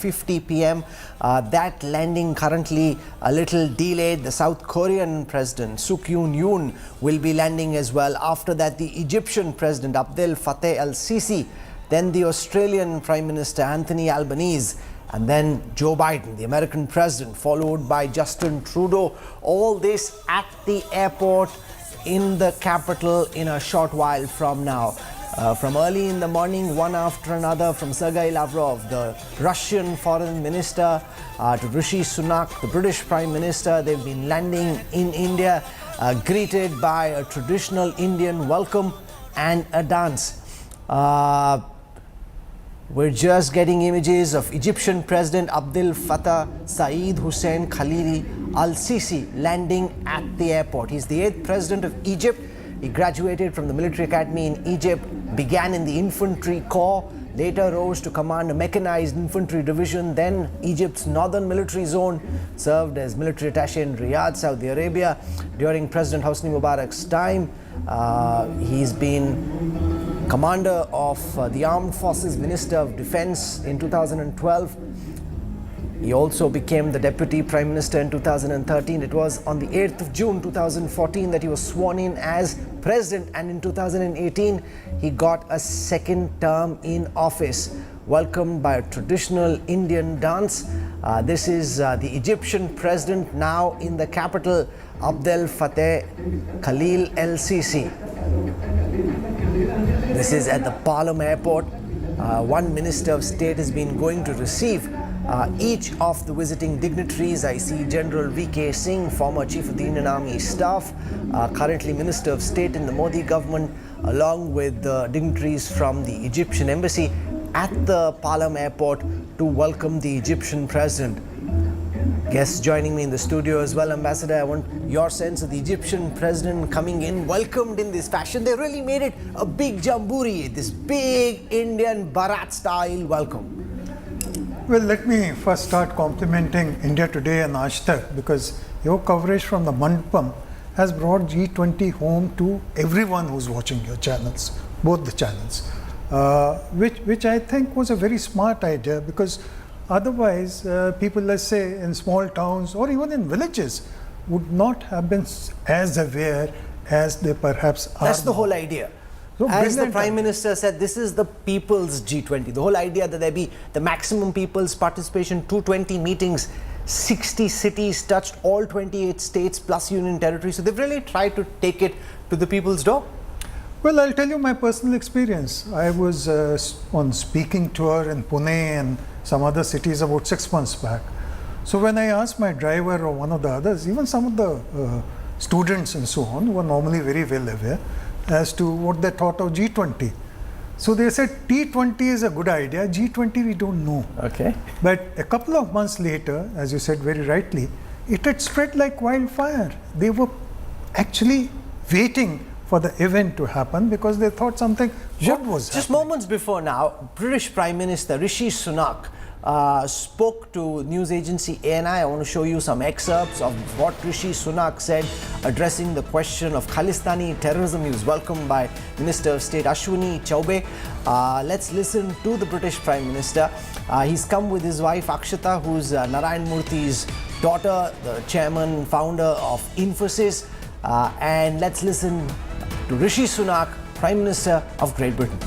50 p.m. That landing currently a little delayed. The South Korean President Suk Yoon will be landing as well. After that, the Egyptian President Abdel Fattah el-Sisi, then the Australian Prime Minister Anthony Albanese, and then Joe Biden, the American President, followed by Justin Trudeau. All this at the airport in the capital in a short while from now. From early in the morning, one after another, from Sergei Lavrov, the Russian Foreign Minister, to Rishi Sunak, the British Prime Minister. They've been landing in India, greeted by a traditional Indian welcome and a dance. We're just getting images of Egyptian President Abdel Fattah Saeed Hussein Khalili al-Sisi landing at the airport. He's the 8th President of Egypt. He graduated from the military academy in Egypt, began in the infantry corps, later rose to command a mechanized infantry division, then Egypt's northern military zone, served as military attaché in Riyadh, Saudi Arabia. During President Hosni Mubarak's time, he's been commander of the Armed Forces, Minister of Defense in 2012. He also became the Deputy Prime Minister in 2013. It was on the 8th of June 2014 that he was sworn in as President, and in 2018 he got a second term in office, welcomed by a traditional Indian dance. This is the Egyptian President now in the capital, Abdel Fattah Khalil el-Sisi. This is at the Palam Airport. One Minister of State has been going to receive each of the visiting dignitaries. I see General V.K. Singh, former Chief of the Indian Army Staff, currently Minister of State in the Modi government, along with dignitaries from the Egyptian Embassy at the Palam Airport to welcome the Egyptian President. Guests joining me in the studio as well. Ambassador, I want your sense of the Egyptian President coming in, welcomed in this fashion. They really made it a big jamboree, this big Indian Bharat style welcome. Well, let me first start complimenting India Today and Aaj Tak, because your coverage from the Mandapam has brought G20 home to everyone who's watching your channels, both the channels, which I think was a very smart idea, because otherwise people, let's say in small towns or even in villages, would not have been as aware as they perhaps are. That's the whole idea. As the Prime Minister said, this is the people's G20. The whole idea that there be the maximum people's participation, 220 meetings, 60 cities touched, all 28 states plus union territory. So they've really tried to take it to the people's door. Well, I'll tell you my personal experience. I was on speaking tour in Pune and some other cities about 6 months back. So when I asked my driver or one of the others, even some of the students and so on, who were normally very well aware, as to what they thought of G20. So they said T20 is a good idea, G20 we don't know. Okay. But a couple of months later, as you said very rightly, it had spread like wildfire. They were actually waiting for the event to happen because they thought something good was happening. Just moments before now, British Prime Minister Rishi Sunak spoke to news agency ANI. I want to show you some excerpts of what Rishi Sunak said addressing the question of Khalistani terrorism. He was welcomed by Minister of State Ashwini Chaubey. Let's listen to the British Prime Minister. He's come with his wife Akshata, who's Narayan Murthy's daughter, the chairman, founder of Infosys. And let's listen to Rishi Sunak, Prime Minister of Great Britain.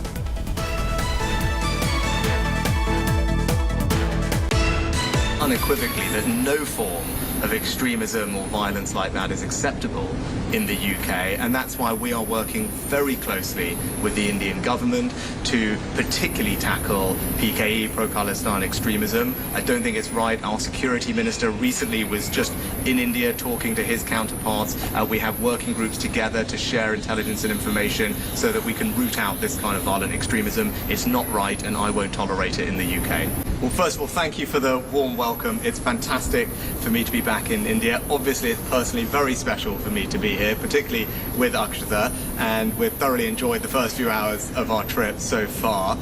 Unequivocally, there's no form of extremism or violence like that is acceptable in the UK, and that's why we are working very closely with the Indian government to particularly tackle PKE, pro-Khalistan extremism. I don't think it's right. Our security minister recently was just in India talking to his counterparts. We have working groups together to share intelligence and information so that we can root out this kind of violent extremism. It's not right, and I won't tolerate it in the UK. Well, first of all, thank you for the warm welcome. It's fantastic for me to be back in India. Obviously, it's personally very special for me to be here, particularly with Akshata, and we've thoroughly enjoyed the first few hours of our trip so far.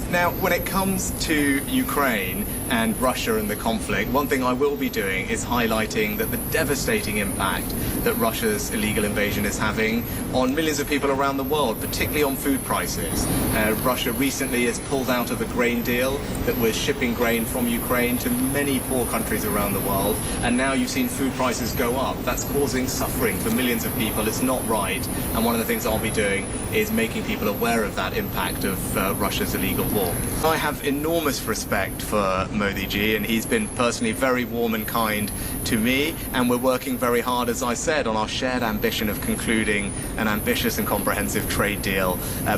Now, when it comes to Ukraine and Russia and the conflict, one thing I will be doing is highlighting that the devastating impact that Russia's illegal invasion is having on millions of people around the world, particularly on food prices. Russia recently has pulled out of the grain deal that was shipping grain from Ukraine to many poor countries around the world, and now you've seen food prices go up. That's causing suffering for millions of people. It's not right, and one of the things I'll be doing is making people aware of that impact of Russia's illegal war. I have enormous respect for Modi ji, and he's been personally very warm and kind to me, and we're working very hard, as I said, on our shared ambition of concluding an ambitious and comprehensive trade deal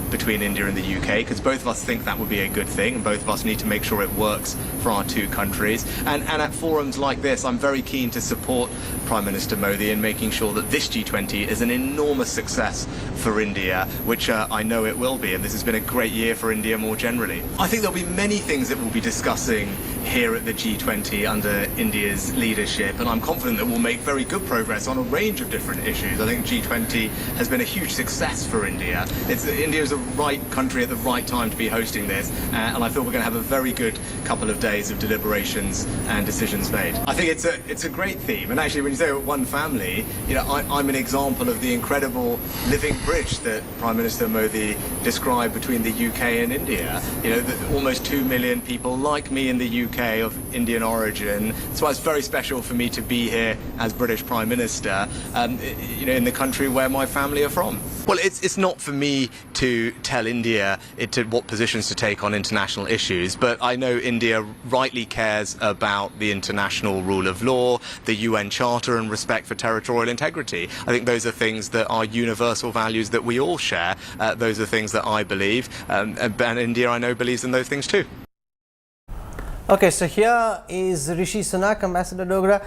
between India and the UK, because both of us think that would be a good thing, and both of us need to make sure it works for our two countries. And at forums like this, I'm very keen to support Prime Minister Modi in making sure that this G20 is an enormous success for India, which I know it will be, and this has been a great year for India more generally. I think there'll be many things that we'll be discussing here at the G20 under India's leadership, and I'm confident that we'll make very good progress on a range of different issues. I think G20 has been a huge success for India. India is the right country at the right time to be hosting this, and I feel we're going to have a very good couple of days of deliberations and decisions made. I think it's a great theme, and actually when you say one family, you know, I'm an example of the incredible living bridge that Prime Minister Modi described between the UK and India. You know, almost 2 million people like me in the UK of Indian origin. That's why it's very special for me to be here as British Prime Minister, you know, in the country where my family are from. Well, it's not for me to tell India what positions to take on international issues, but I know India rightly cares about the international rule of law, the UN Charter, and respect for territorial integrity. I think those are things that are universal values that we all share. Those are things that I believe, and India, I know, believes in those things too. Okay, so here is Rishi Sunak, Ambassador Dogra.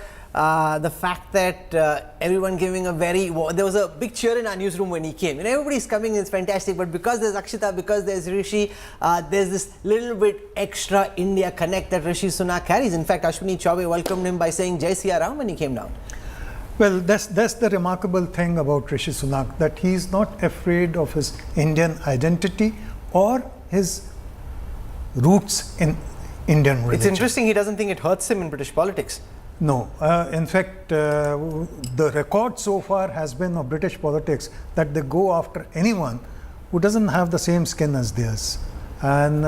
The fact that everyone giving a there was a big cheer in our newsroom when he came. And everybody's coming, it's fantastic, but because there's Akshita, because there's Rishi, there's this little bit extra India connect that Rishi Sunak carries. In fact, Ashwini Chaubey welcomed him by saying Jai Siya Ram when he came down. Well, that's the remarkable thing about Rishi Sunak, that he's not afraid of his Indian identity or his roots in Indian religion. It's interesting, he doesn't think it hurts him in British politics. No, in fact, the record so far has been of British politics that they go after anyone who doesn't have the same skin as theirs, and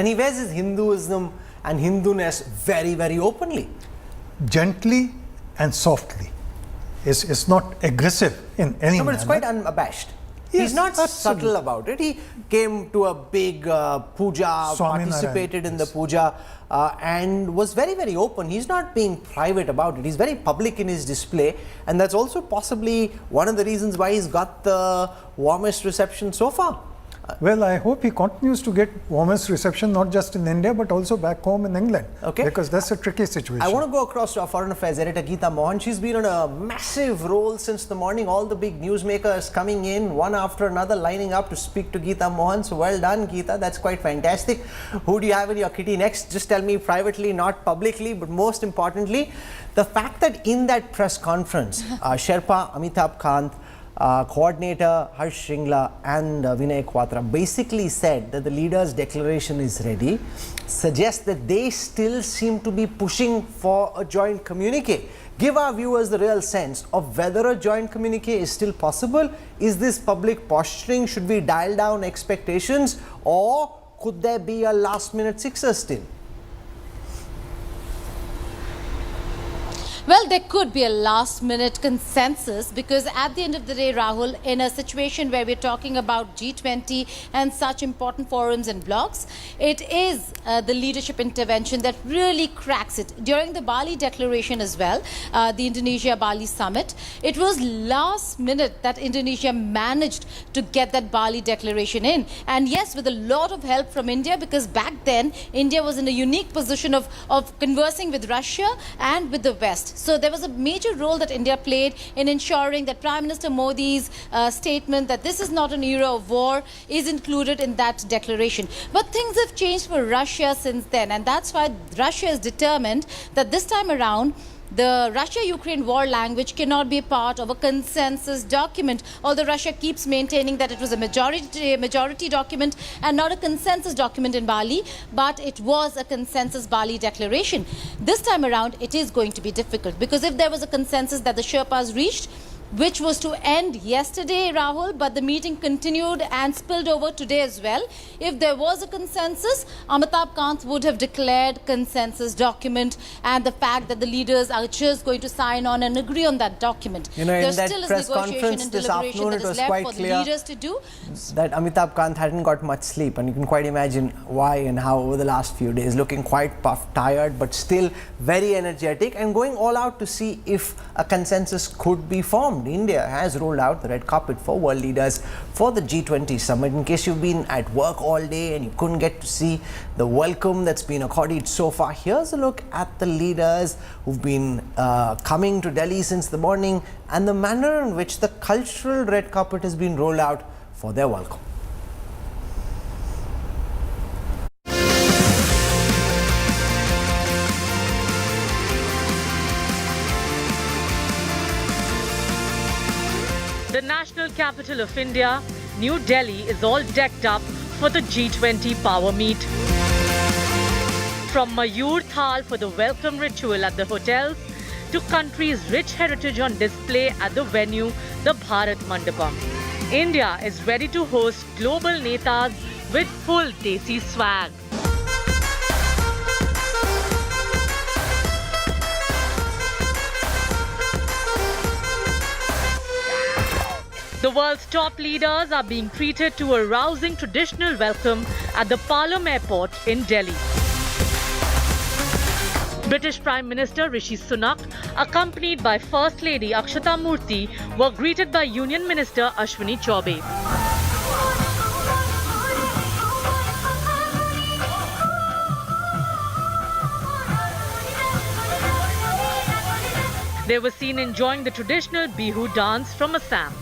he wears his Hinduism and Hinduness very, very openly, gently and softly. It's not aggressive in any manner. But it's quite unabashed. Yes, he's not absolutely. subtle about it. He came to a big puja, participated in the puja, and was very, very open. He's not being private about it. He's very public in his display, and that's also possibly one of the reasons why he's got the warmest reception so far. Well, I hope he continues to get warmest reception, not just in India, but also back home in England. Okay. Because that's a tricky situation. I want to go across to our Foreign Affairs editor, Geeta Mohan. She's been on a massive role since the morning. All the big newsmakers coming in, one after another, lining up to speak to Geeta Mohan. So well done, Geeta. That's quite fantastic. Who do you have in your kitty next? Just tell me privately, not publicly, but most importantly, the fact that in that press conference, Sherpa Amitabh Kant, coordinator Harsh Shringla and Vinay Quatra basically said that the leaders' declaration is ready, suggests that they still seem to be pushing for a joint communique. Give our viewers the real sense of whether a joint communique is still possible. Is this public posturing? Should we dial down expectations, or could there be a last-minute sixer still? Well, there could be a last-minute consensus, because at the end of the day, Rahul, in a situation where we're talking about G20 and such important forums and blocs, it is the leadership intervention that really cracks it. During the Bali Declaration as well, the Indonesia-Bali Summit, it was last minute that Indonesia managed to get that Bali Declaration in. And yes, with a lot of help from India, because back then, India was in a unique position of conversing with Russia and with the West. So there was a major role that India played in ensuring that Prime Minister Modi's statement that this is not an era of war is included in that declaration. But things have changed for Russia since then, and that's why Russia is determined that this time around the Russia-Ukraine war language cannot be part of a consensus document, although Russia keeps maintaining that it was a majority document and not a consensus document in Bali, but it was a consensus Bali declaration. This time around, it is going to be difficult, because if there was a consensus that the Sherpas reached, which was to end yesterday, Rahul, but the meeting continued and spilled over today as well. If there was a consensus, Amitabh Kant would have declared consensus document, and the fact that the leaders are just going to sign on and agree on that document. You know, in that press conference this afternoon, it was quite clear that Amitabh Kant hadn't got much sleep, and you can quite imagine why and how over the last few days, looking quite puffed, tired, but still very energetic and going all out to see if a consensus could be formed. India has rolled out the red carpet for world leaders for the G20 summit. In case you've been at work all day and you couldn't get to see the welcome that's been accorded so far, here's a look at the leaders who've been coming to Delhi since the morning and the manner in which the cultural red carpet has been rolled out for their welcome. The national capital of India, New Delhi, is all decked up for the G20 power meet. From Mayur Thal for the welcome ritual at the hotels to country's rich heritage on display at the venue, the Bharat Mandapam. India is ready to host global netas with full desi swag. The world's top leaders are being treated to a rousing traditional welcome at the Palam Airport in Delhi. British Prime Minister Rishi Sunak, accompanied by First Lady Akshata Murthy, were greeted by Union Minister Ashwini Chaubey. They were seen enjoying the traditional Bihu dance from Assam.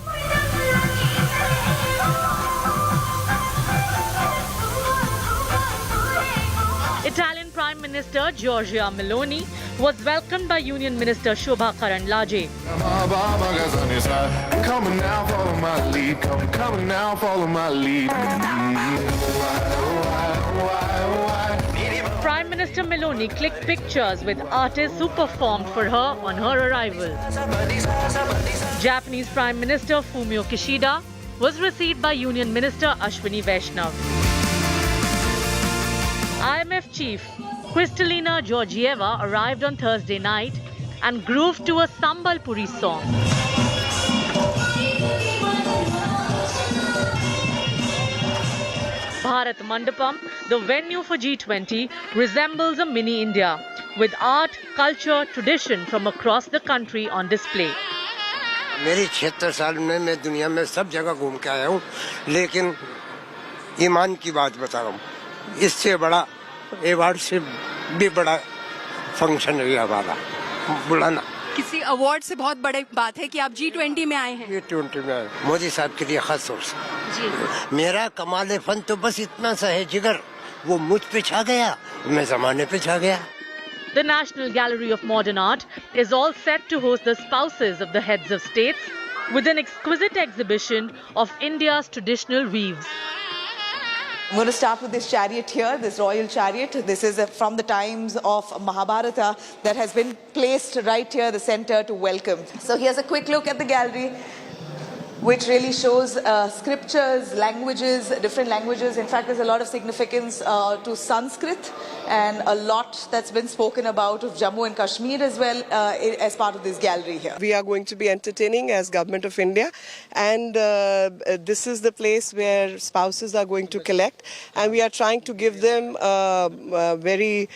Italian Prime Minister Giorgia Meloni was welcomed by Union Minister Shobha Karandlaje. Come now, follow my lead. Come now, follow my lead. Prime Minister Meloni clicked pictures with artists who performed for her on her arrival. Japanese Prime Minister Fumio Kishida was received by Union Minister Ashwini Vaishnav. IMF chief Kristalina Georgieva arrived on Thursday night and grooved to a Sambalpuri song. Bharat Mandapam, the venue for G20, resembles a mini India with art, culture, tradition from across the country on display. मेरी 76 साल में मैं दुनिया में सब जगह घूम के आया हूँ, लेकिन ईमान की बात बता रहा हूँ, इससे बड़ा अवार्ड से भी बड़ा फंक्शन है हमारा बुलाना। किसी अवार्ड से बहुत बड़ी बात है कि आप G20 में आए हैं। G20 में आए, मोदी साहब के लिए खास तौर से। जी। मेरा कमाल फन तो बस इतना सा है जिगर, वो मुझ पे छा गया, मैं जमाने पे छा गया। The National Gallery of Modern Art is all set to host the spouses of the heads of states with an exquisite exhibition of India's traditional weaves. I'm going to start with this chariot here, this royal chariot. This is from the times of Mahabharata that has been placed right here, the center, to welcome. So here's a quick look at the gallery, which really shows scriptures, languages, different languages. In fact, there's a lot of significance to Sanskrit and a lot that's been spoken about of Jammu and Kashmir as well as part of this gallery here. We are going to be entertaining as Government of India, and this is the place where spouses are going to collect, and we are trying to give them a very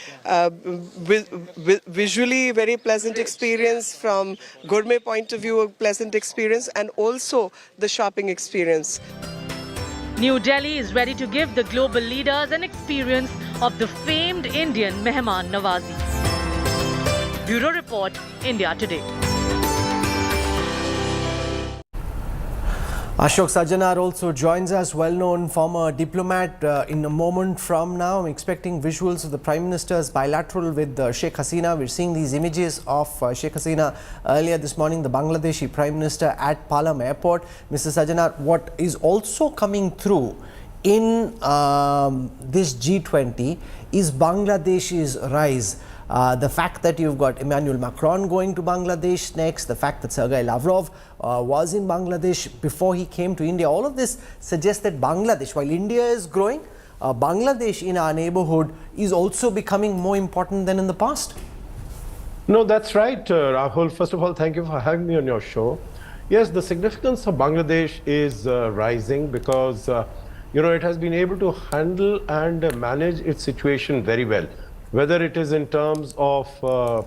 visually very pleasant experience, from gourmet point of view, a pleasant experience, and also the shopping experience. New Delhi is ready to give the global leaders an experience of the famed Indian Mehman Nawazi. Bureau Report, India Today. Ashok Sajjanar also joins us, well-known former diplomat. In a moment from now, I'm expecting visuals of the Prime Minister's bilateral with Sheikh Hasina. We're seeing these images of Sheikh Hasina earlier this morning, the Bangladeshi Prime Minister at Palam Airport. Mr. Sajjanar, what is also coming through in this G20 is Bangladesh's rise. The fact that you've got Emmanuel Macron going to Bangladesh next, the fact that Sergei Lavrov was in Bangladesh before he came to India, all of this suggests that Bangladesh, while India is growing, Bangladesh in our neighborhood is also becoming more important than in the past. No, that's right, Rahul. First of all, thank you for having me on your show. Yes, the significance of Bangladesh is rising because, it has been able to handle and manage its situation very well, whether it is in terms of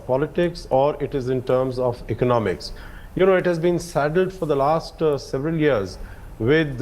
politics or it is in terms of economics. It has been saddled for the last several years with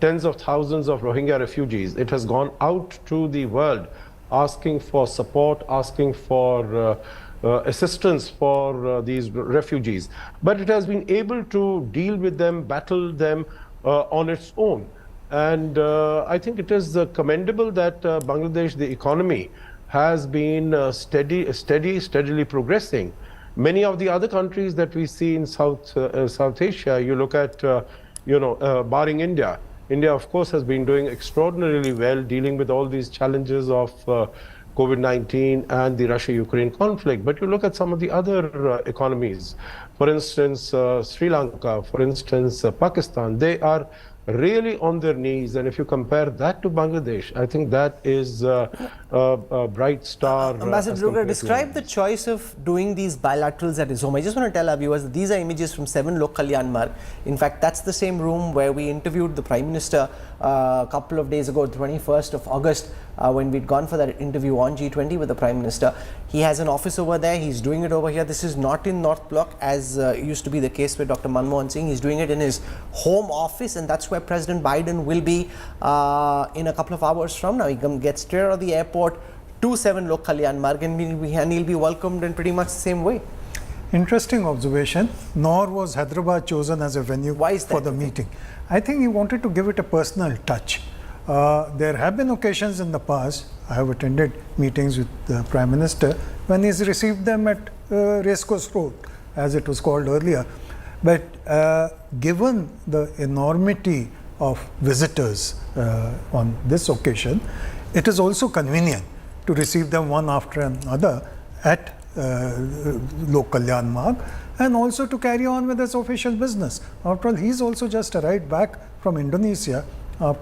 tens of thousands of Rohingya refugees. It has gone out to the world asking for support, asking for assistance for these refugees. But it has been able to deal with them, battle them on its own. And I think it is commendable that Bangladesh, the economy, has been steadily progressing. Many of the other countries that we see in South Asia, you look at, barring India. India, of course, has been doing extraordinarily well dealing with all these challenges of COVID-19 and the Russia-Ukraine conflict. But you look at some of the other economies, for instance, Sri Lanka, for instance, Pakistan, they are really on their knees, and if you compare that to Bangladesh, I think that is a bright star. Ambassador Ruger, describe the choice of doing these bilaterals at his home. I just want to tell our viewers that these are images from 7 Lok Kalyan Marg. In fact, that's the same room where we interviewed the Prime Minister a couple of days ago, the 21st of August, when we'd gone for that interview on G20 with the Prime Minister. He has an office over there. He's doing it over here. This is not in North Block, as used to be the case with Dr. Manmohan Singh. He's doing it in his home office, and that's where President Biden will be in a couple of hours from now. He gets straight out of the airport to 7 Lok Kalyan Marg, and he'll be welcomed in pretty much the same way. Interesting observation. Nor was Hyderabad chosen as a venue for the meeting. I think he wanted to give it a personal touch. There have been occasions in the past, I have attended meetings with the Prime Minister when he's received them at Racecourse Road, as it was called earlier. But given the enormity of visitors on this occasion, it is also convenient to receive them one after another at Lok Kalyan Marg, and also to carry on with his official business. After all, he's also just arrived back from Indonesia.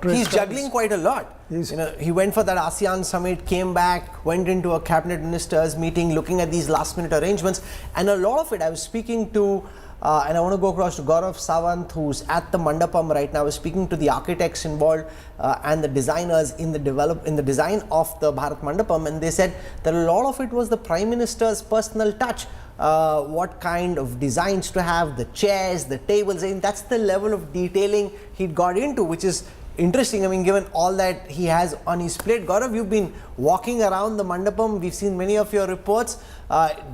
He's juggling quite a lot. He went for that ASEAN summit, came back, went into a cabinet ministers meeting, looking at these last minute arrangements, and a lot of it I was speaking to, and I want to go across to Gaurav Sawant, who's at the Mandapam right now. I was speaking to the architects involved and the designers in the design of the Bharat Mandapam, and they said that a lot of it was the Prime Minister's personal touch. What kind of designs to have, the chairs, the tables, and that's the level of detailing he got into, which is interesting. I mean, given all that he has on his plate. Gaurav, you've been walking around the Mandapam. We've seen many of your reports.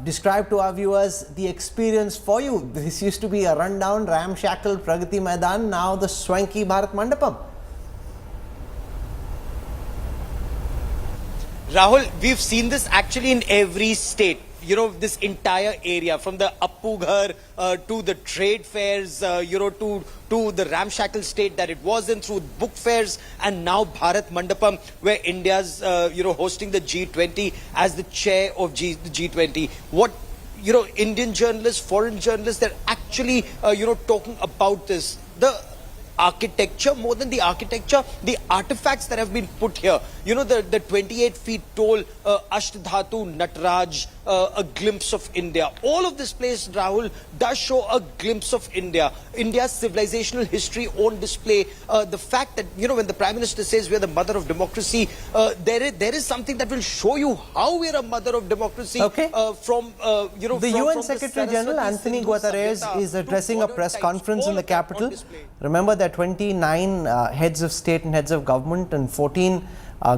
Describe to our viewers the experience for you. This used to be a rundown, ramshackle Pragati Maidan, now the swanky Bharat Mandapam. Rahul, we've seen this actually in every state. This entire area, from the Appu Ghar to the trade fairs, to the ramshackle state that it was in, through book fairs, and now Bharat Mandapam, where India's, hosting the G20 as the chair of the G20. What, Indian journalists, foreign journalists, they're actually, talking about this. The architecture, more than the architecture, the artifacts that have been put here. The 28 feet tall Ashtadhatu Nataraj, a glimpse of India. All of this place, Rahul, does show a glimpse of India. India's civilizational history on display. The fact that, when the Prime Minister says we're the mother of democracy, there is something that will show you how we're a mother of democracy. From, the UN Secretary General Anthony Guterres is addressing a press conference in the capital. Remember that 29 heads of state and heads of government and 14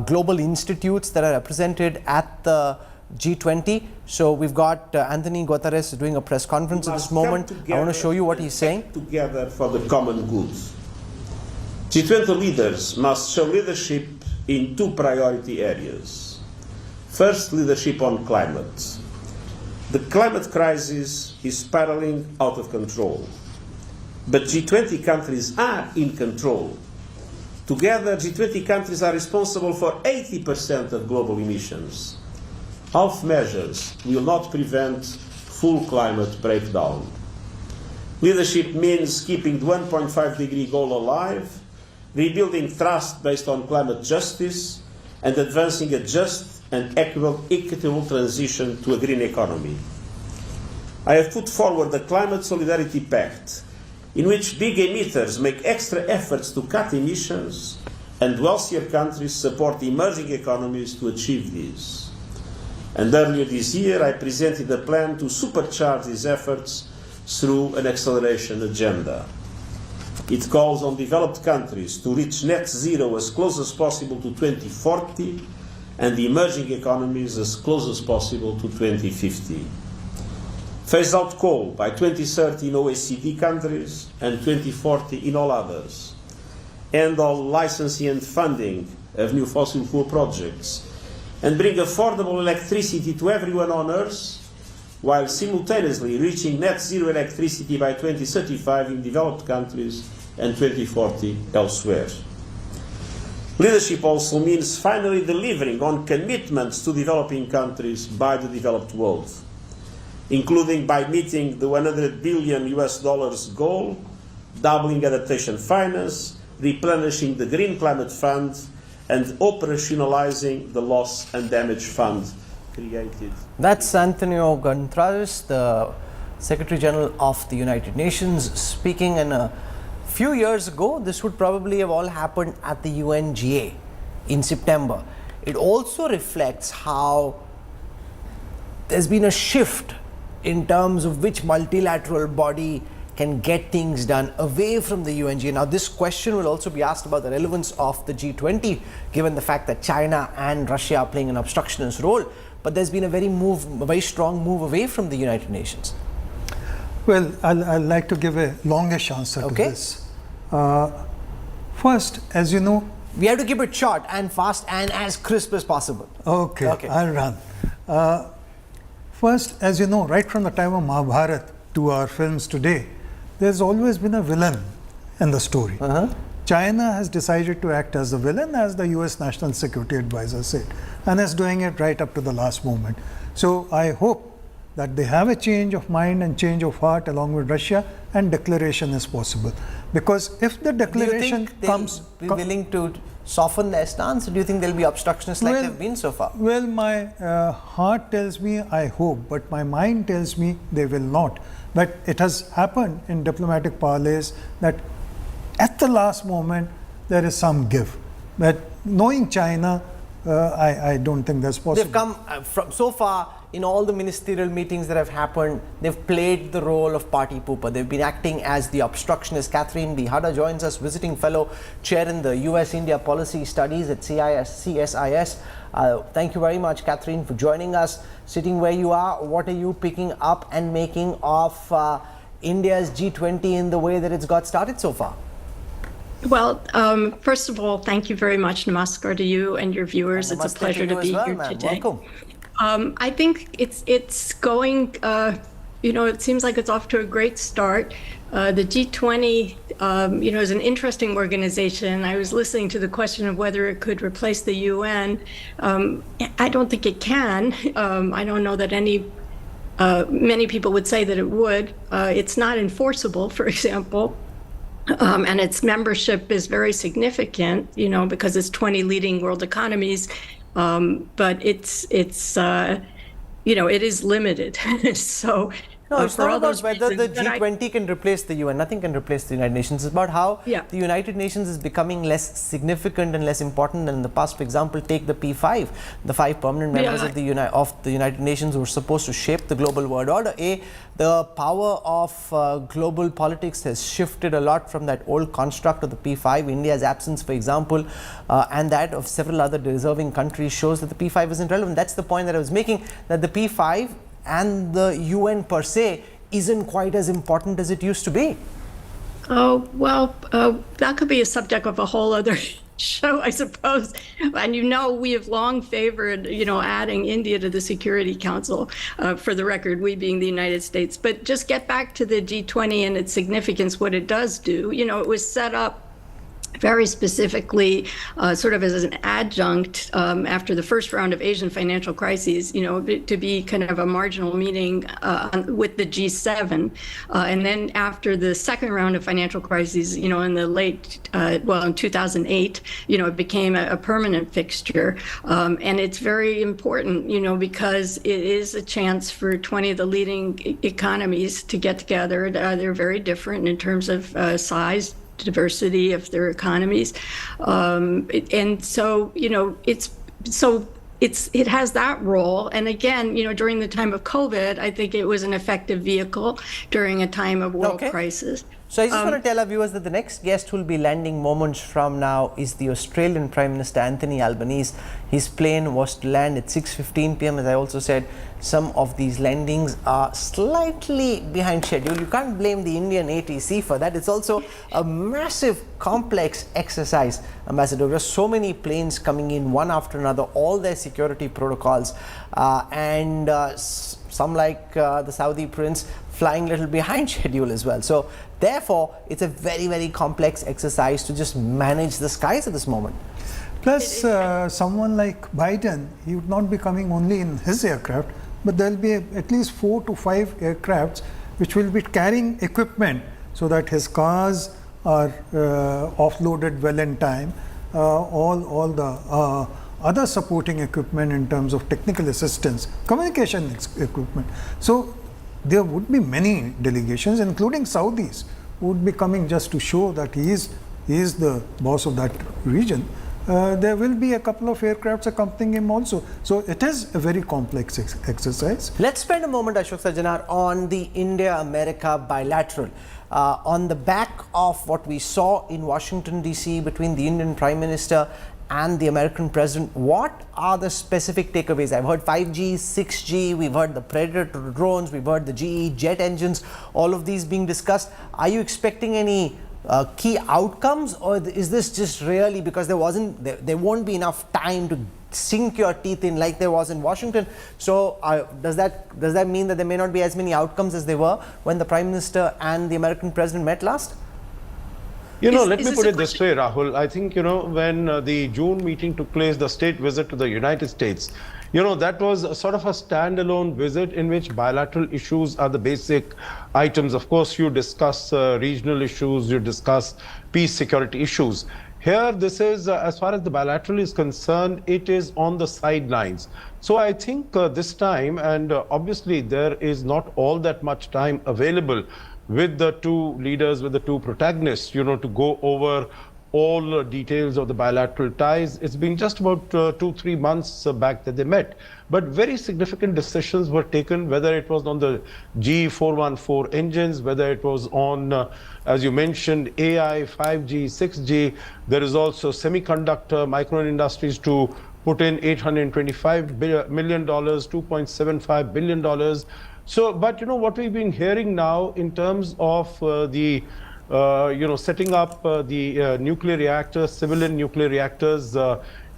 global institutes that are represented at the G20. So we've got Anthony Guterres doing a press conference at this moment. I want to show you what he's saying. Together for the common goods. G20 leaders must show leadership in two priority areas. First, leadership on climate. The climate crisis is spiraling out of control, but G20 countries are in control. Together, G20 countries are responsible for 80% of global emissions. Half measures will not prevent full climate breakdown. Leadership means keeping the 1.5-degree goal alive, rebuilding trust based on climate justice, and advancing a just and equitable transition to a green economy. I have put forward the Climate Solidarity Pact, in which big emitters make extra efforts to cut emissions and wealthier countries support emerging economies to achieve this. And earlier this year, I presented a plan to supercharge these efforts through an acceleration agenda. It calls on developed countries to reach net zero as close as possible to 2040 and the emerging economies as close as possible to 2050. Phase out coal by 2030 in OECD countries and 2040 in all others. End all licensing and funding of new fossil fuel projects and bring affordable electricity to everyone on Earth while simultaneously reaching net zero electricity by 2035 in developed countries and 2040 elsewhere. Leadership also means finally delivering on commitments to developing countries by the developed world, including by meeting the $100 billion goal, doubling adaptation finance, replenishing the Green Climate Fund, and operationalizing the Loss and Damage Fund created. That's Antonio Guterres, the Secretary General of the United Nations, speaking in a few years ago. This would probably have all happened at the UNGA in September. It also reflects how there's been a shift in terms of which multilateral body can get things done away from the UNGA. Now, this question will also be asked about the relevance of the G20, given the fact that China and Russia are playing an obstructionist role. But there's been a very strong move away from the United Nations. Well, I'd like to give a longish answer to this. First, as you know, we have to keep it short and fast and as crisp as possible. Okay. I'll run. First, as you know, right from the time of Mahabharata to our films today, there's always been a villain in the story. China has decided to act as the villain, as the US National Security Advisor said, and is doing it right up to the last moment. So I hope that they have a change of mind and change of heart along with Russia, and declaration is possible. Because if the declaration comes... Do you think they'll be willing to soften their stance, or do you think they'll be obstructionists like they've been so far? Well, my heart tells me I hope, but my mind tells me they will not. But it has happened in diplomatic parlance that at the last moment there is some give. But knowing China, I don't think that's possible. They've come from so far in all the ministerial meetings that have happened. They've played the role of party pooper. They've been acting as the obstructionist. Catherine B. Hada joins us, visiting fellow, chair in the US-India Policy Studies at CSIS. Thank you very much, Catherine, for joining us. Sitting where you are, what are you picking up and making of India's G20 in the way that it's got started so far? Well, first of all, thank you very much. Namaskar to you and your viewers. It's a pleasure to be here today. Welcome. I think it's going, it seems like it's off to a great start. The G20, is an interesting organization. I was listening to the question of whether it could replace the UN. I don't think it can. I don't know that many people would say that it would. It's not enforceable, for example. And its membership is very significant, because it's 20 leading world economies. But it is limited. So no, it's not about whether the G20 can replace the UN. Nothing can replace the United Nations. It's about how the United Nations is becoming less significant and less important than in the past. For example, take the P5, the 5 permanent members of the United Nations who are supposed to shape the global world order. The power of global politics has shifted a lot from that old construct of the P5. India's absence, for example, and that of several other deserving countries shows that the P5 isn't relevant. That's the point that I was making, that the P5 and the UN per se isn't quite as important as it used to be. Oh, well, that could be a subject of a whole other show, I suppose. And we have long favored, adding India to the Security Council, for the record, we being the United States. But just get back to the G20 and its significance, what it does do. It was set up very specifically, sort of as an adjunct after the first round of Asian financial crises, to be kind of a marginal meeting with the G7. And then after the second round of financial crises, in the late, in 2008, it became a permanent fixture. And it's very important, because it is a chance for 20 of the leading economies to get together. They're very different in terms of size, diversity of their economies, and so it has that role. And again, during the time of COVID, I think it was an effective vehicle during a time of world crisis. So I just want to tell our viewers that the next guest who will be landing moments from now is the Australian Prime Minister Anthony Albanese. His plane was to land at 6:15 p.m. As I also said, some of these landings are slightly behind schedule. You can't blame the Indian ATC for that. It's also a massive, complex exercise, Ambassador. There's so many planes coming in one after another, all their security protocols, and some like the Saudi prince flying a little behind schedule as well. So therefore, it's a very, very complex exercise to just manage the skies at this moment. Plus, someone like Biden, he would not be coming only in his aircraft, but there'll be at least 4 to 5 aircrafts which will be carrying equipment so that his cars are offloaded well in time. All the other supporting equipment in terms of technical assistance, communication equipment. So there would be many delegations, including Saudis, who would be coming just to show that he is the boss of that region. There will be a couple of aircrafts accompanying him also. So it is a very complex exercise. Let's spend a moment, Ashok Sajjanar, on the India-America bilateral. On the back of what we saw in Washington, D.C. between the Indian Prime Minister and the American President, what are the specific takeaways? I've heard 5G, 6G, we've heard the Predator drones, we've heard the GE jet engines, all of these being discussed. Are you expecting any key outcomes, or is this just really because there won't be enough time to sink your teeth in like there was in Washington? So does that mean that there may not be as many outcomes as there were when the Prime Minister and the American President met last? Let me put it this way, Rahul. I think, when the June meeting took place, the state visit to the United States, that was a sort of a standalone visit in which bilateral issues are the basic items. Of course, you discuss regional issues, you discuss peace, security issues. Here, this is, as far as the bilateral is concerned, it is on the sidelines. So I think this time, and obviously there is not all that much time available with the two leaders, with the two protagonists, to go over all details of the bilateral ties. It's been just about 2-3 months back that they met. But very significant decisions were taken, whether it was on the G414 engines, whether it was on, as you mentioned, AI, 5G, 6G. There is also semiconductor, Micron Industries to put in $825 million, $2.75 billion. So, but what we've been hearing now in terms of setting up the nuclear reactors, civilian nuclear reactors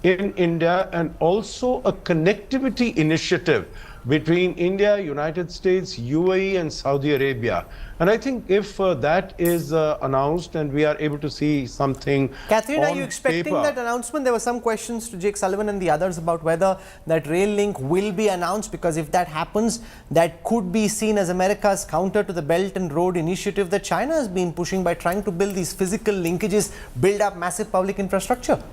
in India, and also a connectivity initiative between India, United States, UAE, and Saudi Arabia. And I think if that is announced and we are able to see something, Catherine, are you expecting that announcement? There were some questions to Jake Sullivan and the others about whether that rail link will be announced, because if that happens, that could be seen as America's counter to the Belt and Road Initiative that China has been pushing by trying to build these physical linkages, build up massive public infrastructure.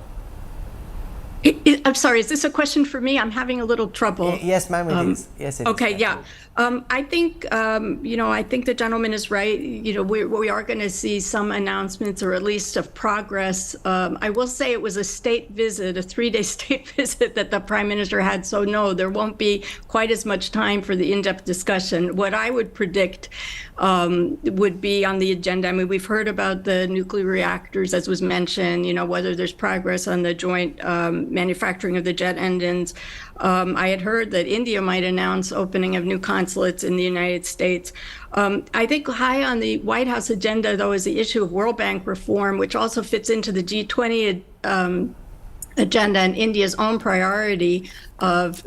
I'm sorry, is this a question for me? I'm having a little trouble. Yes, ma'am, it is. Yes, it okay, is. yeah. I think, I think the gentleman is right. We are going to see some announcements, or at least of progress. I will say it was a state visit, a 3-day state visit that the Prime Minister had. So no, there won't be quite as much time for the in-depth discussion. What I would predict would be on the agenda. I mean, we've heard about the nuclear reactors, as was mentioned, whether there's progress on the joint manufacturing manufacturing of the jet engines. I had heard that India might announce opening of new consulates in the United States. I think high on the White House agenda, though, is the issue of World Bank reform, which also fits into the G20 agenda and India's own priority of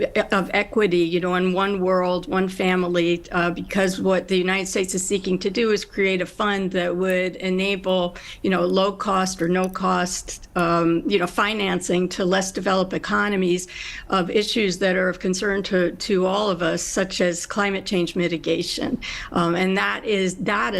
equity, in one world, one family, because what the United States is seeking to do is create a fund that would enable, low cost or no cost, financing to less developed economies of issues that are of concern to all of us, such as climate change mitigation. And that is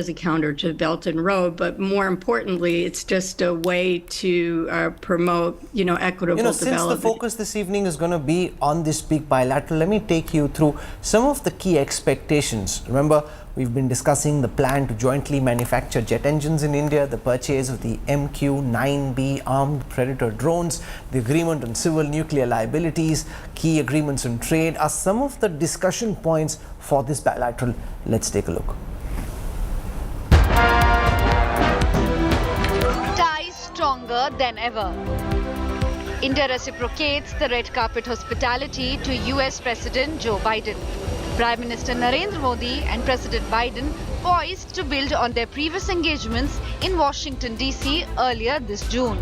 a counter to Belt and Road, but more importantly, it's just a way to promote, equitable development. Since the focus this evening is going to be on this big bilateral, let me take you through some of the key expectations. Remember, we've been discussing the plan to jointly manufacture jet engines in India, the purchase of the MQ-9B armed Predator drones, the agreement on civil nuclear liabilities, key agreements on trade are some of the discussion points for this bilateral. Let's take a look. Ties stronger than ever. India reciprocates the red carpet hospitality to US President Joe Biden. Prime Minister Narendra Modi and President Biden poised to build on their previous engagements in Washington, D.C. earlier this June.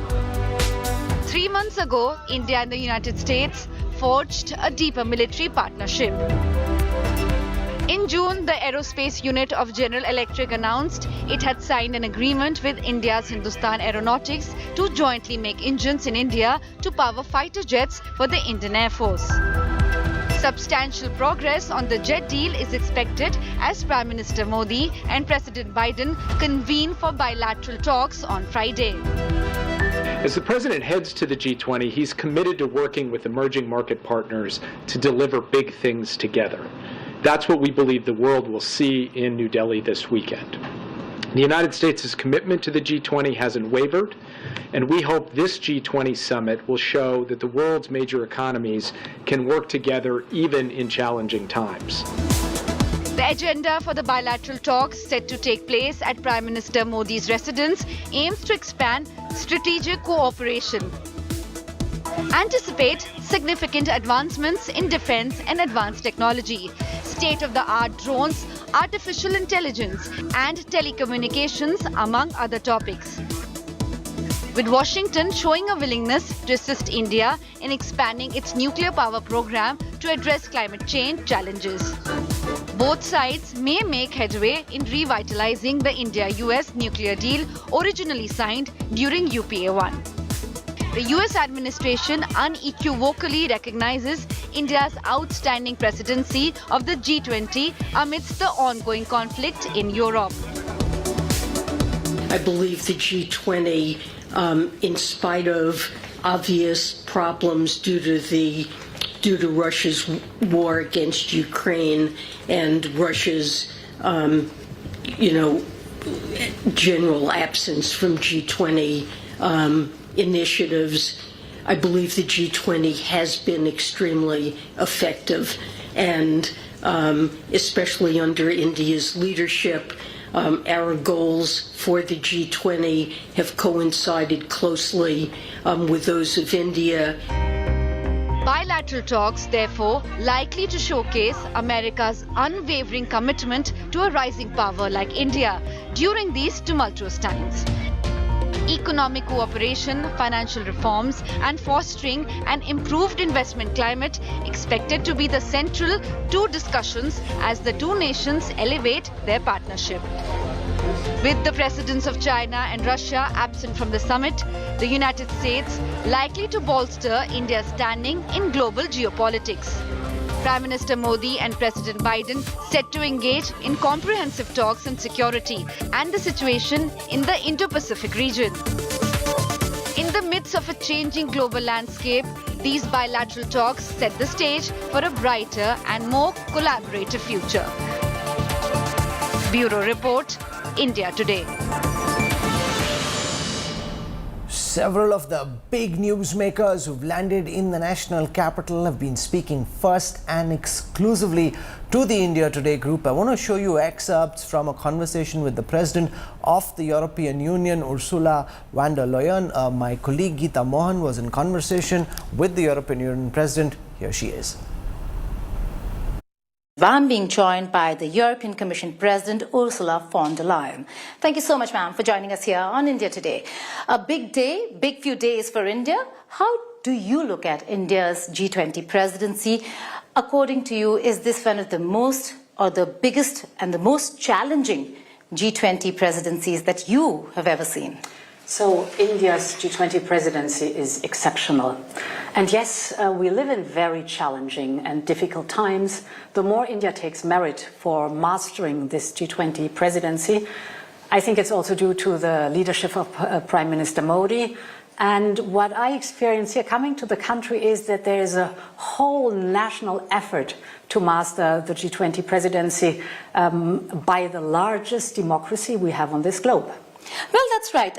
3 months ago, India and the United States forged a deeper military partnership. In June, the aerospace unit of General Electric announced it had signed an agreement with India's Hindustan Aeronautics to jointly make engines in India to power fighter jets for the Indian Air Force. Substantial progress on the jet deal is expected as Prime Minister Modi and President Biden convene for bilateral talks on Friday. As the president heads to the G20, he's committed to working with emerging market partners to deliver big things together. That's what we believe the world will see in New Delhi this weekend. The United States' commitment to the G20 hasn't wavered, and we hope this G20 summit will show that the world's major economies can work together even in challenging times. The agenda for the bilateral talks set to take place at Prime Minister Modi's residence aims to expand strategic cooperation, anticipate significant advancements in defense and advanced technology, state-of-the-art drones, artificial intelligence, and telecommunications, among other topics. With Washington showing a willingness to assist India in expanding its nuclear power program to address climate change challenges. Both sides may make headway in revitalizing the India-US nuclear deal originally signed during UPA-1. The US administration unequivocally recognizes India's outstanding presidency of the G20 amidst the ongoing conflict in Europe. I believe the G20, in spite of obvious problems due to Russia's war against Ukraine and Russia's, general absence from G20 initiatives, I believe the G20 has been extremely effective, and especially under India's leadership, our goals for the G20 have coincided closely with those of India. Bilateral talks, therefore, likely to showcase America's unwavering commitment to a rising power like India during these tumultuous times. Economic cooperation, financial reforms, and fostering an improved investment climate expected to be the central two discussions as the two nations elevate their partnership. With the presidents of China and Russia absent from the summit, the United States likely to bolster India's standing in global geopolitics. Prime Minister Modi and President Biden set to engage in comprehensive talks on security and the situation in the Indo-Pacific region. In the midst of a changing global landscape, these bilateral talks set the stage for a brighter and more collaborative future. Bureau Report, India Today. Several of the big newsmakers who've landed in the national capital have been speaking first and exclusively to the India Today group. I want to show you excerpts from a conversation with the President of the European Union, Ursula von der Leyen. My colleague Geeta Mohan was in conversation with the European Union President. Here she is. I'm being joined by the European Commission President Ursula von der Leyen. Thank you so much, ma'am, for joining us here on India Today. A big day, big few days for India. How do you look at India's G20 presidency? According to you, is this one of the most or the biggest and the most challenging G20 presidencies that you have ever seen? So India's G20 presidency is exceptional. And yes, we live in very challenging and difficult times. The more India takes merit for mastering this G20 presidency, I think it's also due to the leadership of Prime Minister Modi. And what I experience here coming to the country is that there is a whole national effort to master the G20 presidency by the largest democracy we have on this globe. Well, that's right.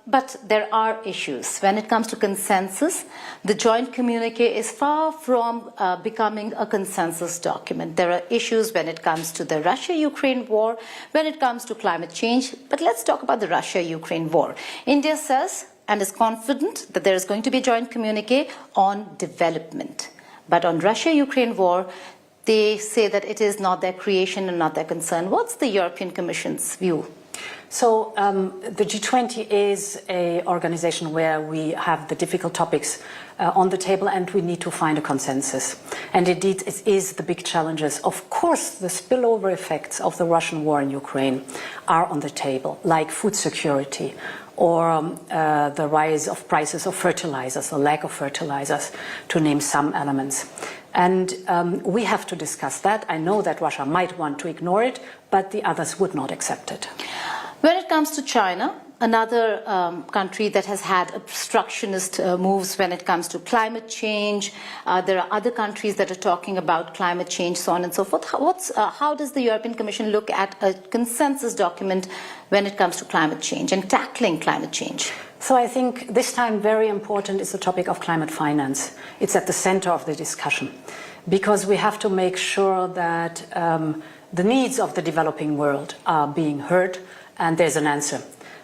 But there are issues. When it comes to consensus, the joint communique is far from becoming a consensus document. There are issues when it comes to the Russia-Ukraine war, when it comes to climate change. But let's talk about the Russia-Ukraine war. India says and is confident that there is going to be a joint communique on development. But on Russia-Ukraine war, they say that it is not their creation and not their concern. What's the European Commission's view? So the G20 is an organization where we have the difficult topics on the table and we need to find a consensus. And indeed, it is the big challenges. Of course, the spillover effects of the Russian war in Ukraine are on the table, like food security or the rise of prices of fertilizers, the lack of fertilizers, to name some elements. And we have to discuss that. I know that Russia might want to ignore it, but the others would not accept it. When it comes to China, another country that has had obstructionist moves when it comes to climate change, there are other countries that are talking about climate change, so on and so forth. How does the European Commission look at a consensus document when it comes to climate change and tackling climate change? So I think this time very important is the topic of climate finance. It's at the center of the discussion because we have to make sure that the needs of the developing world are being heard and there's an answer.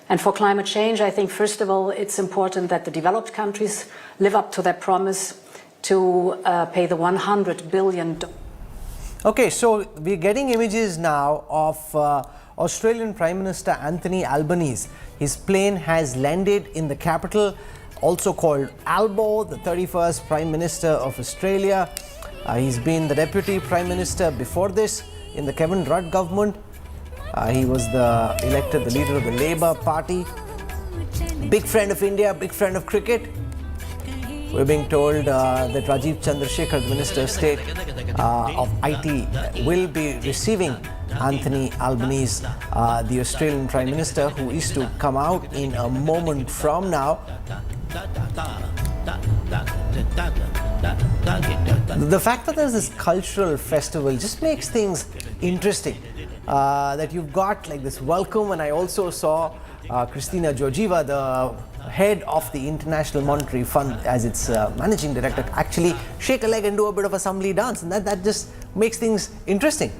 And for climate change, I think, first of all, it's important that the developed countries live up to their promise to pay the $100 billion. Okay, so we're getting images now of Australian Prime Minister Anthony Albanese. His plane has landed in the capital, also called Albo, the 31st Prime Minister of Australia. He's been the Deputy Prime Minister before this in the Kevin Rudd government. He was elected the leader of the Labour Party. Big friend of India, big friend of cricket. We're being told that Rajiv Chandrasekhar, the Minister of State of IT, will be receiving Anthony Albanese, the Australian Prime Minister, who is to come out in a moment from now. The fact that there's this cultural festival just makes things interesting. That you've got like this welcome, and I also saw Kristina Georgieva, the head of the International Monetary Fund, as its managing director, actually shake a leg and do a bit of assembly dance, and that just makes things interesting.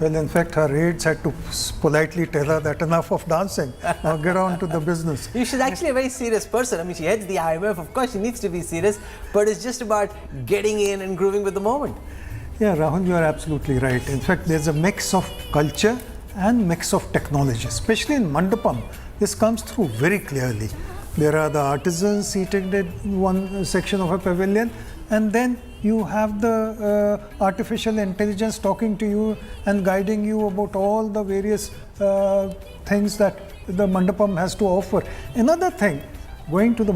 Well, in fact, her aides had to politely tell her that enough of dancing. Now get on to the business. She's actually a very serious person. I mean, she heads the IMF. Of course, she needs to be serious, but it's just about getting in and grooving with the moment. Yeah, Rahul, you are absolutely right. In fact, there's a mix of culture and mix of technology, especially in Mandapam. This comes through very clearly. There are the artisans seated in one section of a pavilion, and then you have the artificial intelligence talking to you and guiding you about all the various things that the Mandapam has to offer. Another thing, going to the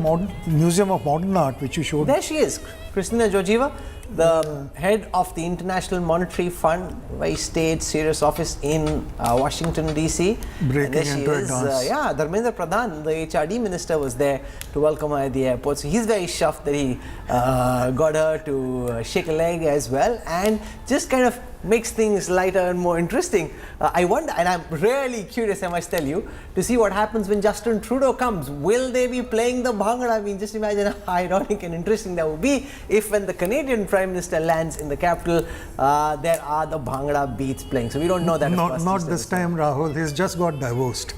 Museum of Modern Art, which you showed. There she is, Kristina Georgieva, the head of the International Monetary Fund, very staid, serious office in Washington, D.C. Breaking into a dance. Dharmendra Pradhan, the HRD minister, was there to welcome her at the airport. So he's very chuffed that he got her to shake a leg as well and just kind of makes things lighter and more interesting. I wonder, and I'm really curious, I must tell you, to see what happens when Justin Trudeau comes. Will they be playing the Bhangra? I mean, just imagine how ironic and interesting that would be if when the Canadian Prime Minister lands in the capital, there are the Bhangra beats playing. So we don't know that. Not this time, Rahul. He's just got divorced.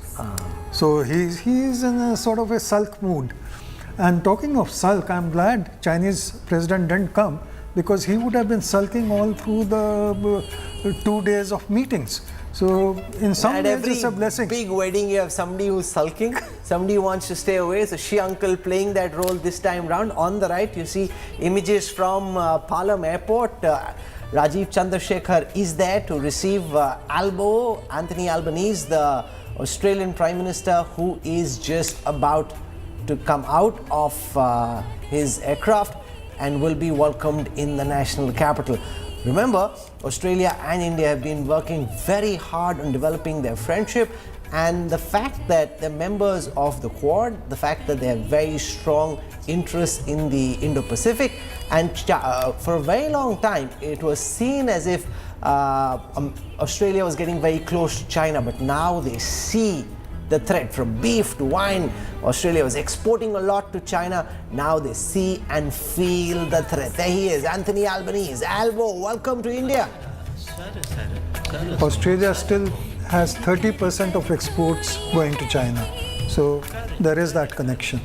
So he's in a sort of a sulk mood. And talking of sulk, I'm glad Chinese president didn't come, because he would have been sulking all through the 2 days of meetings. So in some ways it's a blessing. Big wedding, you have somebody who's sulking, somebody who wants to stay away. So Xi uncle playing that role this time round. On the right, you see images from Palam Airport. Rajiv Chandrasekhar is there to receive Anthony Albanese, the Australian Prime Minister, who is just about to come out of his aircraft and will be welcomed in the national capital. Remember, Australia and India have been working very hard on developing their friendship, and the fact that they're members of the Quad, the fact that they have very strong interests in the Indo-Pacific, and for a very long time it was seen as if Australia was getting very close to China, but now they see the threat. From beef to wine, Australia was exporting a lot to China. Now they see and feel the threat. There he is, Anthony Albanese. Albo, welcome to India. Australia still has 30% of exports going to China. So there is that connection.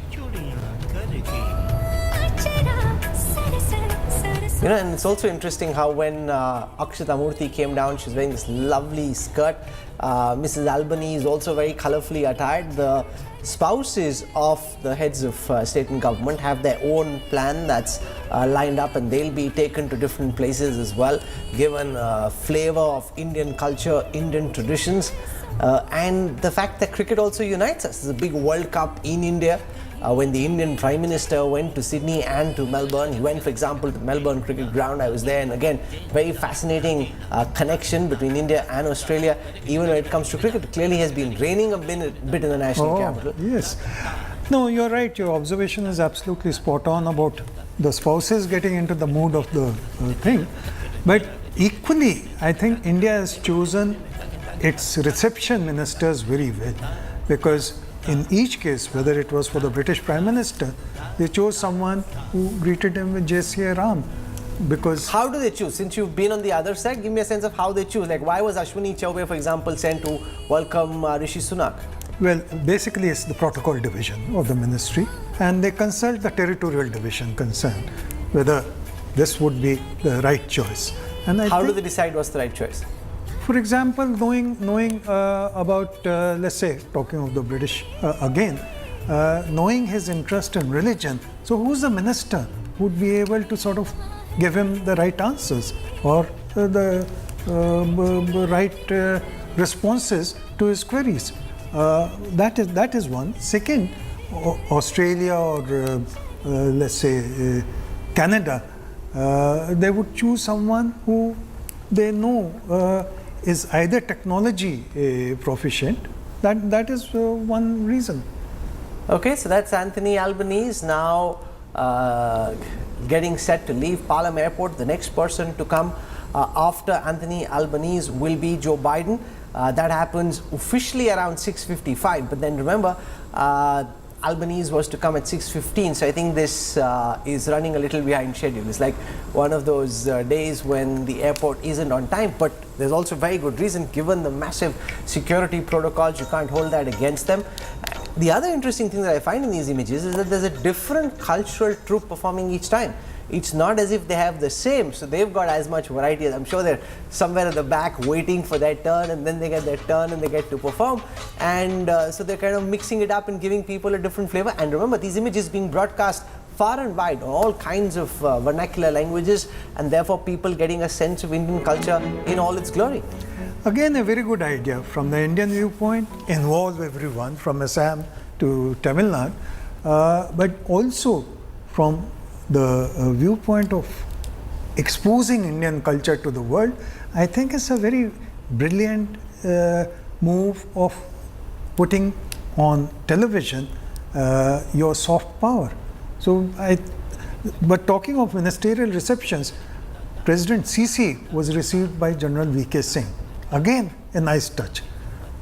You know, and it's also interesting how when Akshata Murthy came down, she's wearing this lovely skirt. Mrs. Albany is also very colourfully attired. The spouses of the heads of state and government have their own plan that's lined up, and they'll be taken to different places as well, given a flavour of Indian culture, Indian traditions, and the fact that cricket also unites us. There's a big World Cup in India. When the Indian Prime Minister went to Sydney and to Melbourne, he went, for example, to Melbourne Cricket Ground. I was there, and again, very fascinating connection between India and Australia. Even when it comes to cricket, it clearly has been raining a bit in the national capital. Yes. No, you're right. Your observation is absolutely spot on about the spouses getting into the mood of the thing. But equally, I think India has chosen its reception ministers very well, because in each case, whether it was for the British Prime Minister, they chose someone who greeted him with Jai Shri Ram. Because how do they choose? Since you've been on the other side, give me a sense of how they choose. Like, why was Ashwini Chaubey, for example, sent to welcome Rishi Sunak? Well, basically it's the protocol division of the ministry, and they consult the territorial division concerned whether this would be the right choice. And how do they decide what's the right choice? For example, knowing about, let's say, talking of the British again, knowing his interest in religion, so who's the minister who would be able to sort of give him the right answers or the right responses to his queries? That is one. Second, Australia or let's say Canada, they would choose someone who they know is either technology proficient. That is one reason. Okay, so that's Anthony Albanese now getting set to leave Palam Airport. The next person to come after Anthony Albanese will be Joe Biden. That happens officially around 6:55, but then remember, Albanese was to come at 6:15, so I think this is running a little behind schedule. It's like one of those days when the airport isn't on time, but there's also very good reason, given the massive security protocols. You can't hold that against them. The other interesting thing that I find in these images is that there's a different cultural troupe performing each time. It's not as if they have the same, so they've got as much variety. I'm sure they're somewhere at the back waiting for their turn, and then they get their turn and they get to perform. And so they're kind of mixing it up and giving people a different flavor. And remember, these images being broadcast far and wide on all kinds of vernacular languages, and therefore people getting a sense of Indian culture in all its glory. Again, a very good idea from the Indian viewpoint, involve everyone from Assam to Tamil Nadu, but also from the viewpoint of exposing Indian culture to the world. I think it's a very brilliant move of putting on television your soft power. So, but talking of ministerial receptions, President Sisi was received by General V.K. Singh. Again, a nice touch.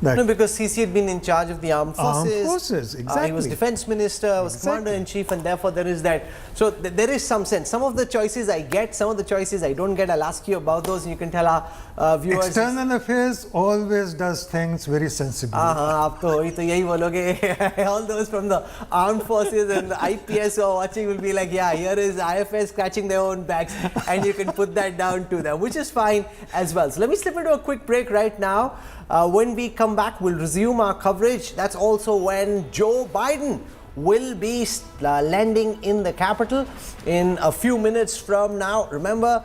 No, because Sisi had been in charge of the armed forces. Armed forces, exactly. He was defense minister, was commander-in-chief, and therefore there is that. So there is some sense. Some of the choices I get, some of the choices I don't get. I'll ask you about those, and you can tell our viewers. External affairs always does things very sensibly. आप तो वही तो यही बोलोगे. All those from the armed forces and the IPS who are watching will be like, yeah, here is IFS scratching their own backs, and you can put that down to them, which is fine as well. So let me slip into a quick break right now. When we come back, we'll resume our coverage. That's also when Joe Biden will be landing in the capital in a few minutes from now. Remember,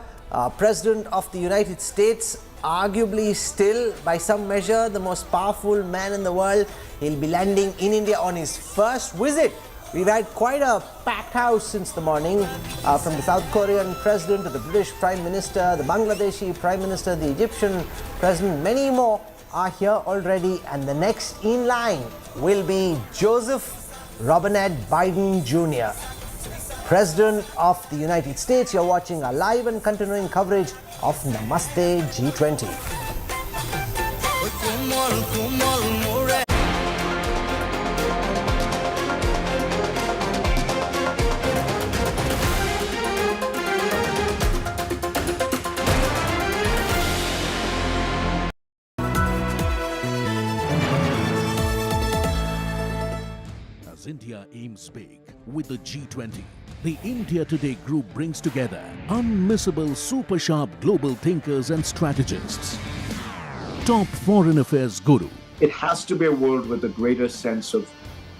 President of the United States, arguably still, by some measure, the most powerful man in the world. He'll be landing in India on his first visit. We've had quite a packed house since the morning, from the South Korean president to the British Prime Minister, the Bangladeshi Prime Minister, the Egyptian president, many more are here already, and the next in line will be Joseph Robinette Biden Jr., President of the United States. You're watching our live and continuing coverage of Namaste G20. India aims big with the G20. The India Today group brings together unmissable super sharp global thinkers and strategists. Top foreign affairs guru. It has to be a world with a greater sense of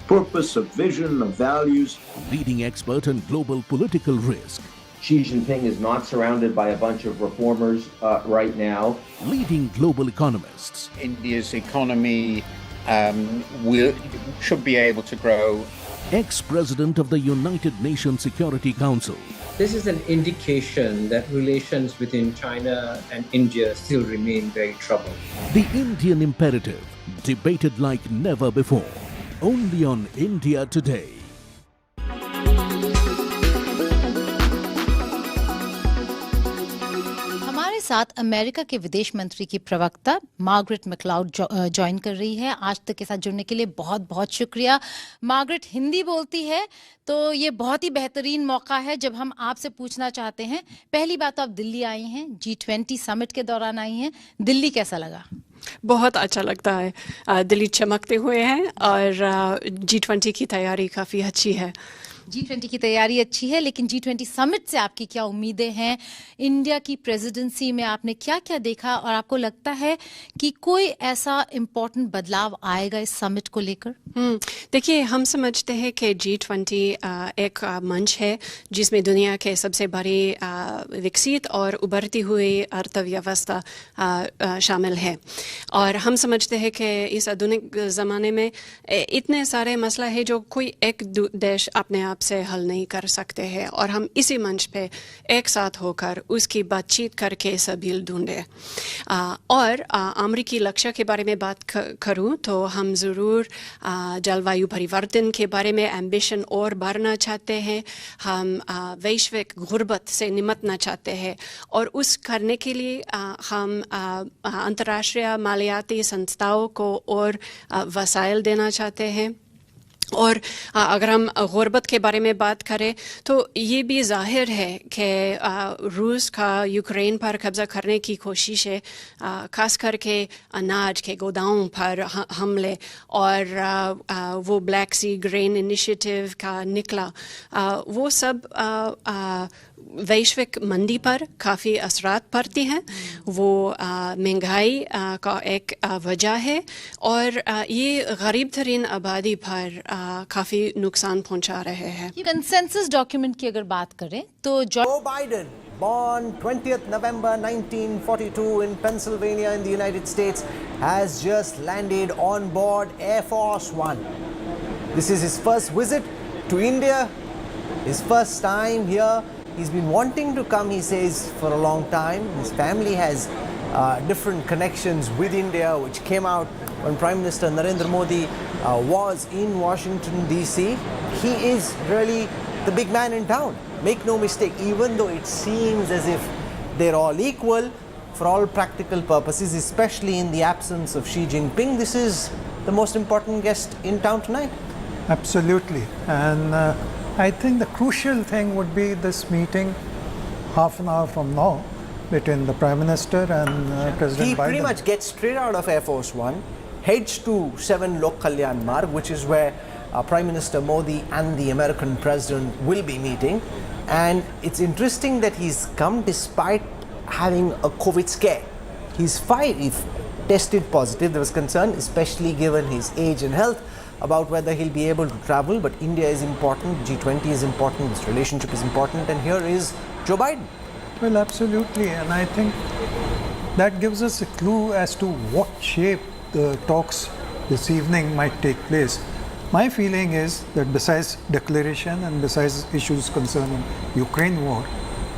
purpose, of vision, of values. Leading expert on global political risk. Xi Jinping is not surrounded by a bunch of reformers right now. Leading global economists. India's economy should be able to grow. Ex-President of the United Nations Security Council. This is an indication that relations between China and India still remain very troubled. The Indian imperative, debated like never before. Only on India Today. साथ America के विदेश मंत्री की प्रवक्ता Margaret McLeod join कर रही है। आज तक के साथ जुड़ने के लिए बहुत बहुत शुक्रिया। मार्गरेट हिंदी बोलती है तो ये बहुत ही बेहतरीन मौका है जब हम आपसे पूछना चाहते हैं, पहली बात तो आप दिल्ली आई हैं, G20 समिट के दौरान आई हैं, दिल्ली कैसा लगा? बहुत अच्छा लगता है। दिल्ली चमकते हुए हैं और G20 की तैयारी काफ़ी अच्छी है। G20 की तैयारी अच्छी है, लेकिन G20 समिट से आपकी क्या उम्मीदें हैं? इंडिया की प्रेसिडेंसी में आपने क्या क्या देखा और आपको लगता है कि कोई ऐसा इम्पोर्टेंट बदलाव आएगा इस समिट को लेकर? देखिए, हम समझते हैं कि G20 एक मंच है जिसमें दुनिया के सबसे बड़ी विकसित और उभरती हुई अर्थव्यवस्था शामिल है, और हम समझते हैं कि इस आधुनिक ज़माने में इतने सारे मसला है जो कोई एक देश अपने आप से हल नहीं कर सकते हैं, और हम इसी मंच पे एक साथ होकर उसकी बातचीत करके सबील ढूंढे। और अमेरिकी लक्ष्य के बारे में बात करूं तो हम ज़रूर जलवायु परिवर्तन के बारे में एम्बिशन और बढ़ना चाहते हैं, हम वैश्विक गुर्बत से निपटना चाहते हैं, और उस करने के लिए हम अंतर्राष्ट्रीय मालियाती संस्थाओं को और वसाइल देना चाहते हैं। और अगर हम गुर्बत के बारे में बात करें तो ये भी जाहिर है कि रूस का यूक्रेन पर कब्ज़ा करने की कोशिश है, खास करके अनाज के गोदामों पर हमले, और वो ब्लैक सी ग्रेन इनिशिएटिव का निकला, वो सब वैश्विक मंदी पर काफ़ी असरात पड़ती हैं, वो महंगाई का एक वजह है, और ये गरीब तरीन आबादी पर काफ़ी नुकसान पहुंचा रहे हैं। ये कंसेंसस डॉक्यूमेंट की अगर बात करें तो Joe Biden, born 20th November 1942 in Pennsylvania in the United States, has just landed on board Air Force One. This is his first visit to India, his first time here. He's been wanting to come, he says, for a long time. His family has different connections with India, which came out when Prime Minister Narendra Modi was in Washington, D.C. He is really the big man in town. Make no mistake, even though it seems as if they're all equal for all practical purposes, especially in the absence of Xi Jinping. This is the most important guest in town tonight. Absolutely. And I think the crucial thing would be this meeting half an hour from now between the Prime Minister and President He Biden. pretty much gets straight out of Air Force One, heads to 7 Lok Kalyan Marg, which is where Prime Minister Modi and the American President will be meeting. And it's interesting that he's come despite having a COVID scare. He's fine. He tested positive. There was concern, especially given his age and health, about whether he'll be able to travel. But India is important, G20 is important, this relationship is important, and here is Joe Biden. Well, absolutely. And I think that gives us a clue as to what shape the talks this evening might take place. My feeling is that besides declaration and besides issues concerning Ukraine war,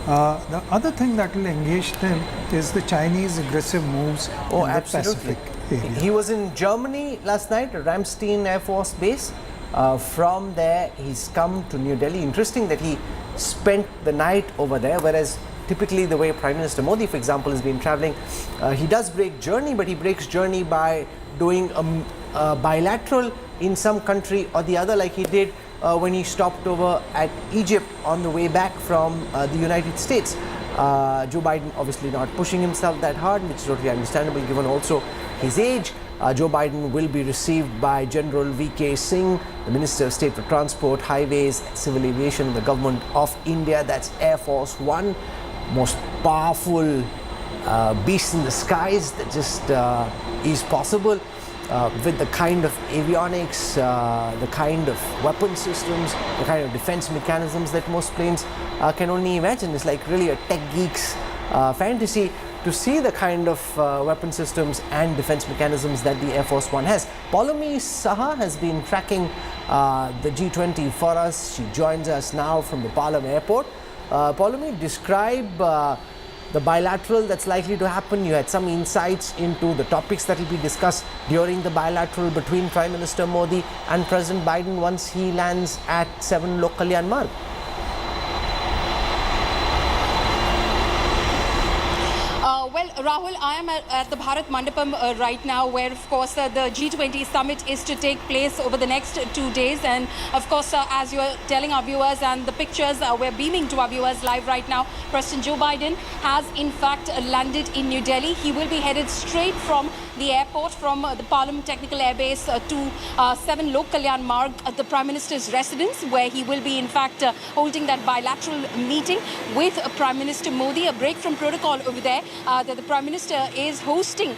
the other thing that will engage them is the Chinese aggressive moves in the Pacific area. He was in Germany last night at Ramstein Air Force Base. From there, he's come to New Delhi. Interesting that he spent the night over there, whereas typically the way Prime Minister Modi, for example, has been traveling, he does break journey, but he breaks journey by doing a bilateral in some country or the other, like he did when he stopped over at Egypt on the way back from the United States. Joe Biden obviously not pushing himself that hard, which is totally understandable given also his age. Joe Biden will be received by General V.K. Singh, the Minister of State for Transport, Highways, Civil Aviation in the Government of India. That's Air Force One, most powerful beast in the skies that just is possible. With the kind of avionics, the kind of weapon systems, the kind of defense mechanisms that most planes can only imagine. It's like really a tech geek's fantasy to see the kind of weapon systems and defense mechanisms that the Air Force One has. Paulami Saha has been tracking the G20 for us. She joins us now from the Palam airport. Paulami, describe the bilateral that's likely to happen. You had some insights into the topics that will be discussed during the bilateral between Prime Minister Modi and President Biden once he lands at 7 Lok Kalyan Marg. Well, Rahul, I am at the Bharat Mandapam right now, where, of course, the G20 summit is to take place over the next 2 days. And, of course, as you are telling our viewers, and the pictures we're beaming to our viewers live right now, President Joe Biden has, in fact, landed in New Delhi. He will be headed straight from the airport, from the Palam Technical Air Base to 7 Lok Kalyan Marg, the Prime Minister's residence, where he will be, in fact, holding that bilateral meeting with Prime Minister Modi. A break from protocol over there. That the Prime Minister is hosting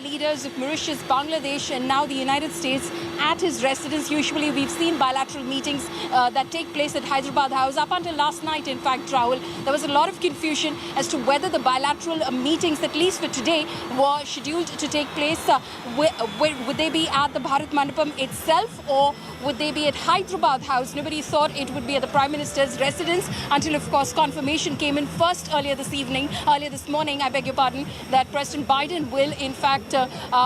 leaders of Mauritius, Bangladesh, and now the United States at his residence. Usually we've seen bilateral meetings that take place at Hyderabad House. Up until last night, in fact, Rahul, there was a lot of confusion as to whether the bilateral meetings, at least for today, were scheduled to take place. Would they be at the Bharat Mandapam itself, or would they be at Hyderabad House? Nobody thought it would be at the Prime Minister's residence until, of course, confirmation came in first earlier this morning, I beg your pardon, that President Biden will, in fact,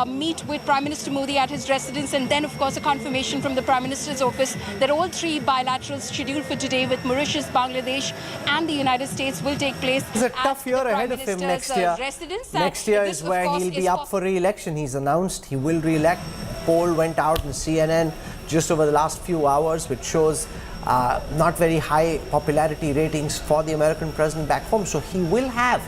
meet with Prime Minister Modi at his residence, and then, of course, a confirmation from the Prime Minister's office that all 3 bilaterals scheduled for today with Mauritius, Bangladesh, and the United States will take place. It's a tough year ahead of him next year. Next year is where he'll be up for re-election. He's announced he will re-elect. Poll went out in CNN just over the last few hours, which shows not very high popularity ratings for the American president back home. So he will have,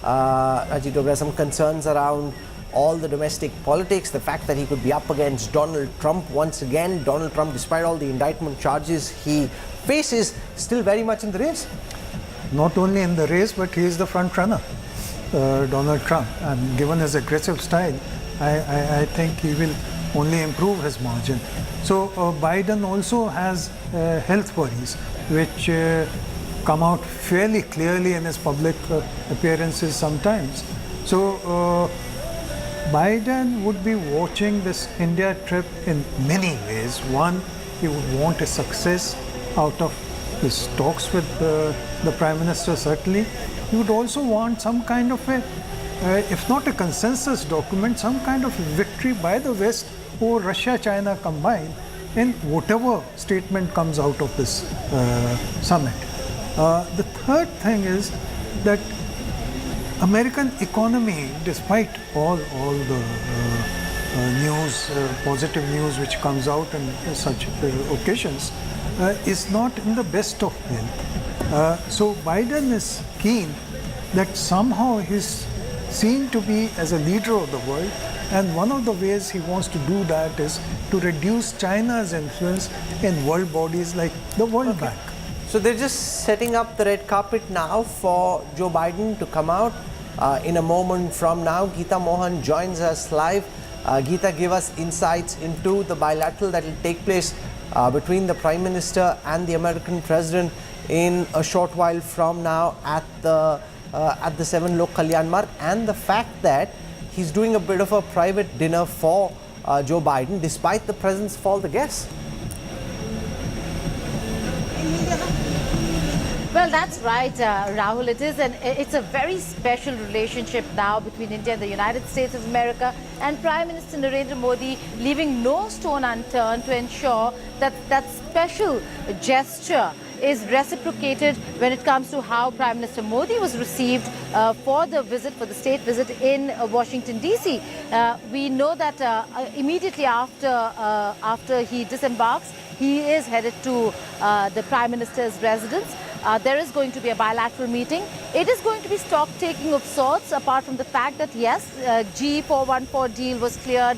Ajit Dobre, some concerns around all the domestic politics, the fact that he could be up against Donald Trump once again. Donald Trump, despite all the indictment charges he faces, still very much in the race. Not only in the race, but he is the front runner, Donald Trump. And given his aggressive style, I think he will only improve his margin. So Biden also has health worries, which come out fairly clearly in his public appearances sometimes. So Biden would be watching this India trip in many ways. One, he would want a success out of his talks with the Prime Minister, certainly. He would also want some kind of a, if not a consensus document, some kind of victory by the West or Russia, China combined in whatever statement comes out of this summit. The third thing is that American economy, despite all the news, positive news which comes out in such occasions, is not in the best of health. So Biden is keen that somehow he's seen to be as a leader of the world, and one of the ways he wants to do that is to reduce China's influence in world bodies like the World Bank. So they're just setting up the red carpet now for Joe Biden to come out. In a moment from now, Geeta Mohan joins us live. Geeta, give us insights into the bilateral that will take place between the Prime Minister and the American President in a short while from now at the 7 Lok Kalyan Marg, and the fact that he's doing a bit of a private dinner for Joe Biden despite the presence of all the guests. Well, that's right, Rahul. It's a very special relationship now between India and the United States of America, and Prime Minister Narendra Modi leaving no stone unturned to ensure that that special gesture is reciprocated when it comes to how Prime Minister Modi was received for the state visit in Washington, D.C. We know that immediately after he disembarks, he is headed to the Prime Minister's residence. There is going to be a bilateral meeting. It is going to be stock taking of sorts, apart from the fact that yes, G414 deal was cleared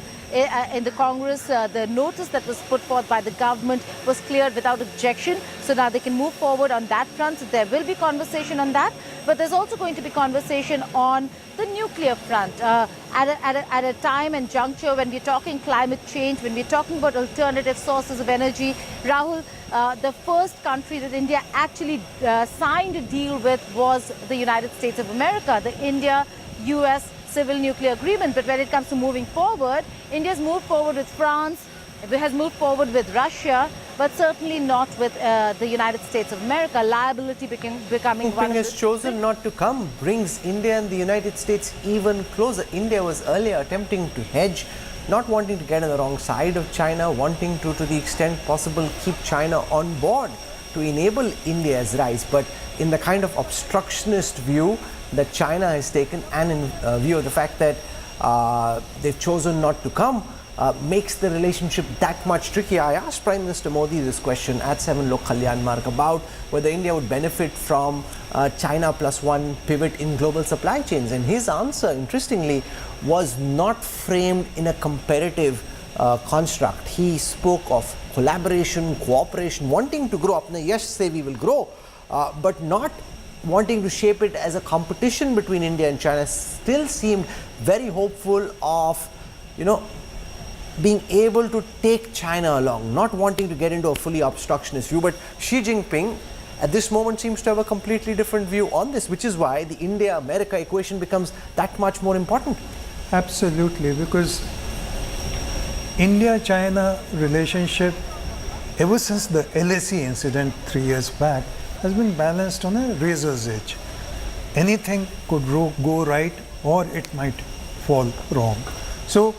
in the Congress. The notice that was put forth by the government was cleared without objection. So now they can move forward on that front. So there will be conversation on that. But there's also going to be conversation on the nuclear front at a time and juncture when we're talking climate change, when we're talking about alternative sources of energy. Rahul, the first country that India actually signed a deal with was the United States of America, the India-US civil nuclear agreement. But when it comes to moving forward, India's moved forward with France, it has moved forward with Russia, but certainly not with the United States of America. Liability becoming one of the... has chosen not to come brings India and the United States even closer. India was earlier attempting to hedge, not wanting to get on the wrong side of China, wanting to the extent possible, keep China on board to enable India's rise. But in the kind of obstructionist view that China has taken, and in view of the fact that they've chosen not to come, makes the relationship that much trickier. I asked Prime Minister Modi this question at 7 Lok Kalyan Marg about whether India would benefit from China +1 pivot in global supply chains, and his answer, interestingly, was not framed in a comparative construct. He spoke of collaboration, cooperation, wanting to grow. Apne yash se we will grow, but not wanting to shape it as a competition between India and China. Still seemed very hopeful of, being able to take China along, not wanting to get into a fully obstructionist view. But Xi Jinping at this moment seems to have a completely different view on this, which is why the India-America equation becomes that much more important. Absolutely, because India-China relationship, ever since the LSE incident 3 years back, has been balanced on a razor's edge. Anything could go right, or it might fall wrong. So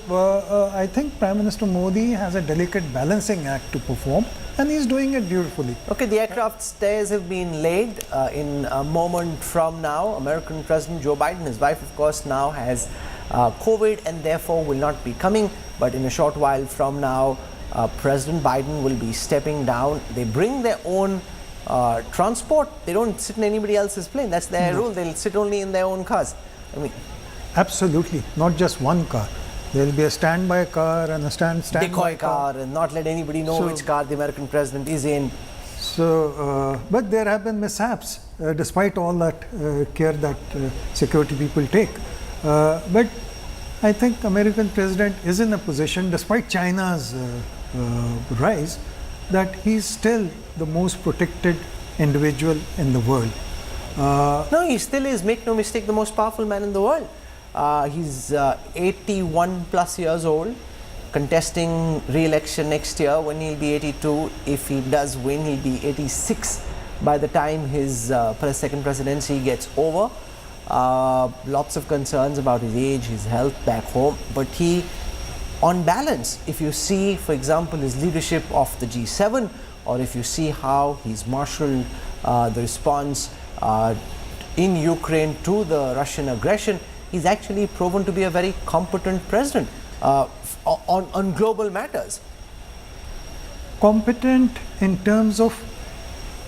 I think Prime Minister Modi has a delicate balancing act to perform, and he's doing it beautifully. Okay, the aircraft stairs have been laid. In a moment from now, American President Joe Biden, his wife of course now has COVID and therefore will not be coming. But in a short while from now, President Biden will be stepping down. They bring their own transport. They don't sit in anybody else's plane. That's their rule. They'll sit only in their own cars. Absolutely, not just one car. There will be a standby car and a standby car, and not let anybody know which car the American president is in. So, but there have been mishaps, despite all that care that security people take. But I think American president is in a position, despite China's rise, that he's still the most protected individual in the world. No, he still is, make no mistake, the most powerful man in the world. He's 81 plus years old, contesting re-election next year when he'll be 82. If he does win, he'll be 86 by the time his second presidency gets over. Lots of concerns about his age, his health back home, but he, on balance, if you see, for example, his leadership of the G7, or if you see how he's marshaled the response in Ukraine to the Russian aggression, he's actually proven to be a very competent president on global matters. Competent in terms of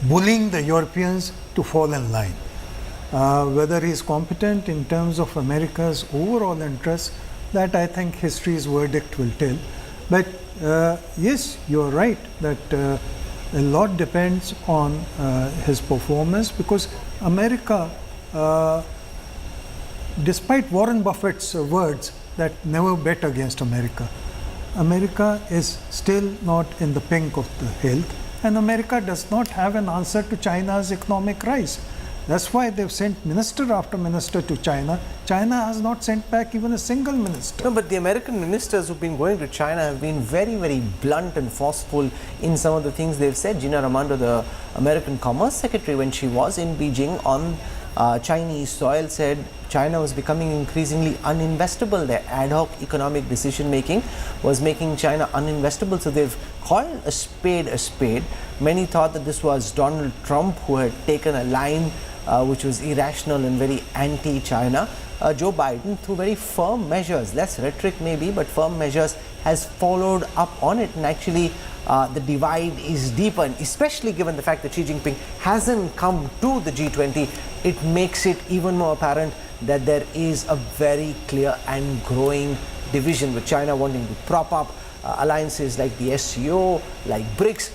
bullying the Europeans to fall in line. Whether he's competent in terms of America's overall interests, that I think history's verdict will tell. But yes, you're right that a lot depends on his performance, because America, despite Warren Buffett's words that never bet against America, America is still not in the pink of the health, and America does not have an answer to China's economic rise. That's why they've sent minister after minister to China. China has not sent back even a single minister. No, but the American ministers who've been going to China have been very, very blunt and forceful in some of the things they've said. Gina Raimondo, the American Commerce Secretary, when she was in Beijing on Chinese soil, said China was becoming increasingly uninvestable. Their ad hoc economic decision making was making China uninvestable. So they've called a spade a spade. Many thought that this was Donald Trump who had taken a line which was irrational and very anti-China. Joe Biden, through very firm measures, less rhetoric maybe, but firm measures, has followed up on it, and actually the divide is deeper, and especially given the fact that Xi Jinping hasn't come to the G20, it makes it even more apparent that there is a very clear and growing division, with China wanting to prop up alliances like the SCO, like BRICS,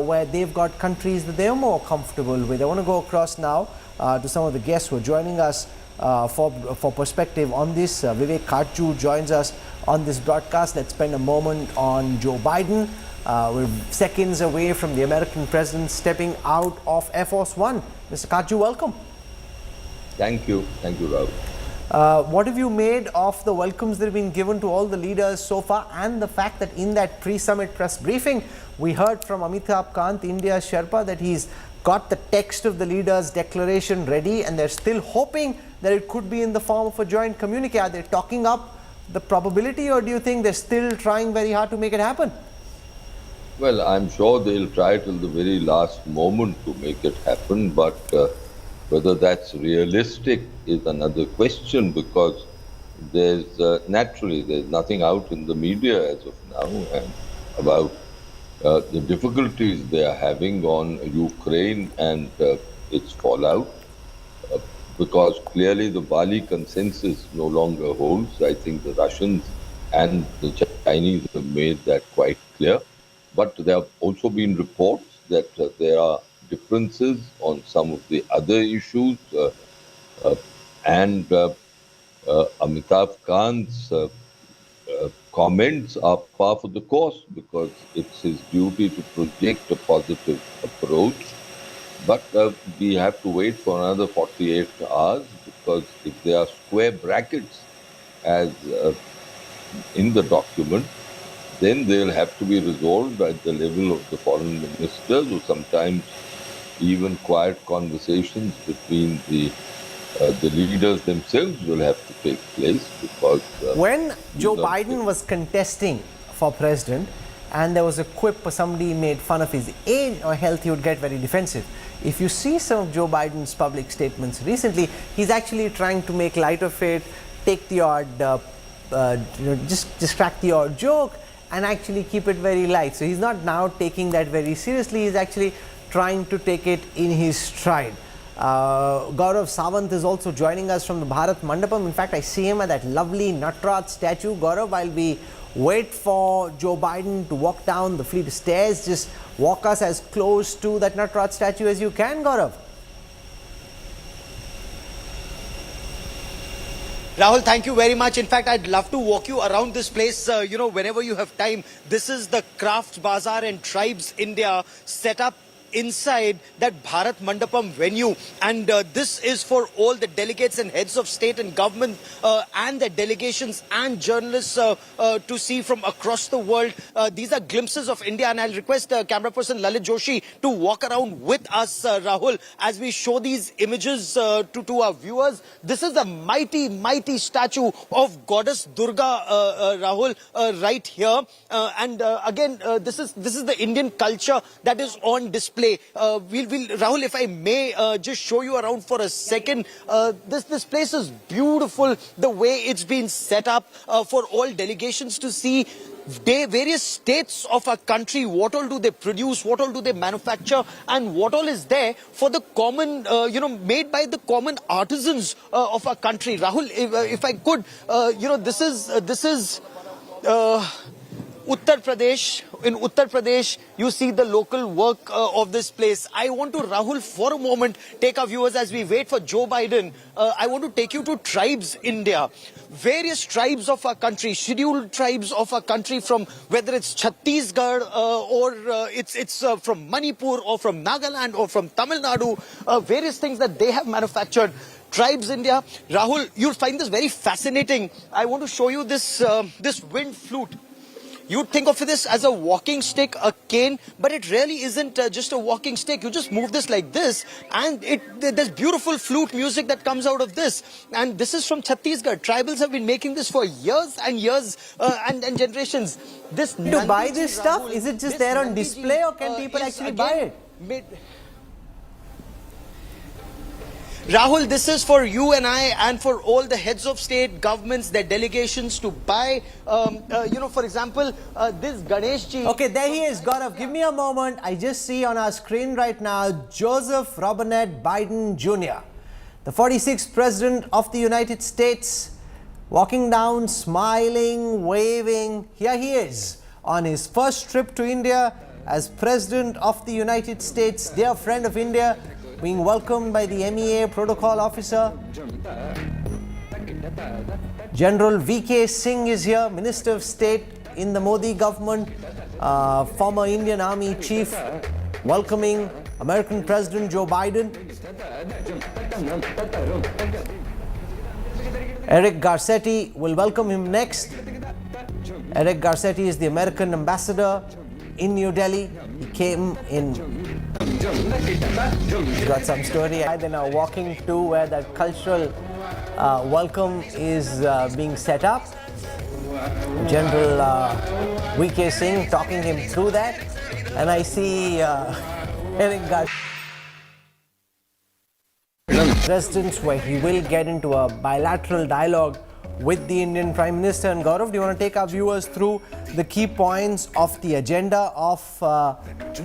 where they've got countries that they're more comfortable with. I want to go across now to some of the guests who are joining us for perspective on this. Vivek Kajju joins us on this broadcast. Let's spend a moment on Joe Biden. We're seconds away from the American president stepping out of Air Force One. Mr. Kajju, welcome. Thank you, Rahul. What have you made of the welcomes that have been given to all the leaders so far, and the fact that in that pre-summit press briefing, we heard from Amitabh Kant, India's Sherpa, that he's got the text of the leaders' declaration ready, and they're still hoping that it could be in the form of a joint communique. Are they talking up the probability, or do you think they're still trying very hard to make it happen? Well, I'm sure they'll try till the very last moment to make it happen, but whether that's realistic is another question, because there's naturally there's nothing out in the media as of now and about the difficulties they are having on Ukraine and its fallout, because clearly the Bali consensus no longer holds. I think the Russians and the Chinese have made that quite clear. But there have also been reports that there are differences on some of the other issues, and Amitabh Kant's comments are par for the course, because it's his duty to project a positive approach. But we have to wait for another 48 hours, because if there are square brackets as in the document, then they'll have to be resolved at the level of the foreign ministers, or sometimes even quiet conversations between the leaders themselves will have to take place, because when Joe Biden was contesting for president and there was a quip or somebody made fun of his age or health, he would get very defensive. If you see some of Joe Biden's public statements recently, he's actually trying to make light of it, take the odd just crack the odd joke and actually keep it very light. So he's not now taking that very seriously, he's actually trying to take it in his stride. Gaurav Sawant is also joining us from the Bharat Mandapam. In fact, I see him at that lovely Natraj statue. Gaurav, while we wait for Joe Biden to walk down the fleet of stairs, just walk us as close to that Natraj statue as you can, Gaurav. Rahul, thank you very much. In fact, I'd love to walk you around this place, whenever you have time. This is the Craft Bazaar and Tribes India set up inside that Bharat Mandapam venue, and this is for all the delegates and heads of state and government and the delegations and journalists to see from across the world. These are glimpses of India, and I'll request camera person Lalit Joshi to walk around with us, Rahul, as we show these images to our viewers. This is a mighty statue of Goddess Durga, Rahul, right here, and again this is the Indian culture that is on display. display. Rahul, if I may just show you around for a second. This place is beautiful, the way it's been set up for all delegations to see. Various states of our country, what all do they produce, what all do they manufacture, and what all is there for the common, made by the common artisans of our country. Rahul, if I could, this is Uttar Pradesh. In Uttar Pradesh, you see the local work of this place. I want to, Rahul, for a moment, take our viewers as we wait for Joe Biden. I want to take you to Tribes India. Various tribes of our country, scheduled tribes of our country, from whether it's Chhattisgarh or it's from Manipur or from Nagaland or from Tamil Nadu, various things that they have manufactured. Tribes India. Rahul, you'll find this very fascinating. I want to show you this wind flute. You'd think of this as a walking stick, a cane, but it really isn't just a walking stick. You just move this like this, and there's beautiful flute music that comes out of this. And this is from Chhattisgarh. Tribals have been making this for years and years and generations. To buy this stuff, is it just there on display, or can people actually buy it? Rahul, this is for you and I and for all the heads of state, governments, their delegations to buy, for example, this Ganesh ji. Okay, there he is, Gaurav. Give me a moment. I just see on our screen right now, Joseph Robinette Biden Jr., the 46th President of the United States, walking down, smiling, waving. Here he is on his first trip to India as President of the United States, dear friend of India, being welcomed by the MEA Protocol Officer. General VK Singh is here, Minister of State in the Modi government, former Indian Army Chief, welcoming American President Joe Biden. Eric Garcetti will welcome him next. Eric Garcetti is the American ambassador in New Delhi. He came in. He's got some story. They're now walking to where that cultural welcome is being set up. General VK Singh talking him through that. And I see Eric Garcetti. Presidents, where he will get into a bilateral dialogue with the Indian Prime Minister. And Gaurav, do you want to take our viewers through the key points of the agenda of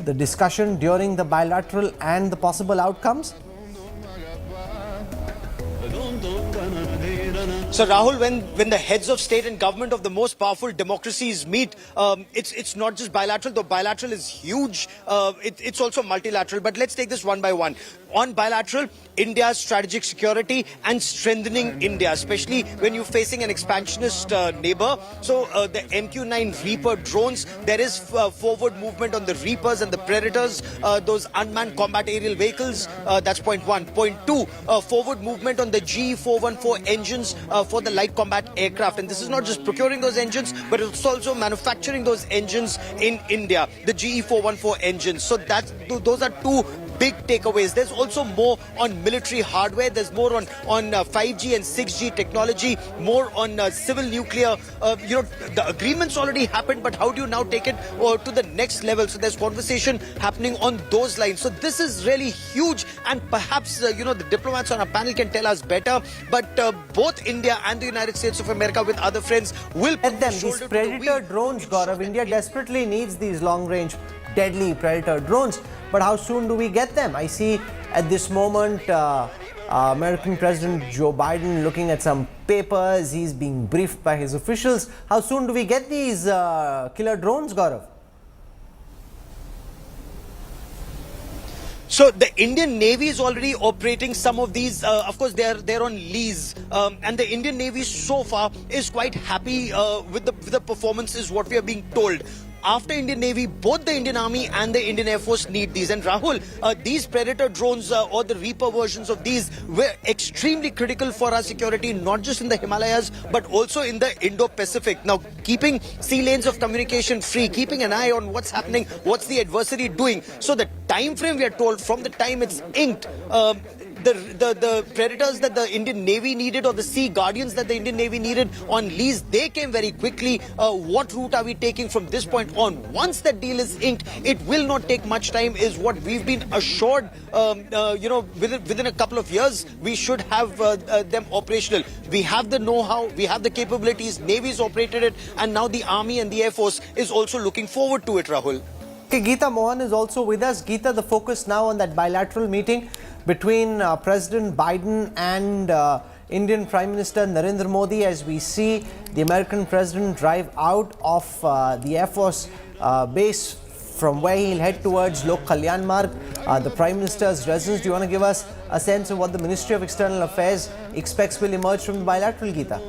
the discussion during the bilateral and the possible outcomes? So Rahul, when the heads of state and government of the most powerful democracies meet, it's not just bilateral, though bilateral is huge, it's also multilateral. But let's take this one by one. On bilateral, India's strategic security and strengthening India, especially when you're facing an expansionist neighbor. So the MQ-9 Reaper drones, there is forward movement on the Reapers and the Predators, those unmanned combat aerial vehicles. That's point one. Point two, forward movement on the GE-414 engines for the light combat aircraft. And this is not just procuring those engines, but it's also manufacturing those engines in India, the GE-414 engines. So those are two big takeaways. There's also more on military hardware. There's more on 5G and 6G technology, more on civil nuclear. The agreement's already happened, but how do you now take it to the next level? So there's conversation happening on those lines. So this is really huge, and perhaps, the diplomats on our panel can tell us better. But both India and the United States of America, with other friends, will put the shoulder these Predator drones, Gaurav. India desperately needs these long-range, deadly Predator drones. But how soon do we get them? I see at this moment American President Joe Biden looking at some papers. He's being briefed by his officials. How soon do we get these killer drones, Gaurav? So the Indian Navy is already operating some of these. Of course, they're on lease, and the Indian Navy so far is quite happy with the performance, is what we are being told. After Indian Navy, both the Indian Army and the Indian Air Force need these. And Rahul, these Predator drones or the Reaper versions of these were extremely critical for our security, not just in the Himalayas, but also in the Indo-Pacific. Now, keeping sea lanes of communication free, keeping an eye on what's happening, what's the adversary doing. So the time frame, we are told, from the time it's inked, the Predators that the Indian Navy needed, or the Sea Guardians that the Indian Navy needed on lease, they came very quickly. What route are we taking from this point on? Once that deal is inked, it will not take much time, is what we've been assured. Within a couple of years, we should have them operational. We have the know-how, we have the capabilities, Navy's operated it, and now the Army and the Air Force is also looking forward to it, Rahul. Okay, Geeta Mohan is also with us. Geeta, the focus now on that bilateral meeting between President Biden and Indian Prime Minister Narendra Modi, as we see the American President drive out of the Air Force base from where he'll head towards Lok Kalyan Marg, the Prime Minister's residence. Do you want to give us a sense of what the Ministry of External Affairs expects will emerge from the bilateral, Geeta?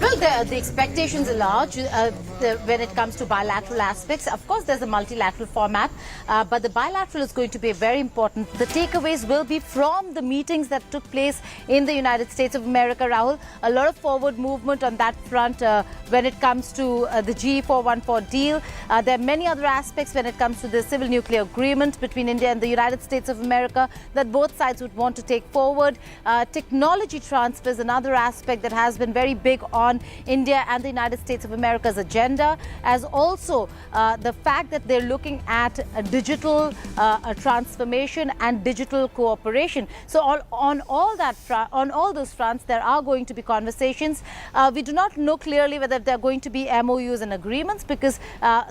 Well, the expectations are large when it comes to bilateral aspects. Of course, there's a multilateral format, but the bilateral is going to be very important. The takeaways will be from the meetings that took place in the United States of America, Rahul. A lot of forward movement on that front when it comes to the G414 deal. There are many other aspects when it comes to the civil nuclear agreement between India and the United States of America that both sides would want to take forward. Technology transfer is another aspect that has been very big on India and the United States of America's agenda, as also the fact that they're looking at a digital transformation and digital cooperation. So on all those fronts, there are going to be conversations. We do not know clearly whether there are going to be MOUs and agreements, because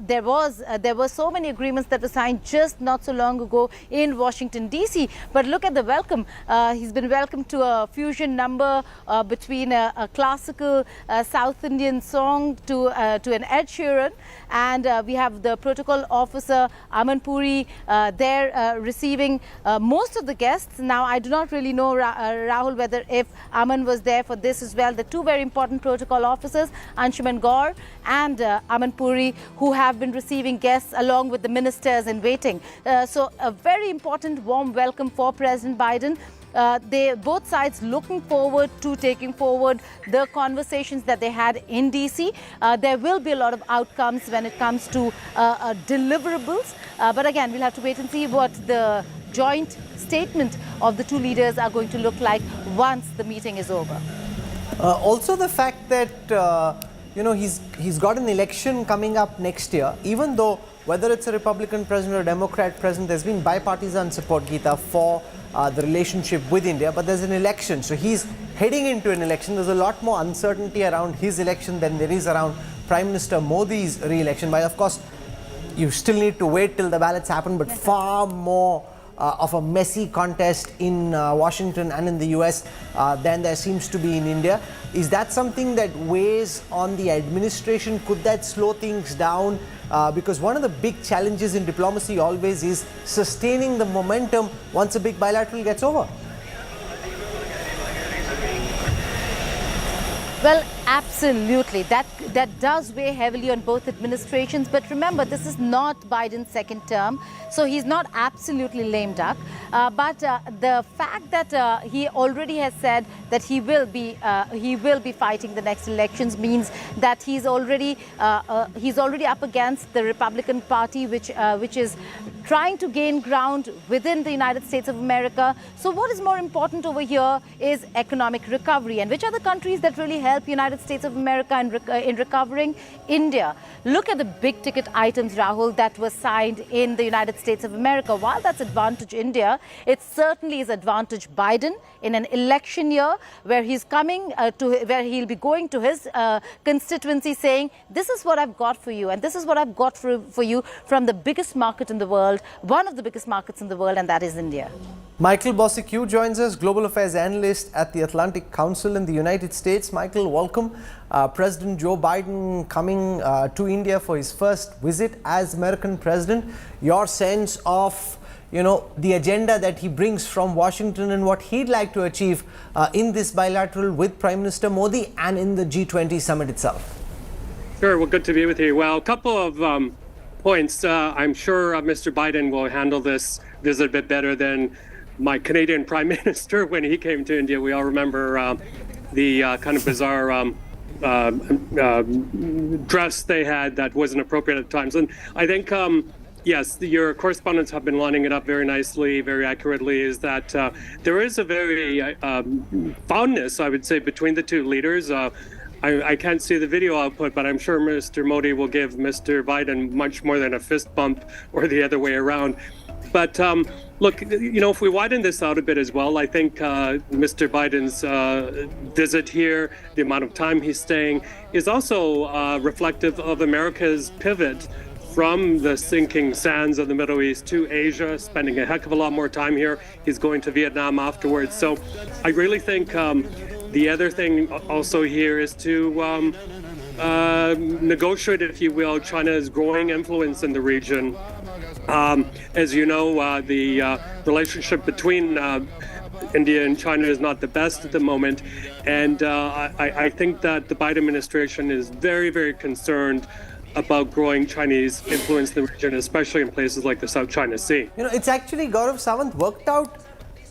there were so many agreements that were signed just not so long ago in Washington, D.C. But look at the welcome. He's been welcomed to a fusion number between a classical South Indian song to an Ed Sheeran, and we have the protocol officer Aman Puri there receiving most of the guests. Now, I do not really know, Rahul, whether if Aman was there for this as well. The two very important protocol officers, Anshuman Gaur and Aman Puri, who have been receiving guests along with the ministers in waiting. So a very important warm welcome for President Biden. Both sides looking forward to taking forward the conversations that they had in DC. There will be a lot of outcomes when it comes to deliverables. But again, we'll have to wait and see what the joint statement of the two leaders are going to look like once the meeting is over. Also the fact that he's got an election coming up next year, even though whether it's a Republican president or a Democrat president, there's been bipartisan support, Geeta, for the relationship with India, but there's an election. So he's heading into an election. There's a lot more uncertainty around his election than there is around Prime Minister Modi's re-election. But of course, you still need to wait till the ballots happen, but far more of a messy contest in Washington and in the US than there seems to be in India. Is that something that weighs on the administration? Could that slow things down? Because one of the big challenges in diplomacy always is sustaining the momentum once a big bilateral gets over. Well, absolutely. That does weigh heavily on both administrations. But remember, this is not Biden's second term, so he's not absolutely lame duck. But the fact that he already has said that he will be fighting the next elections means that he's already up against the Republican Party, which is trying to gain ground within the United States of America. So what is more important over here is economic recovery, and which are the countries that really help United States of America in recovering? India. Look at the big ticket items, Rahul, that were signed in the United States of America. While that's advantage India, it certainly is advantage Biden in an election year where he's coming where he'll be going to his constituency saying, this is what I've got for you, and this is what I've got for you from the biggest market in the world, one of the biggest markets in the world, and that is India. Michael Bosicue joins us, Global Affairs Analyst at the Atlantic Council in the United States. Michael, welcome. President Joe Biden coming to India for his first visit as American President. Your sense of, the agenda that he brings from Washington and what he'd like to achieve in this bilateral with Prime Minister Modi and in the G20 summit itself. Sure. Well, good to be with you. Well, a couple of points. I'm sure Mr. Biden will handle this visit a bit better than my Canadian Prime Minister when he came to India. We all remember the kind of bizarre dress they had that wasn't appropriate at times. And I think Yes, your correspondents have been lining it up very nicely, very accurately, is that there is a very fondness, I would say, between the two leaders. I can't see the video output, but I'm sure Mr. Modi will give Mr. Biden much more than a fist bump or the other way around. But look, if we widen this out a bit as well, I think Mr. Biden's visit here, the amount of time he's staying, is also reflective of America's pivot from the sinking sands of the Middle East to Asia, spending a heck of a lot more time here. He's going to Vietnam afterwards. So I really think the other thing also here is to negotiate, if you will, China's growing influence in the region. As you know, the relationship between India and China is not the best at the moment. And I think that the Biden administration is very, very concerned about growing Chinese influence in the region, especially in places like the South China Sea. It's actually, Gaurav Sawant, worked out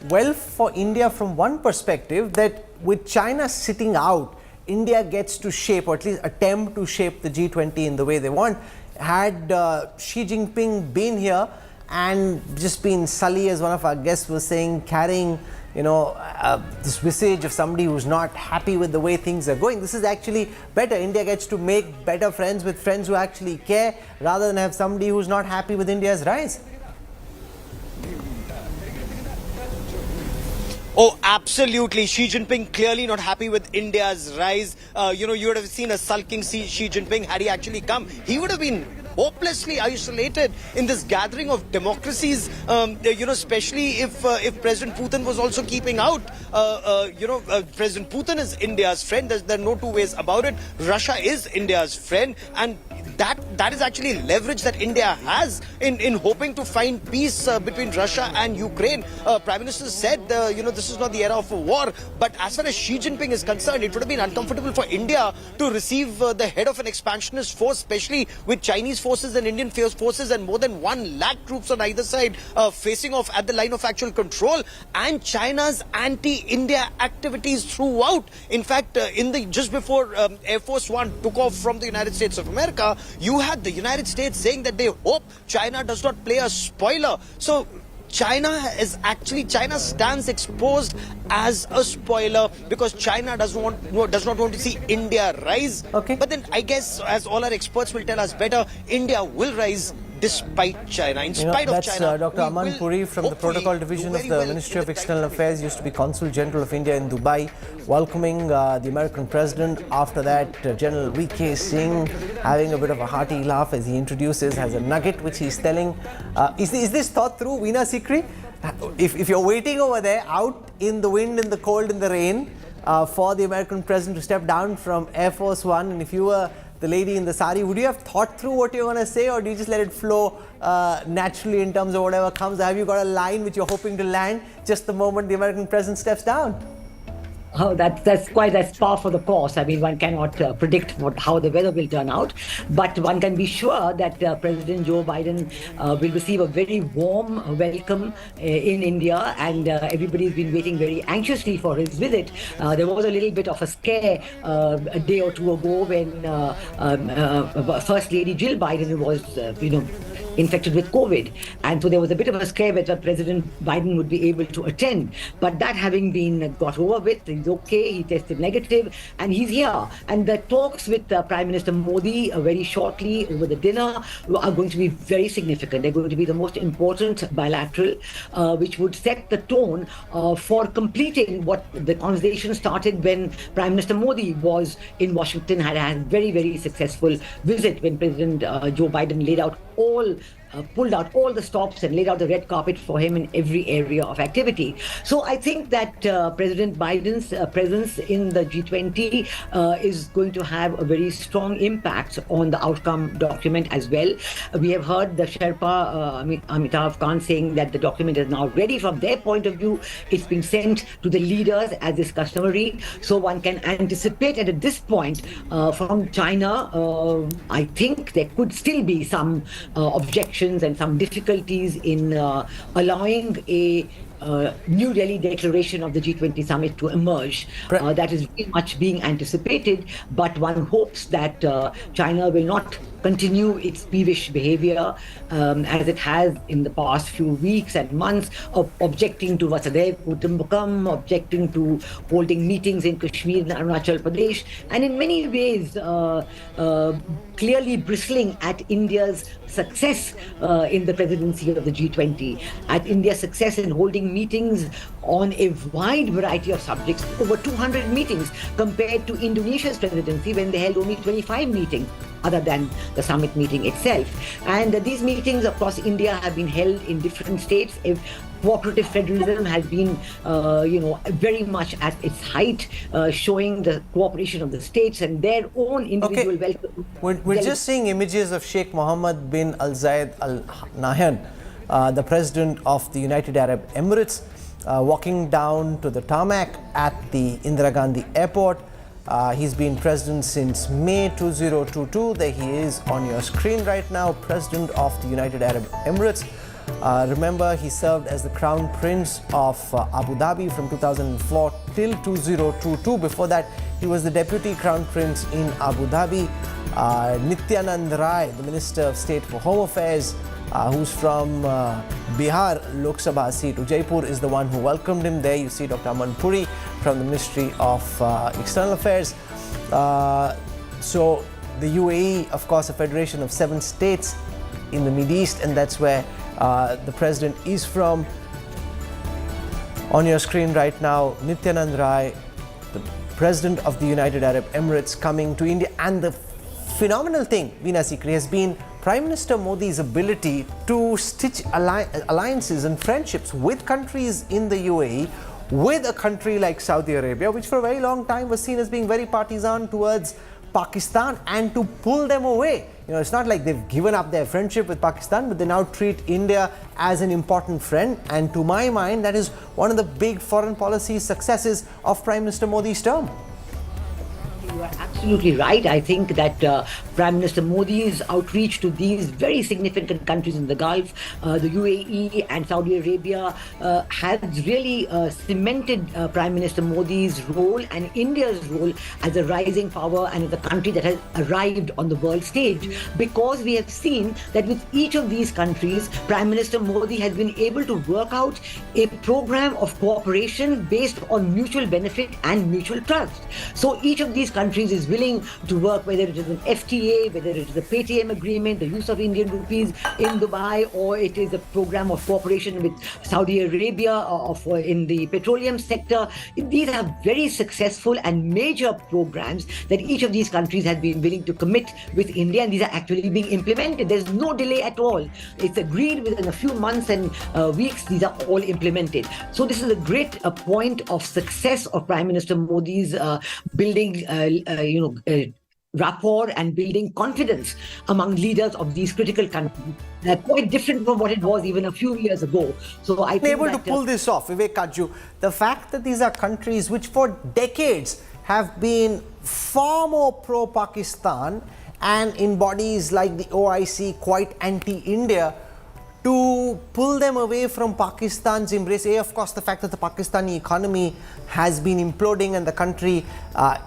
well for India from one perspective, that with China sitting out, India gets to shape, or at least attempt to shape, the G20 in the way they want. Had Xi Jinping been here and just been sully, as one of our guests was saying, carrying this visage of somebody who's not happy with the way things are going, this is actually better. India gets to make better friends with friends who actually care, rather than have somebody who's not happy with India's rise. Oh, absolutely. Xi Jinping clearly not happy with India's rise. You would have seen a sulking Xi Jinping had he actually come. He would have been hopelessly isolated in this gathering of democracies, especially if President Putin was also keeping out. President Putin is India's friend. There are no two ways about it. Russia is India's friend, and that is actually leverage that India has in hoping to find peace between Russia and Ukraine. Prime Minister said, this is not the era of a war. But as far as Xi Jinping is concerned, it would have been uncomfortable for India to receive the head of an expansionist force, especially with Chinese forces and Indian forces and more than 1 lakh troops on either side facing off at the line of actual control, and China's anti-India activities throughout. In fact, just before Air Force One took off from the United States of America, you had the United States saying that they hope China does not play a spoiler. So China stands exposed as a spoiler because China does not want to see India rise. Okay. But then I guess, as all our experts will tell us better, India will rise despite China, in spite of China. Dr. Aman Puri from the Protocol Division of the Ministry of External Affairs, used to be Consul General of India in Dubai, welcoming the American President. After that, General V.K. Singh having a bit of a hearty laugh as he introduces, has a nugget which he's telling. Is this thought through, Veena Sikri? If you're waiting over there, out in the wind, in the cold, in the rain, for the American President to step down from Air Force One, and if you were the lady in the sari, would you have thought through what you're going to say, or do you just let it flow naturally in terms of whatever comes? Have you got a line which you're hoping to land just the moment the American president steps down? Oh, that's par for the course. I mean, one cannot predict how the weather will turn out, but one can be sure that President Joe Biden will receive a very warm welcome in India, and everybody's been waiting very anxiously for his visit. There was a little bit of a scare a day or two ago when First Lady Jill Biden was, infected with COVID, and so there was a bit of a scare whether President Biden would be able to attend. But that having been got over with, he's okay, he tested negative, and he's here. And the talks with Prime Minister Modi very shortly over the dinner are going to be very significant. They're going to be the most important bilateral, which would set the tone for completing what the conversation started when Prime Minister Modi was in Washington, had a very, very successful visit when President Joe Biden pulled out all the stops and laid out the red carpet for him in every area of activity. So I think that President Biden's presence in the G20 is going to have a very strong impact on the outcome document as well. We have heard the Sherpa, Amitabh Kant, saying that the document is now ready from their point of view. It's been sent to the leaders as is customary. So one can anticipate at this point from China, I think there could still be some objections and some difficulties in allowing a New Delhi declaration of the G20 summit to emerge. That is very much being anticipated, but one hopes that China will not continue its peevish behavior as it has in the past few weeks and months, of objecting to Vasudhaiv Kutumbakam, objecting to holding meetings in Kashmir and Arunachal Pradesh, and in many ways clearly bristling at India's success in the presidency of the G20, at India's success in holding meetings on a wide variety of subjects, over 200 meetings compared to Indonesia's presidency when they held only 25 meetings, other than the summit meeting itself. And these meetings across India have been held in different states. If cooperative federalism has been, very much at its height, showing the cooperation of the states and their own individual welfare. We're just seeing images of Sheikh Mohammed bin Al Zayed Al Nahyan, the president of the United Arab Emirates, walking down to the tarmac at the Indira Gandhi airport. He's been president since May 2022. There he is on your screen right now, president of the United Arab Emirates. Remember, he served as the crown prince of Abu Dhabi from 2004 till 2022. Before that, he was the deputy crown prince in Abu Dhabi. Nityanand Rai, the Minister of State for Home Affairs, who's from Bihar Lok Sabha seat. Udaipur is the one who welcomed him there. You see Dr. Aman Puri from the Ministry of External Affairs. So the UAE, of course, a federation of 7 states in the Middle East, and that's where the president is from. On your screen right now, Nityanand Rai, the president of the United Arab Emirates, coming to India. And the phenomenal thing, Veena Sikri, has been Prime Minister Modi's ability to stitch alliances and friendships with countries in the UAE, with a country like Saudi Arabia, which for a very long time was seen as being very partisan towards Pakistan, and to pull them away. It's not like they've given up their friendship with Pakistan, but they now treat India as an important friend. And to my mind, that is one of the big foreign policy successes of Prime Minister Modi's term. You are absolutely right. I think that Prime Minister Modi's outreach to these very significant countries in the Gulf, the UAE and Saudi Arabia, has really cemented Prime Minister Modi's role and India's role as a rising power and as a country that has arrived on the world stage. Because we have seen that with each of these countries, Prime Minister Modi has been able to work out a program of cooperation based on mutual benefit and mutual trust. So each of these countries is willing to work, whether it is an FTA, whether it is a Paytm agreement, the use of Indian rupees in Dubai, or it is a program of cooperation with Saudi Arabia in the petroleum sector. These are very successful and major programs that each of these countries has been willing to commit with India, and these are actually being implemented. There's no delay at all. It's agreed within a few months and weeks. These are all implemented. So this is a great point of success of Prime Minister Modi's building rapport and building confidence among leaders of these critical countries. Quite different from what it was even a few years ago. So I think able to pull this off, Vivek Kajju, the fact that these are countries which for decades have been far more pro-Pakistan, and in bodies like the OIC quite anti-India, to pull them away from Pakistan's embrace. Of course, the fact that the Pakistani economy has been imploding and the country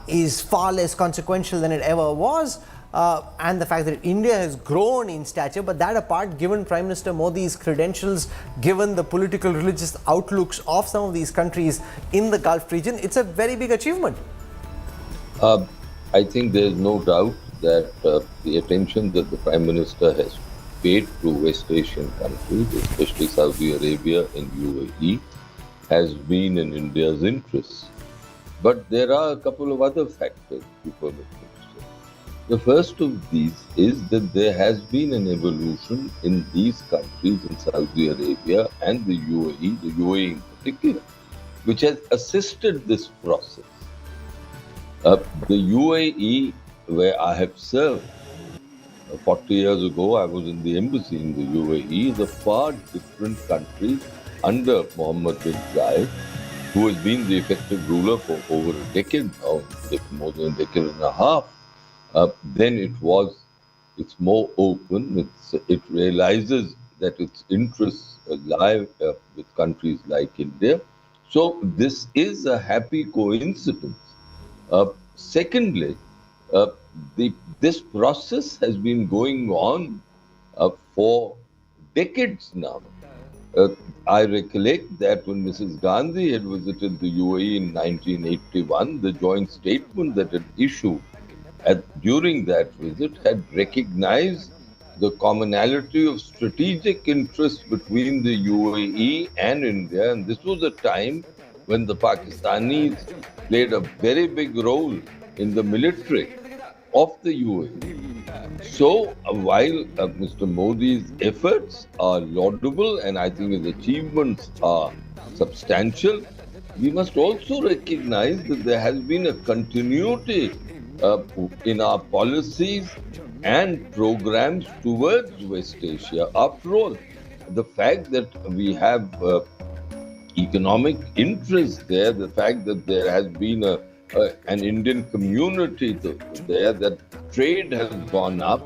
is far less consequential than it ever was, and the fact that India has grown in stature. But that apart, given Prime Minister Modi's credentials, given the political religious outlooks of some of these countries in the Gulf region, it's a very big achievement. I think there is no doubt that the attention that the Prime Minister has paid to West Asian countries, especially Saudi Arabia and UAE, has been in India's interests. But there are a couple of other factors to permit me to say. The first of these is that there has been an evolution in these countries, in Saudi Arabia and the UAE in particular, which has assisted this process. The UAE, where I have served, 40 years ago, I was in the embassy in the UAE, is a far different country under Mohammed bin Zayed, who has been the effective ruler for over a decade now, more than a decade and a half. Then it was. It's more open. It realizes that its interests lie with countries like India. So this is a happy coincidence. Secondly, uh, this process has been going on for decades now. Uh, I recollect that when Mrs. Gandhi had visited the UAE in 1981, the joint statement that had issued during that visit had recognized the commonality of strategic interests between the UAE and India. And this was a time when the Pakistanis played a very big role in the military of the UAE. So while Mr. Modi's efforts are laudable and I think his achievements are substantial, we must also recognize that there has been a continuity in our policies and programs towards West Asia. After all, the fact that we have economic interest there, the fact that there has been an Indian community there, that trade has gone up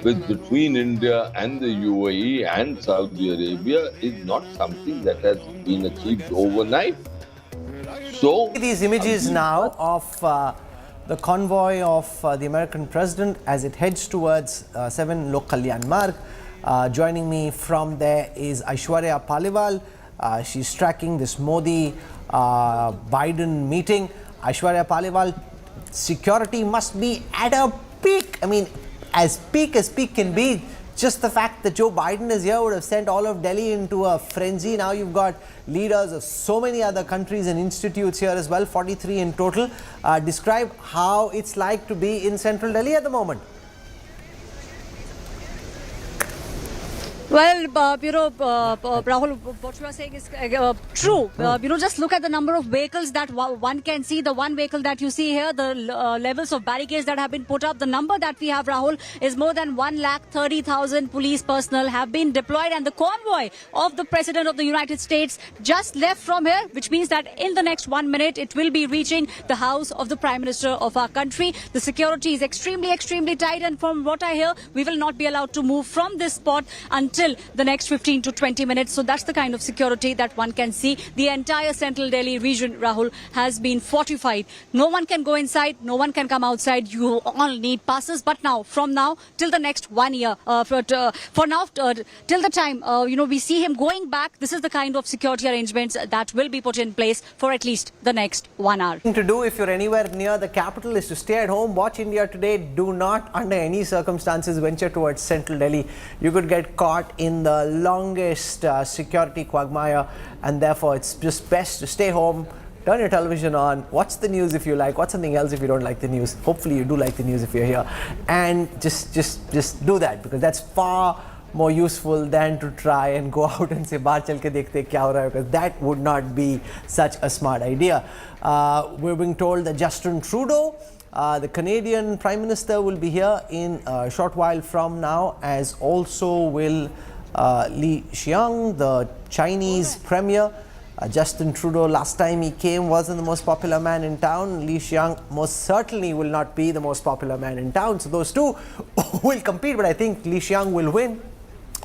between India and the UAE and Saudi Arabia is not something that has been achieved overnight. So these images now of the convoy of the American president as it heads towards 7 Lok Kalyan Marg. Joining me from there is Aishwarya Paliwal. She's tracking this Modi-Biden meeting. Aishwarya Paliwal, security must be at a peak. I mean, as peak can be. Just the fact that Joe Biden is here would have sent all of Delhi into a frenzy. Now you've got leaders of so many other countries and institutes here as well, 43 in total. Describe how it's like to be in central Delhi at the moment. Well, Rahul, what you are saying is true. Just look at the number of vehicles that one can see. The one vehicle that you see here, the levels of barricades that have been put up. The number that we have, Rahul, is more than 130,000 police personnel have been deployed. And the convoy of the President of the United States just left from here, which means that in the next 1 minute, it will be reaching the house of the Prime Minister of our country. The security is extremely tight. And from what I hear, we will not be allowed to move from this spot until the next 15 to 20 minutes. So that's the kind of security that one can see. The entire central Delhi region, Rahul, has been fortified. No one can go inside. No one can come outside. You all need passes. But now, from now till the next 1 year, till the time, we see him going back, this is the kind of security arrangements that will be put in place for at least the next 1 hour. To do if you're anywhere near the capital is to stay at home, watch India Today. Do not under any circumstances venture towards central Delhi. You could get caught in the longest security quagmire, and therefore it's just best to stay home, turn your television on, watch the news if you like, watch something else if you don't like the news. Hopefully you do like the news if you're here, and just do that, because that's far more useful than to try and go out and say baar chal ke dekhte kya ho raha hai, because that would not be such a smart idea. We're being told that Justin Trudeau, the Canadian Prime Minister, will be here in a short while from now, as also will Li Qiang, the Chinese Premier. Justin Trudeau, last time he came, wasn't the most popular man in town. Li Qiang most certainly will not be the most popular man in town. So those two will compete, but I think Li Qiang will win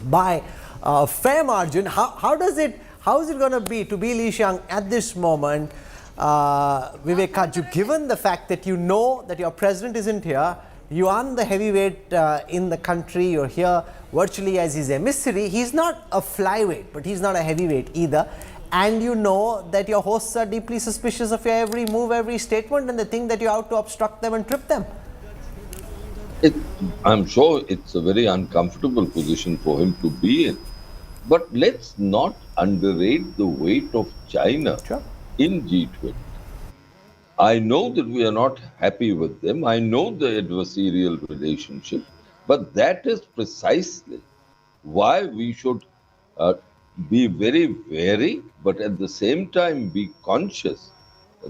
by a fair margin. How is it going to be Li Qiang at this moment? Vivek Kaju, given the fact that you know that your president isn't here, you aren't the heavyweight in the country, you're here virtually as his emissary. He's not a flyweight, but he's not a heavyweight either. And you know that your hosts are deeply suspicious of your every move, every statement, and they think that you're out to obstruct them and trip them. I'm sure it's a very uncomfortable position for him to be in. But let's not underrate the weight of China in G20. I know that we are not happy with them. I know the adversarial relationship. But that is precisely why we should be very wary, but at the same time be conscious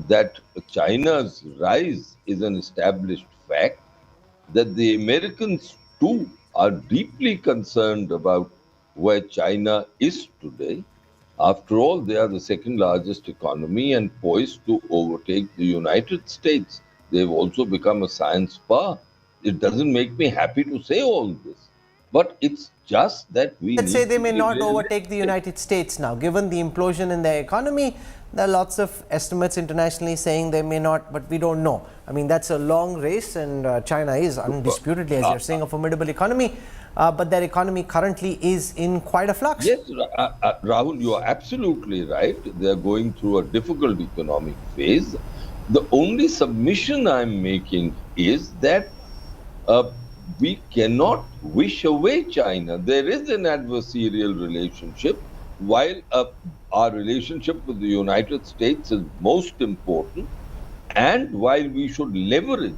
that China's rise is an established fact, that the Americans too are deeply concerned about where China is today. After all, they are the second largest economy and poised to overtake the United States. They've also become a science power. It doesn't make me happy to say all this, But it's just that we Let's need say they to may be not realistic. overtake the United States now. Given the implosion in their economy, there are lots of estimates internationally saying they may not, but we don't know. I mean, that's a long race, and China is undisputedly, as you're saying, a formidable economy. But their economy currently is in quite a flux. Yes, Rahul, you are absolutely right. They are going through a difficult economic phase. The only submission I'm making is that we cannot wish away China. There is an adversarial relationship. While our relationship with the United States is most important, and while we should leverage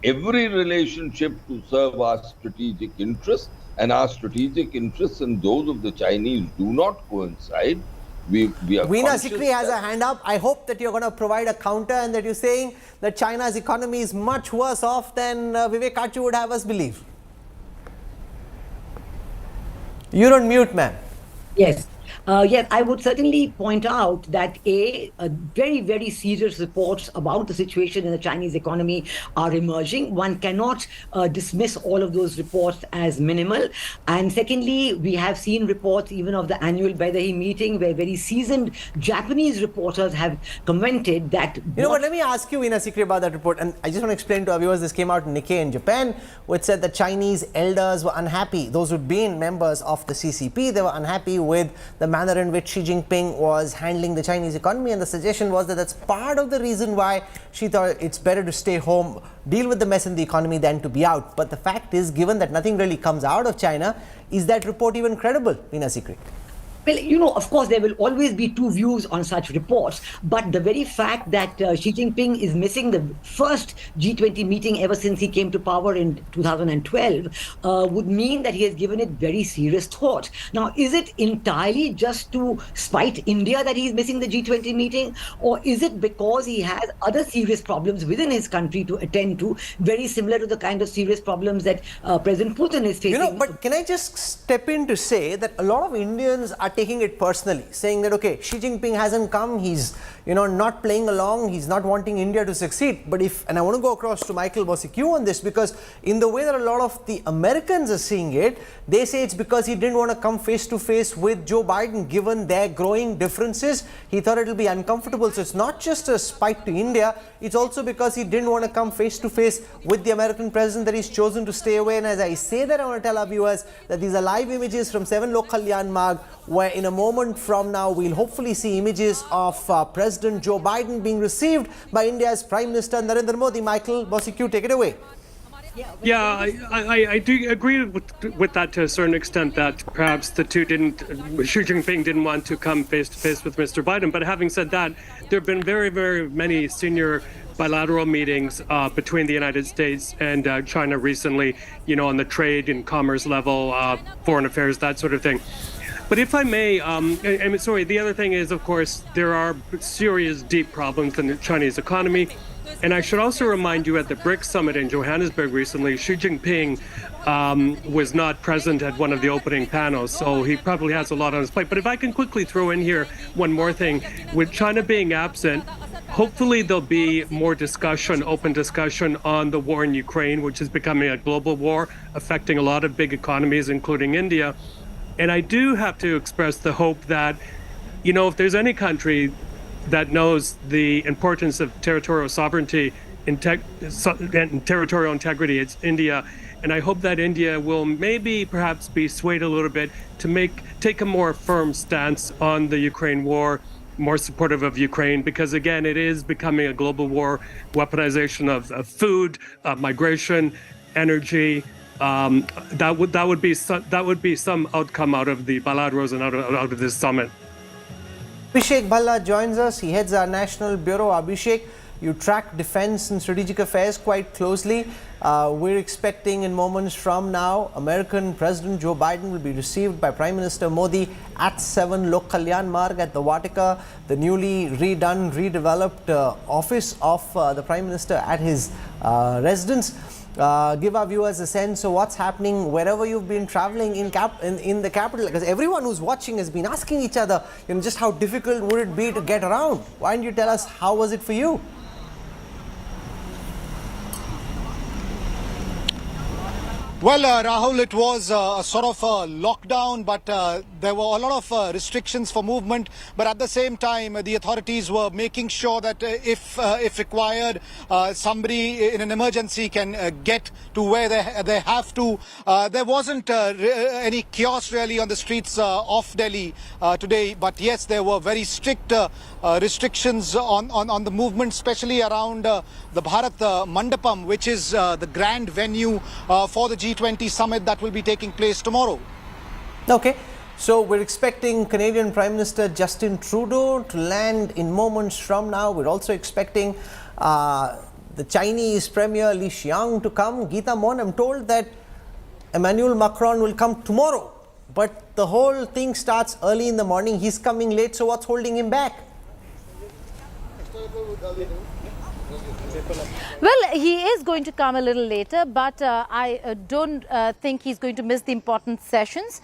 every relationship to serve our strategic interests, and our strategic interests and those of the Chinese do not coincide, we are Veena conscious Sikri has a hand up. I hope that you're going to provide a counter and that you're saying that China's economy is much worse off than Vivek Kachu would have us believe. You're on mute, ma'am. Yes. Yes, I would certainly point out that a very, very serious reports about the situation in the Chinese economy are emerging. One cannot dismiss all of those reports as minimal. And secondly, we have seen reports even of the annual Beidaihe meeting where very seasoned Japanese reporters have commented that... You know what, let me ask you, Veena Sikri, about that report. And I just want to explain to our viewers, this came out in Nikkei in Japan, which said that Chinese elders were unhappy. Those who'd been members of the CCP, they were unhappy with the manner in which Xi Jinping was handling the Chinese economy, and the suggestion was that that's part of the reason why she thought it's better to stay home, deal with the mess in the economy than to be out. But the fact is, given that nothing really comes out of China, is that report even credible, Veena Sikri? Well, you know, of course, there will always be two views on such reports. But the very fact that Xi Jinping is missing the first G20 meeting ever since he came to power in 2012 would mean that he has given it very serious thought. Now, is it entirely just to spite India that he is missing the G20 meeting? Or is it because he has other serious problems within his country to attend to, very similar to the kind of serious problems that President Putin is facing? You know, but can I just step in to say that a lot of Indians are taking it personally, saying that, okay, Xi Jinping hasn't come, he's, you know, not playing along, he's not wanting India to succeed. But and I want to go across to Michael Bosicue on this, because in the way that a lot of the Americans are seeing it, they say it's because he didn't want to come face to face with Joe Biden, given their growing differences. He thought it'll be uncomfortable. So it's not just a spite to India, it's also because he didn't want to come face to face with the American president that he's chosen to stay away. And as I say that, I want to tell our viewers that these are live images from 7 Lok Kalyan Marg, where in a moment from now we'll hopefully see images of President Joe Biden being received by India's Prime Minister Narendra Modi. Michael Bosicue, take it away. Yeah, I do agree with that to a certain extent, that perhaps the two Xi Jinping didn't want to come face to face with Mr. Biden. But having said that, there have been very, very many senior bilateral meetings between the United States and China recently, you know, on the trade and commerce level, foreign affairs, that sort of thing. But if I may, sorry, the other thing is, of course, there are serious, deep problems in the Chinese economy. And I should also remind you, at the BRICS Summit in Johannesburg recently, Xi Jinping was not present at one of the opening panels, so he probably has a lot on his plate. But if I can quickly throw in here one more thing, with China being absent, hopefully there'll be more discussion, open discussion on the war in Ukraine, which is becoming a global war, affecting a lot of big economies, including India. And I do have to express the hope that, you know, if there's any country that knows the importance of territorial sovereignty and territorial integrity, it's India. And I hope that India will maybe perhaps be swayed a little bit to take a more firm stance on the Ukraine war, more supportive of Ukraine, because again, it is becoming a global war, weaponization of food, migration, energy. That would be some outcome out of the bilaterals and out of this summit. Abhishek Bhalla joins us. He heads our National Bureau. Abhishek, you track defense and strategic affairs quite closely. We're expecting in moments from now, American President Joe Biden will be received by Prime Minister Modi at 7 Lok Kalyan Marg at the Vatika, the newly redone, redeveloped office of the Prime Minister at his residence. Give our viewers a sense of what's happening wherever you've been traveling in the capital, because everyone who's watching has been asking each other, you know, just how difficult would it be to get around. Why don't you tell us, how was it for you? Well, Rahul, it was a sort of a lockdown, but there were a lot of restrictions for movement. But at the same time, the authorities were making sure that if required, somebody in an emergency can get to where they have to. There wasn't any chaos really on the streets of Delhi today. But yes, there were very strict restrictions on the movement, especially around the Bharat Mandapam, which is the grand venue for the G20 summit that will be taking place tomorrow. Okay, so we're expecting Canadian Prime Minister Justin Trudeau to land in moments from now. We're also expecting the Chinese Premier Li Qiang to come. Geeta Mon, I'm told that Emmanuel Macron will come tomorrow, but the whole thing starts early in the morning. He's coming late, so what's holding him back? Well, he is going to come a little later, but I don't think he's going to miss the important sessions,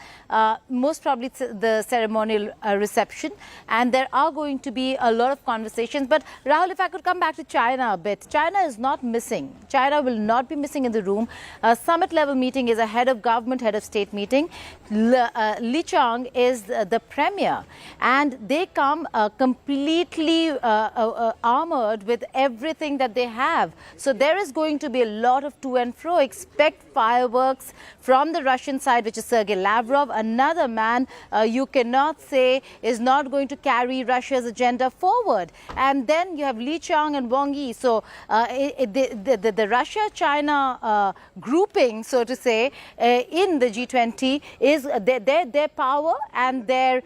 most probably the ceremonial reception, and there are going to be a lot of conversations. But Rahul, if I could come back to China a bit, China is not missing. China will not be missing in the room. A summit level meeting is a head of government, head of state meeting. Li Qiang is the premier, and they come completely armored with everything that they have. So there is going to be a lot of to and fro. Expect fireworks from the Russian side, which is Sergei Lavrov, another man you cannot say is not going to carry Russia's agenda forward. And then you have Li Qiang and Wang Yi. So the Russia-China grouping, so to say, in the G20 is their power and their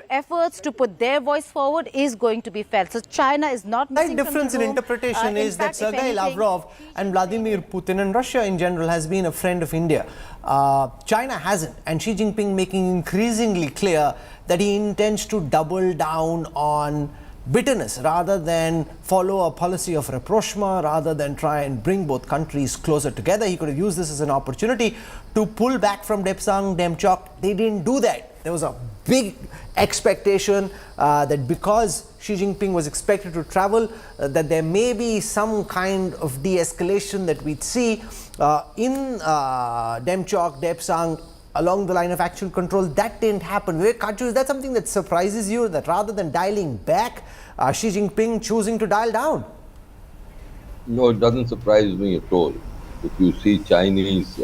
efforts to put their voice forward is going to be felt. So China is not missing. The difference in interpretation is that Sergei Lavrov and Vladimir Putin and Russia in general has been a friend of India. China hasn't, and Xi Jinping making increasingly clear that he intends to double down on bitterness rather than follow a policy of rapprochement, rather than try and bring both countries closer together. He could have used this as an opportunity to pull back from Depsang, Demchok. They didn't do that. There was a big expectation that because Xi Jinping was expected to travel, that there may be some kind of de-escalation that we'd see in Demchok, Depsang, along the line of actual control. That didn't happen. Vivek, is that something that surprises you, that rather than dialing back, Xi Jinping choosing to dial down? No, it doesn't surprise me at all. If you see Chinese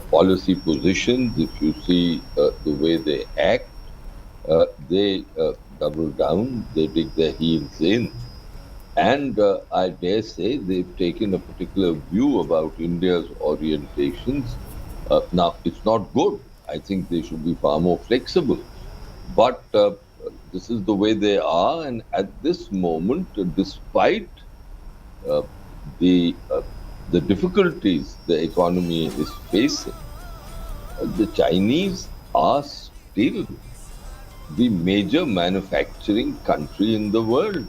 policy positions, if you see the way they act, they double down, they dig their heels in. And I dare say they've taken a particular view about India's orientations. Now, it's not good. I think they should be far more flexible. But this is the way they are. And at this moment, despite the difficulties the economy is facing, the Chinese are still the major manufacturing country in the world.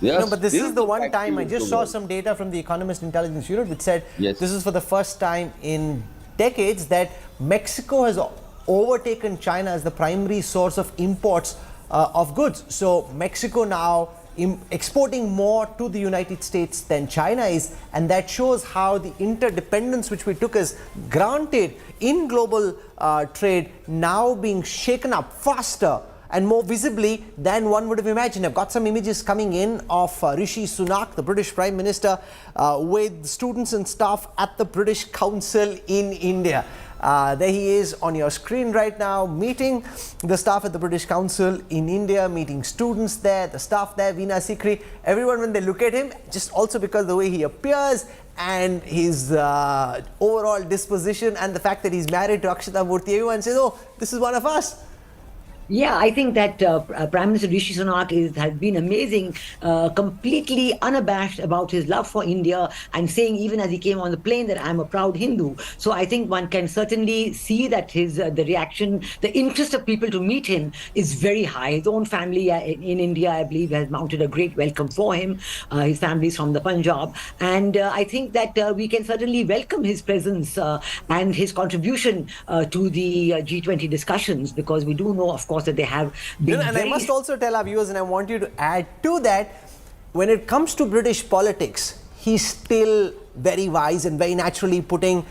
No, but this is the one time, I just saw some data from the Economist Intelligence Unit which said this is for the first time in decades that Mexico has overtaken China as the primary source of imports of goods. So Mexico now exporting more to the United States than China is, and that shows how the interdependence which we took as granted in global trade now being shaken up faster and more visibly than one would have imagined. I've got some images coming in of Rishi Sunak, the British Prime Minister, with students and staff at the British Council in India. There he is on your screen right now, meeting the staff at the British Council in India, meeting students there, the staff there, Veena Sikri. Everyone, when they look at him, just also because of the way he appears and his overall disposition and the fact that he's married to Akshata Murthy, everyone says, oh, this is one of us. Yeah, I think that Prime Minister Rishi Sunak has been amazing, completely unabashed about his love for India, and saying even as he came on the plane that I'm a proud Hindu. So I think one can certainly see that his the reaction, the interest of people to meet him is very high. His own family in India, I believe, has mounted a great welcome for him. His family is from the Punjab. And I think that we can certainly welcome his presence and his contribution to the G20 discussions, because we do know, of course, that they have been and I must also tell our viewers, and I want you to add to that, when it comes to British politics, he's still very wise and very naturally putting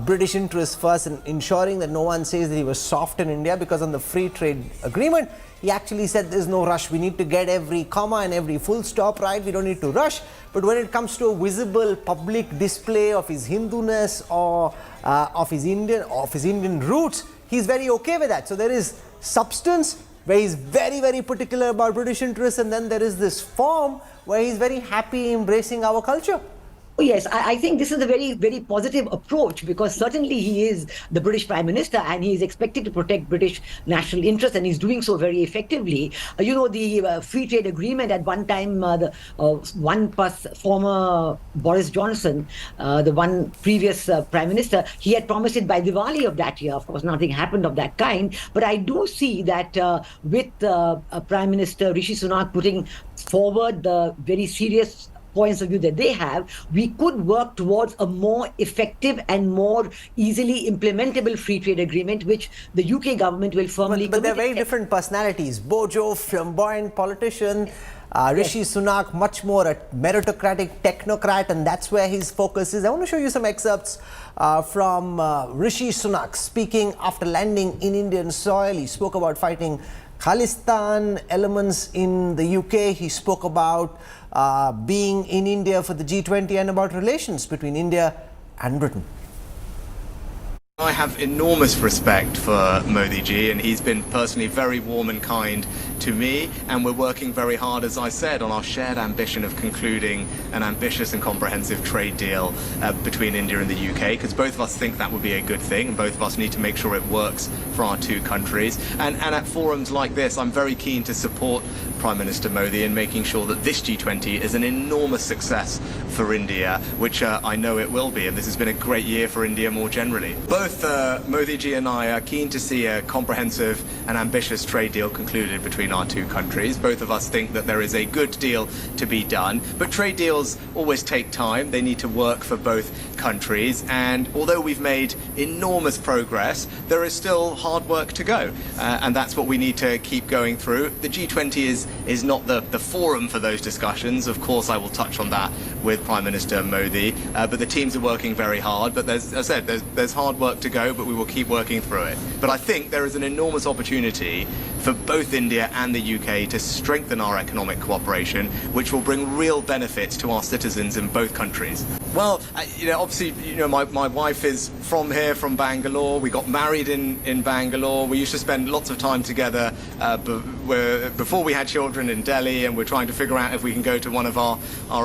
British interests first and ensuring that no one says that he was soft in India, because on the free trade agreement, he actually said there's no rush. We need to get every comma and every full stop right. We don't need to rush. But when it comes to a visible public display of his Hinduness or of his Indian roots, he's very okay with that. So there is substance where he's very, very particular about British interests, and then there is this form where he's very happy embracing our culture. Oh, yes, I think this is a very, very positive approach, because certainly he is the British Prime Minister and he is expected to protect British national interests, and he's doing so very effectively. The free trade agreement at one time, the one plus former Boris Johnson, the one previous Prime Minister, he had promised it by Diwali of that year. Of course, nothing happened of that kind. But I do see that with Prime Minister Rishi Sunak putting forward the very serious points of view that they have, we could work towards a more effective and more easily implementable free trade agreement, which the UK government will firmly But they're very different personalities. Bojo, flamboyant politician. Rishi Sunak, much more a meritocratic technocrat, and that's where his focus is. I want to show you some excerpts from Rishi Sunak speaking after landing in Indian soil. He spoke about fighting Khalistan elements in the UK. He spoke about being in India for the G20 and about relations between India and Britain. I have enormous respect for Modi ji, and he's been personally very warm and kind to me, and we're working very hard, as I said, on our shared ambition of concluding an ambitious and comprehensive trade deal between India and the UK, because both of us think that would be a good thing, and both of us need to make sure it works for our two countries. And at forums like this, I'm very keen to support Prime Minister Modi in making sure that this G20 is an enormous success for India, which I know it will be, and this has been a great year for India more generally. Both Modi ji and I are keen to see a comprehensive and ambitious trade deal concluded between our two countries. Both of us think that there is a good deal to be done, but trade deals always take time. They need to work for both countries, and although we've made enormous progress, there is still hard work to go, and that's what we need to keep going through. The G20 is not the forum for those discussions. Of course, I will touch on that with Prime Minister Modi, but the teams are working very hard. But as I said, there's hard work to go, but we will keep working through it. But I think there is an enormous opportunity for both India and the UK to strengthen our economic cooperation, which will bring real benefits to our citizens in both countries. Well, obviously, my wife is from here, from Bangalore. We got married in Bangalore. We used to spend lots of time together before we had children in Delhi, and we're trying to figure out if we can go to one of our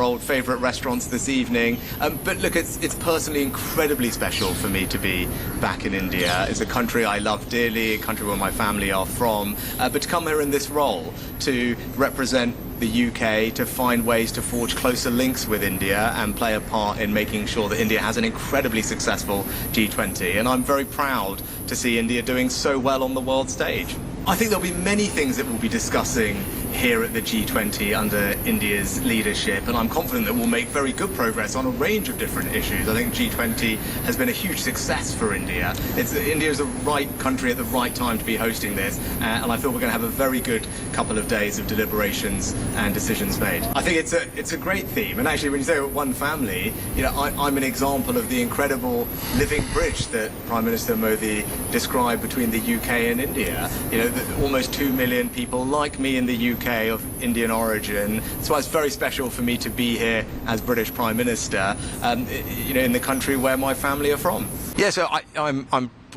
old favourite restaurants this evening. But look, it's personally incredibly special for me to be back in India. It's a country I love dearly, a country where my family are from. But to come here in this role, to represent the UK, to find ways to forge closer links with India and play a part in making sure that India has an incredibly successful G20. And I'm very proud to see India doing so well on the world stage. I think there'll be many things that we'll be discussing here at the G20 under India's leadership, and I'm confident that we'll make very good progress on a range of different issues. I think G20 has been a huge success for India. India is the right country at the right time to be hosting this, and I feel we're going to have a very good couple of days of deliberations and decisions made. I think it's a great theme, and actually when you say one family, I'm an example of the incredible living bridge that Prime Minister Modi described between the UK and India. Almost 2 million people like me in the UK of Indian origin. So it's very special for me to be here as British Prime Minister, in the country where my family are from. Yeah, so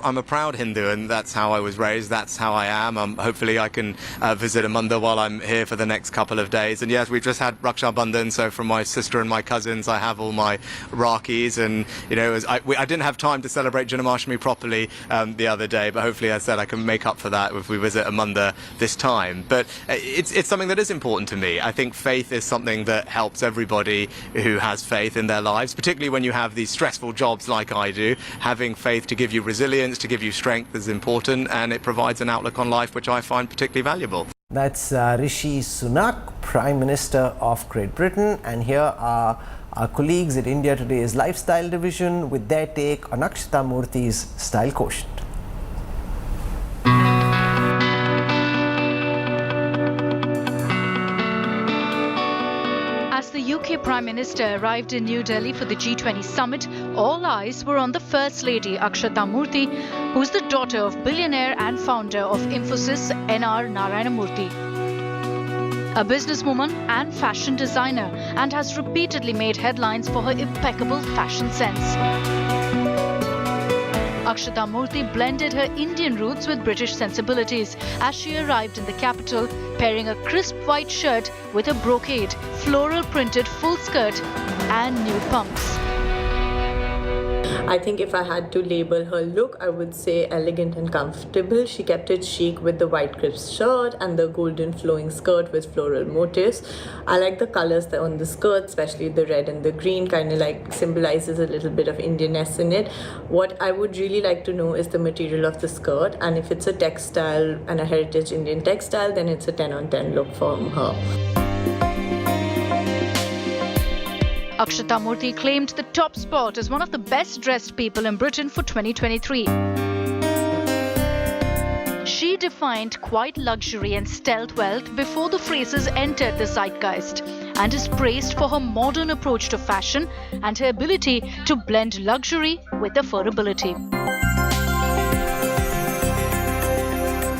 I'm a proud Hindu, and that's how I was raised. That's how I am. Hopefully I can visit a mandir while I'm here for the next couple of days. And yes, we've just had Raksha Bandhan, so from my sister and my cousins, I have all my Rakis. And, I didn't have time to celebrate Janmashtami properly the other day, but hopefully, as I said, I can make up for that if we visit a mandir this time. But it's something that is important to me. I think faith is something that helps everybody who has faith in their lives, particularly when you have these stressful jobs like I do. Having faith to give you resilience, to give you strength is important, and it provides an outlook on life which I find particularly valuable. That's Rishi Sunak, Prime Minister of Great Britain, and here are our colleagues at India Today's Lifestyle Division with their take on Akshita Murthy's Style Quotient. As the UK Prime Prime Minister arrived in New Delhi for the G20 summit, all eyes were on the First Lady Akshata Murthy, who's the daughter of billionaire and founder of Infosys N.R. Narayana Murthy. A businesswoman and fashion designer, and has repeatedly made headlines for her impeccable fashion sense. Akshata Murthy blended her Indian roots with British sensibilities as she arrived in the capital, pairing a crisp white shirt with a brocade, floral printed full skirt and nude pumps. I think if I had to label her look, I would say elegant and comfortable. She kept it chic with the white crisp shirt and the golden flowing skirt with floral motifs. I like the colors on the skirt, especially the red and the green, kind of like symbolizes a little bit of Indianness in it. What I would really like to know is the material of the skirt, and if it's a textile and a heritage Indian textile, then it's a 10 on 10 look from her. Akshata Murthy claimed the top spot as one of the best dressed people in Britain for 2023. She defined quiet luxury and stealth wealth before the phrases entered the zeitgeist, and is praised for her modern approach to fashion and her ability to blend luxury with affordability.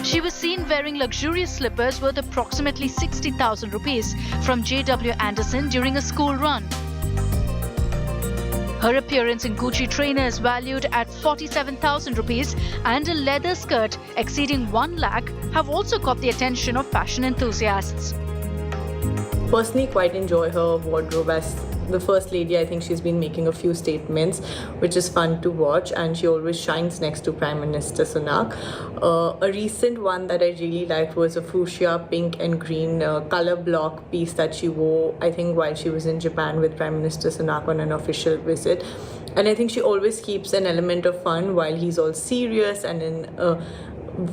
She was seen wearing luxurious slippers worth approximately 60,000 rupees from J.W. Anderson during a school run. Her appearance in Gucci trainers valued at 47,000 rupees and a leather skirt exceeding 1 lakh have also caught the attention of fashion enthusiasts. Personally, quite enjoy her wardrobe as the First Lady. I think she's been making a few statements, which is fun to watch, and she always shines next to Prime Minister Sunak. A recent one that I really liked was a fuchsia, pink and green color block piece that she wore, I think, while she was in Japan with Prime Minister Sunak on an official visit. And I think she always keeps an element of fun while he's all serious and in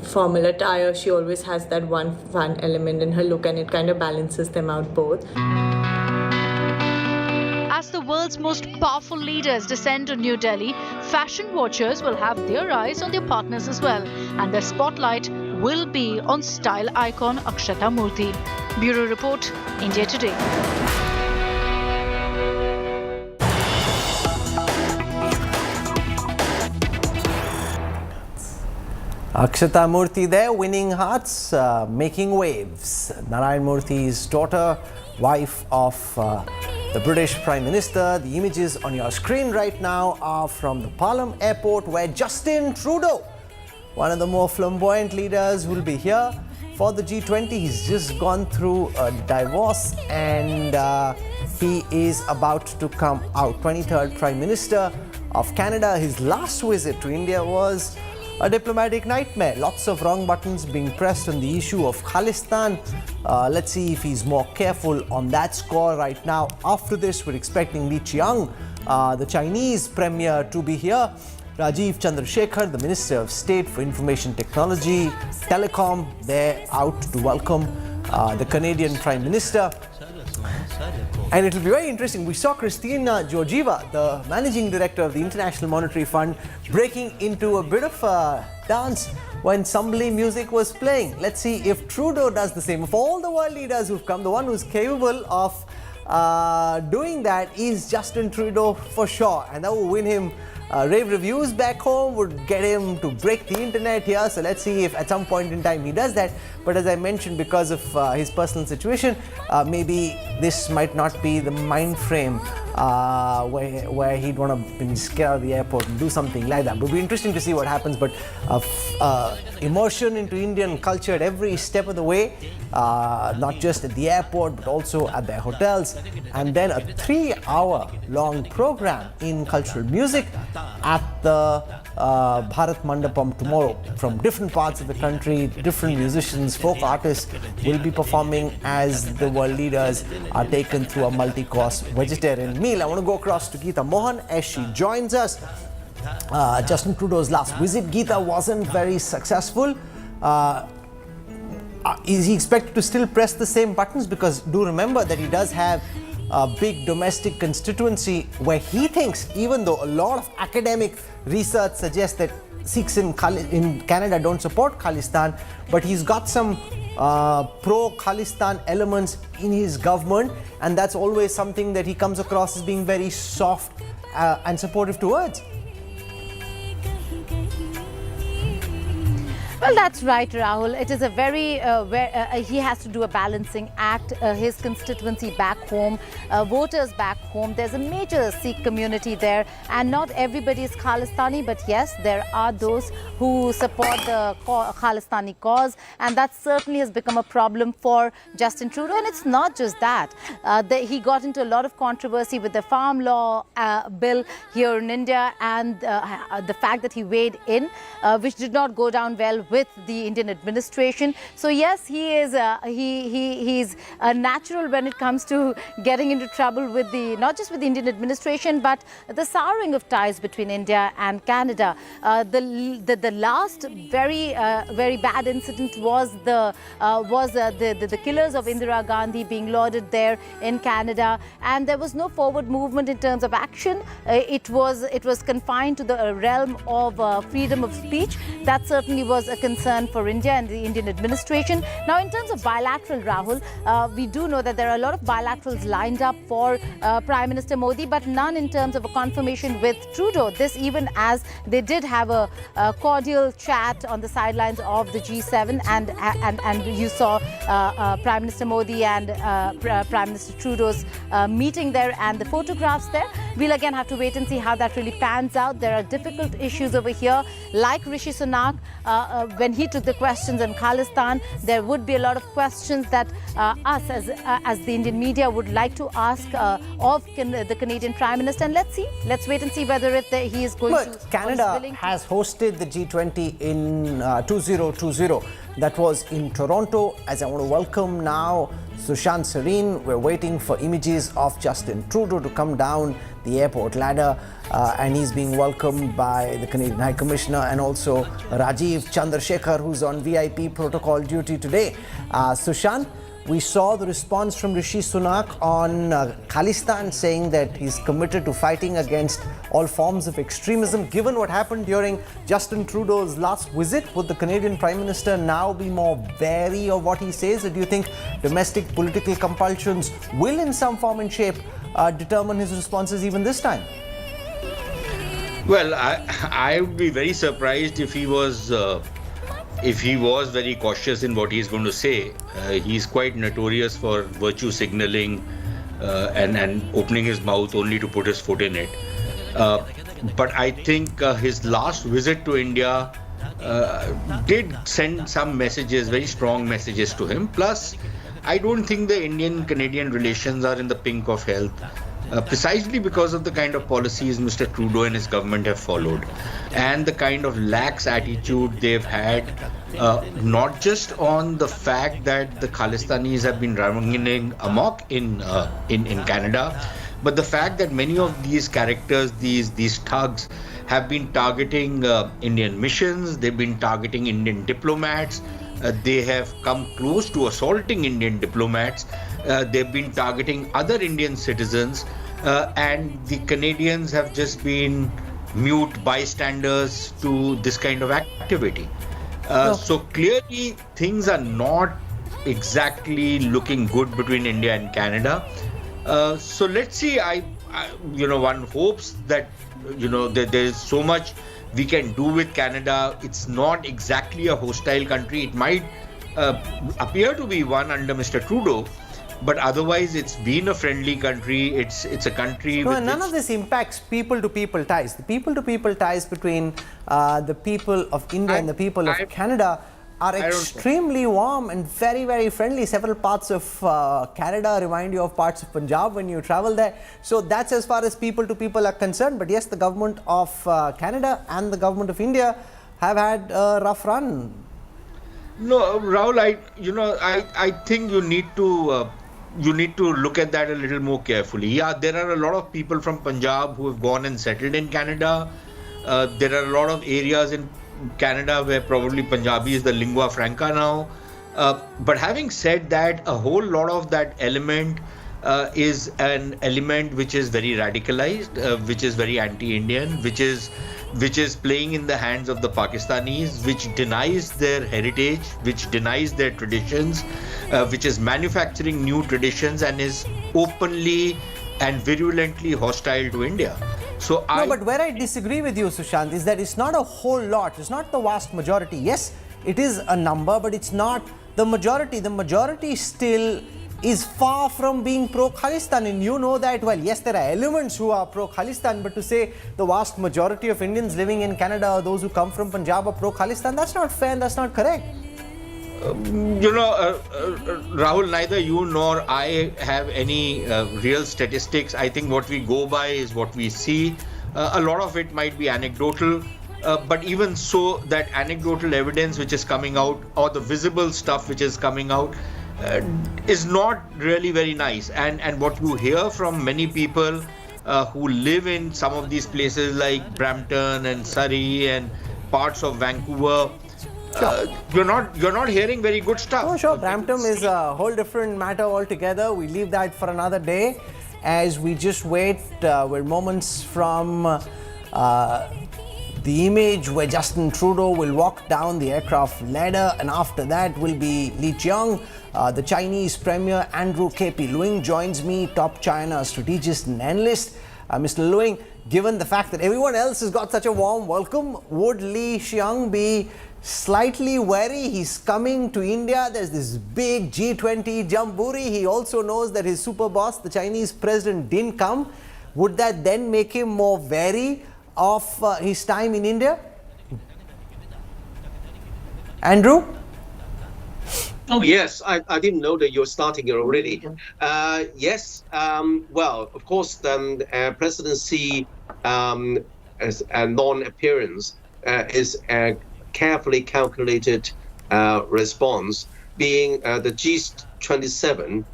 formal attire. She always has that one fun element in her look, and it kind of balances them out both. As the world's most powerful leaders descend on New Delhi, fashion watchers will have their eyes on their partners as well, and the spotlight will be on style icon Akshata Murthy. Bureau Report, India Today. Akshata Murthy there, winning hearts, making waves. Narayana Murthy's daughter, wife of the British Prime Minister. The images on your screen right now are from the Palam Airport, where Justin Trudeau, one of the more flamboyant leaders, will be here for the G20. He's just gone through a divorce and he is about to come out. 23rd Prime Minister of Canada. His last visit to India was a diplomatic nightmare. Lots of wrong buttons being pressed on the issue of Khalistan. Let's see if he's more careful on that score right now. After this, we're expecting Li Qiang, the Chinese premier, to be here. Rajiv Chandrasekhar, the Minister of State for Information Technology, Telecom, they're out to welcome the Canadian Prime Minister. And it will be very interesting. We saw Christina Georgieva, the Managing Director of the International Monetary Fund, breaking into a bit of a dance when Sambali music was playing. Let's see if Trudeau does the same. Of all the world leaders who've come, the one who's capable of doing that is Justin Trudeau for sure. And that will win him rave reviews back home, would get him to break the internet here. So let's see if at some point in time he does that. But as I mentioned, because of his personal situation, maybe this might not be the mind frame where he'd want to get out of the airport and do something like that. But it'll be interesting to see what happens. But immersion into Indian culture at every step of the way, not just at the airport but also at their hotels, and then a 3-hour long program in cultural music at the Bharat Mandapam tomorrow. From different parts of the country, different musicians, folk artists will be performing as the world leaders are taken through a multi-course vegetarian meal. I want to go across to Geeta Mohan as she joins us. Justin Trudeau's last visit, Geeta, wasn't very successful. Is he expected to still press the same buttons? Because do remember that he does have a big domestic constituency where he thinks, even though a lot of academic research suggests that Sikhs in Canada don't support Khalistan, but he's got some pro-Khalistan elements in his government, and that's always something that he comes across as being very soft and supportive towards. Well, that's right, Rahul. It is a very, he has to do a balancing act. His constituency back home, voters back home, there's a major Sikh community there, and not everybody is Khalistani, but yes, there are those who support the Khalistani cause, and that certainly has become a problem for Justin Trudeau. And it's not just that. He got into a lot of controversy with the farm law bill here in India, and the fact that he weighed in, which did not go down well with the Indian administration. So yes, he is he's a natural when it comes to getting into trouble with not just with the Indian administration, but the souring of ties between India and Canada. The last very bad incident was the killers of Indira Gandhi being lauded there in Canada, and there was no forward movement in terms of action. It was confined to the realm of freedom of speech. That certainly was a concern for India and the Indian administration. Now, in terms of bilateral, Rahul, we do know that there are a lot of bilaterals lined up for Prime Minister Modi, but none in terms of a confirmation with Trudeau. This even as they did have a cordial chat on the sidelines of the G7, and you saw Prime Minister Modi and Prime Minister Trudeau's meeting there and the photographs there. We'll again have to wait and see how that really pans out. There are difficult issues over here, like Rishi Sunak, when he took the questions on Khalistan, there would be a lot of questions that us as the Indian media would like to ask of the Canadian Prime Minister. And let's wait and see whether he is going to... Canada has hosted the G20 in 2020. That was in Toronto. As I want to welcome now Sushant Sareen. We're waiting for images of Justin Trudeau to come down the airport ladder, and he's being welcomed by the Canadian High Commissioner and also Rajiv Chandrasekhar, who's on VIP protocol duty today. Sushant, we saw the response from Rishi Sunak on Khalistan, saying that he's committed to fighting against all forms of extremism. Given what happened during Justin Trudeau's last visit, would the Canadian Prime Minister now be more wary of what he says? Or do you think domestic political compulsions will in some form and shape determine his responses even this time? Well, I would be very surprised if he was very cautious in what he's going to say. He's quite notorious for virtue signaling and opening his mouth only to put his foot in it. But I think his last visit to India did send some messages, very strong messages to him. Plus, I don't think the Indian-Canadian relations are in the pink of health, precisely because of the kind of policies Mr. Trudeau and his government have followed, and the kind of lax attitude they've had, not just on the fact that the Khalistanis have been running amok in Canada, but the fact that many of these characters, these thugs, have been targeting Indian missions, they've been targeting Indian diplomats, they have come close to assaulting Indian diplomats, they've been targeting other Indian citizens, and the Canadians have just been mute bystanders to this kind of activity. So clearly things are not exactly looking good between India and Canada. So let's see. One hopes that that there is so much we can do with Canada. It's not exactly a hostile country. It might appear to be one under Mr. Trudeau, but otherwise it's been a friendly country. It's a country with none of this impacts people-to-people ties. The people-to-people ties between the people of India and the people of Canada are extremely warm and very, very friendly. Several parts of Canada remind you of parts of Punjab when you travel there. So that's as far as people-to-people are concerned. But yes, the government of Canada and the government of India have had a rough run. No, Rahul, I think you need to look at that a little more carefully. Yeah, there are a lot of people from Punjab who have gone and settled in Canada. There are a lot of areas in Canada where probably Punjabi is the lingua franca now. But having said that, a whole lot of that element is an element which is very radicalized, which is very anti-Indian, which is playing in the hands of the Pakistanis, which denies their heritage, which denies their traditions, which is manufacturing new traditions and is openly and virulently hostile to India. So no, but where I disagree with you, Sushant, is that it's not a whole lot. It's not the vast majority. Yes, it is a number, but it's not the majority. The majority still is far from being pro-Khalistan, and you know that well. Yes, there are elements who are pro-Khalistan, but to say the vast majority of Indians living in Canada or those who come from Punjab are pro-Khalistan, that's not fair and that's not correct. Rahul, neither you nor I have any real statistics. I think what we go by is what we see. A lot of it might be anecdotal, but even so, that anecdotal evidence which is coming out, or the visible stuff which is coming out, is not really very nice. And what you hear from many people who live in some of these places like Brampton and Surrey and parts of Vancouver, you're not hearing very good stuff. Oh, sure. Brampton is a whole different matter altogether. We leave that for another day as we just wait. We're moments from the image where Justin Trudeau will walk down the aircraft ladder, and after that will be Li Qiang. The Chinese Premier Andrew K.P. Luing joins me, top China strategist and analyst. Mr. Luing, given the fact that everyone else has got such a warm welcome, would Li Qiang be slightly wary? He's coming to India. There's this big G20 jamboree. He also knows that his super boss, the Chinese president, didn't come. Would that then make him more wary of his time in India? Andrew? Oh, yes. I didn't know that you're starting it already. Yes. Well, of course, President Xi as a non-appearance is a carefully calculated response, being the G27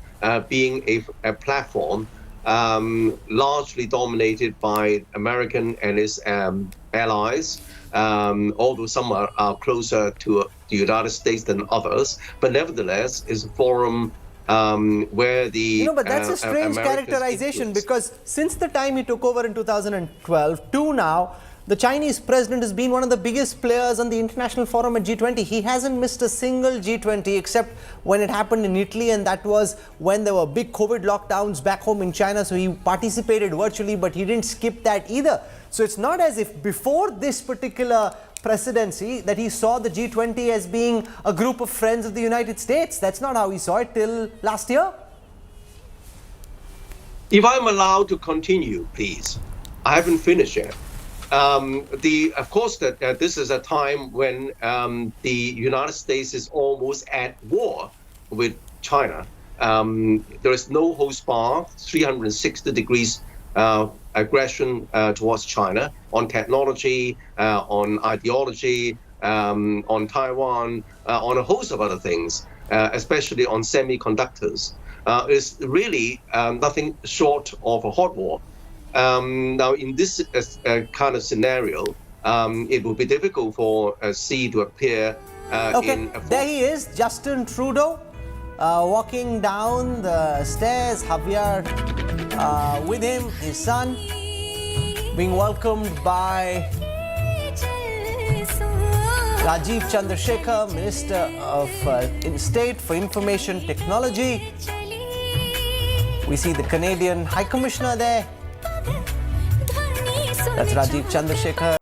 being a platform largely dominated by American and its allies, although some are closer to the United States than others, but nevertheless is a forum where the but that's a strange characterization, because since the time he took over in 2012 to now, the Chinese president has been one of the biggest players on the international forum at G20. He hasn't missed a single G20 except when it happened in Italy, and that was when there were big COVID lockdowns back home in China. So he participated virtually, but he didn't skip that either. So it's not as if before this particular presidency that he saw the G20 as being a group of friends of the United States. That's not how he saw it till last year. If I'm allowed to continue, please. I haven't finished yet. Of course, that this is a time when the United States is almost at war with China. There is no holds bar, 360 degrees aggression towards China on technology, on ideology, on Taiwan, on a host of other things, especially on semiconductors. It's really nothing short of a hot war. Now, in this kind of scenario, it will be difficult for Xi to appear in a... There he is, Justin Trudeau, walking down the stairs. Javier with him, his son, being welcomed by Rajiv Chandrasekhar, Minister of State for Information Technology. We see the Canadian High Commissioner there. That's Rajiv Chandrasekhar.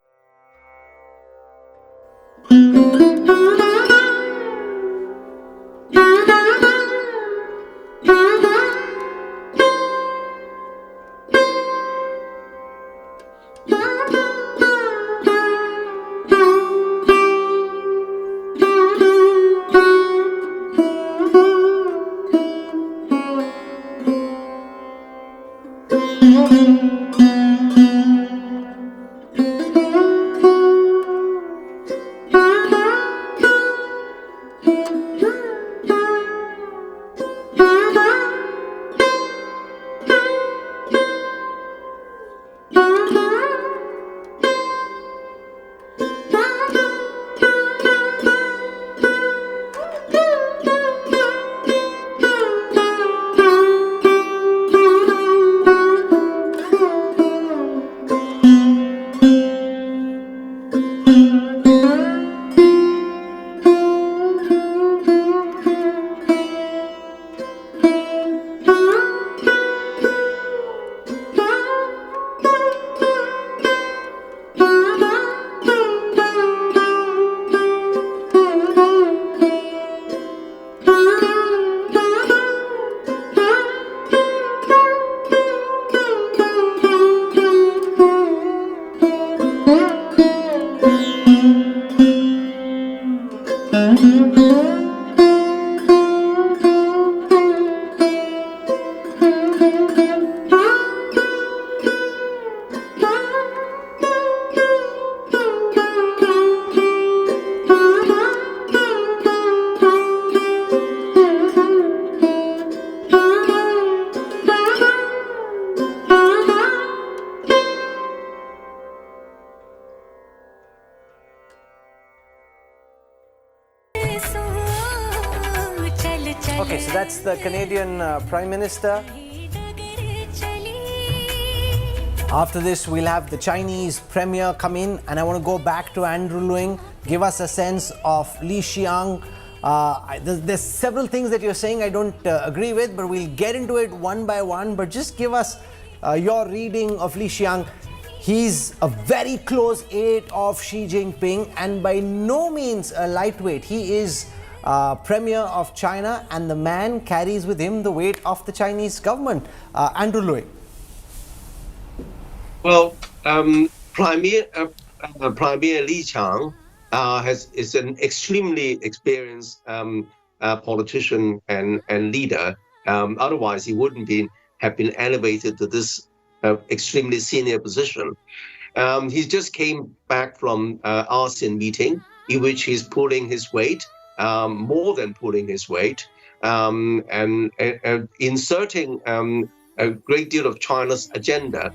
Okay, so that's the Canadian Prime Minister. After this, we'll have the Chinese Premier come in, and I want to go back to Andrew Luing, give us a sense of Li Xiang. There's several things that you're saying I don't agree with, but we'll get into it one by one. But just give us your reading of Li Xiang. He's a very close aide of Xi Jinping, and by no means a lightweight. He is Premier of China, and the man carries with him the weight of the Chinese government. Andrew Luing. Well, Premier Li Qiang is an extremely experienced politician and leader. Otherwise, he wouldn't have been elevated to this extremely senior position. He just came back from ASEAN meeting, in which he's pulling his weight, more than pulling his weight, and inserting a great deal of China's agenda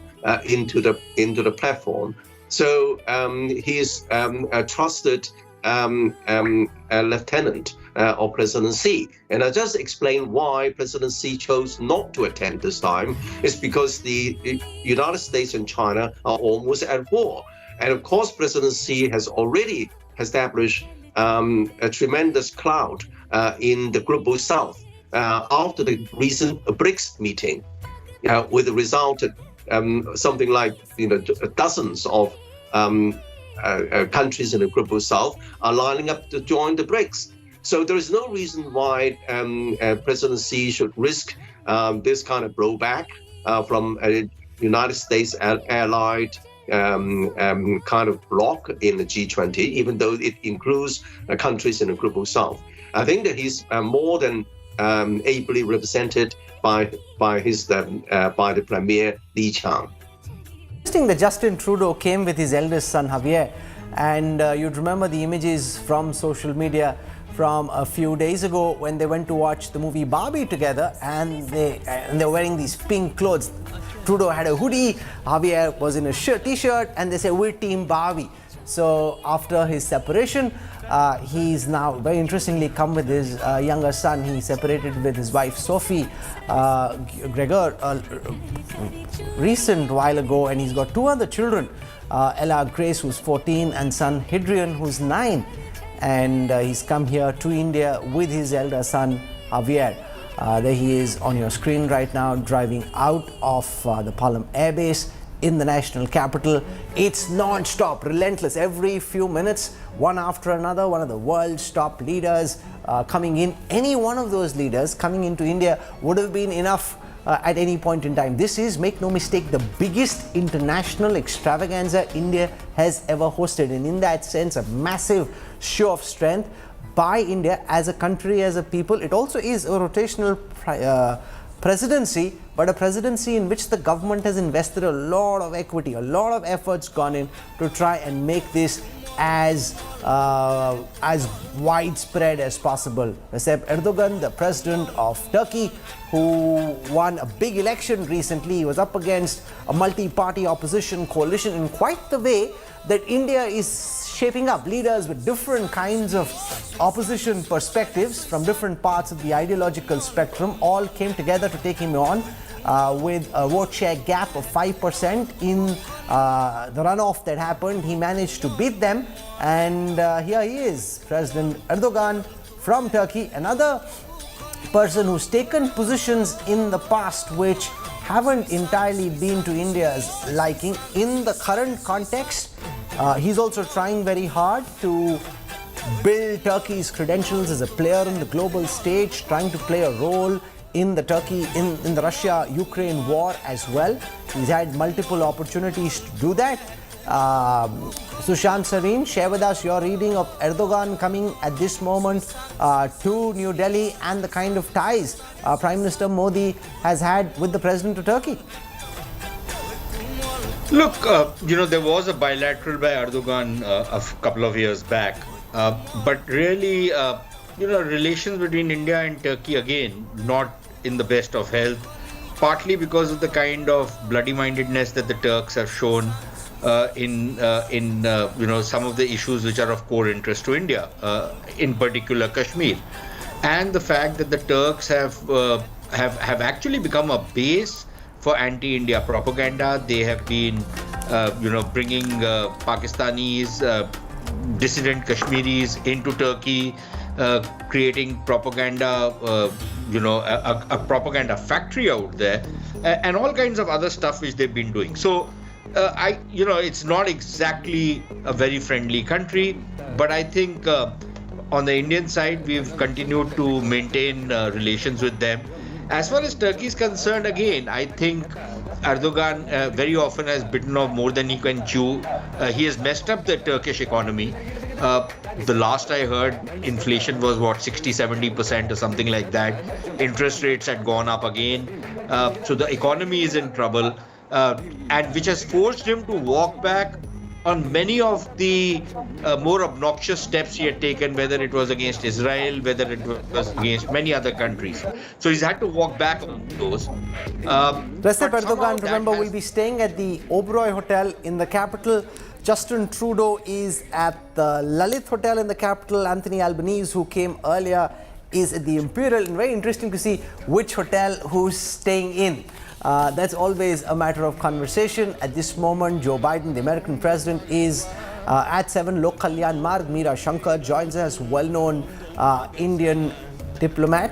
into the platform. So he is a trusted lieutenant of President Xi. And I just explained why President Xi chose not to attend this time. It's because the United States and China are almost at war. And of course, President Xi has already established a tremendous clout in the Global South after the recent BRICS meeting, with the result something like dozens of countries in the Global South are lining up to join the BRICS. So there is no reason why President Xi should risk this kind of blowback from a United States allied kind of bloc in the G20, even though it includes countries in the Global South. I think that he's more than ably represented by the Premier Li Qiang. Interesting that Justin Trudeau came with his eldest son Javier, and you'd remember the images from social media from a few days ago when they went to watch the movie Barbie together, and they're wearing these pink clothes. Trudeau had a hoodie, Javier was in a t-shirt, and they say, "We're Team Barbie." So after his separation, he's now very interestingly come with his younger son. He separated with his wife Sophie Gregor recent while ago, and he's got two other children, Ella Grace, who's 14, and son Hidrian, who's 9. And he's come here to India with his elder son Javier. There he is on your screen right now, driving out of the Palam Air Base in the national capital. It's non-stop, relentless. Every few minutes, one after another, one of the world's top leaders coming in. Any one of those leaders coming into India would have been enough at any point in time. This is, make no mistake, the biggest international extravaganza India has ever hosted, and in that sense, a massive show of strength by India as a country, as a people. It also is a rotational presidency, but a presidency in which the government has invested a lot of equity, a lot of efforts gone in to try and make this as widespread as possible. Recep Erdogan, the president of Turkey, who won a big election recently, he was up against a multi-party opposition coalition in quite the way that India is shaping up. Leaders with different kinds of opposition perspectives from different parts of the ideological spectrum all came together to take him on with a vote share gap of 5% in the runoff that happened. He managed to beat them, and here he is, President Erdogan from Turkey, another person who's taken positions in the past which haven't entirely been to India's liking. In the current context, he's also trying very hard to build Turkey's credentials as a player on the global stage, trying to play a role in the Russia-Ukraine war as well. He's had multiple opportunities to do that, Sushant Sareen, share with us your reading of Erdogan coming at this moment to New Delhi and the kind of ties Prime Minister Modi has had with the President of Turkey. Look, there was a bilateral by Erdogan a couple of years back, but really, relations between India and Turkey, again, not in the best of health, partly because of the kind of bloody-mindedness that the Turks have shown in some of the issues which are of core interest to India, in particular Kashmir, and the fact that the Turks have actually become a base for anti-India propaganda. They have been, bringing Pakistanis, dissident Kashmiris into Turkey, creating propaganda, a propaganda factory out there, and all kinds of other stuff which they've been doing. So, it's not exactly a very friendly country, but I think on the Indian side, we've continued to maintain relations with them. As far as Turkey is concerned, again, I think Erdogan very often has bitten off more than he can chew. He has messed up the Turkish economy. The last I heard, inflation was 60-70% or something like that. Interest rates had gone up again. So the economy is in trouble, and which has forced him to walk back on many of the more obnoxious steps he had taken, whether it was against Israel, whether it was against many other countries. So he's had to walk back on those. Recep Erdogan, remember, will be staying at the Oberoi Hotel in the capital. Justin Trudeau is at the Lalit Hotel in the capital. Anthony Albanese, who came earlier, is at the Imperial. And very interesting to see which hotel who's staying in. That's always a matter of conversation. At this moment, Joe Biden, the American president, is at 7 Lok Kalyan Marg. Meera Shankar joins us, well-known Indian diplomat.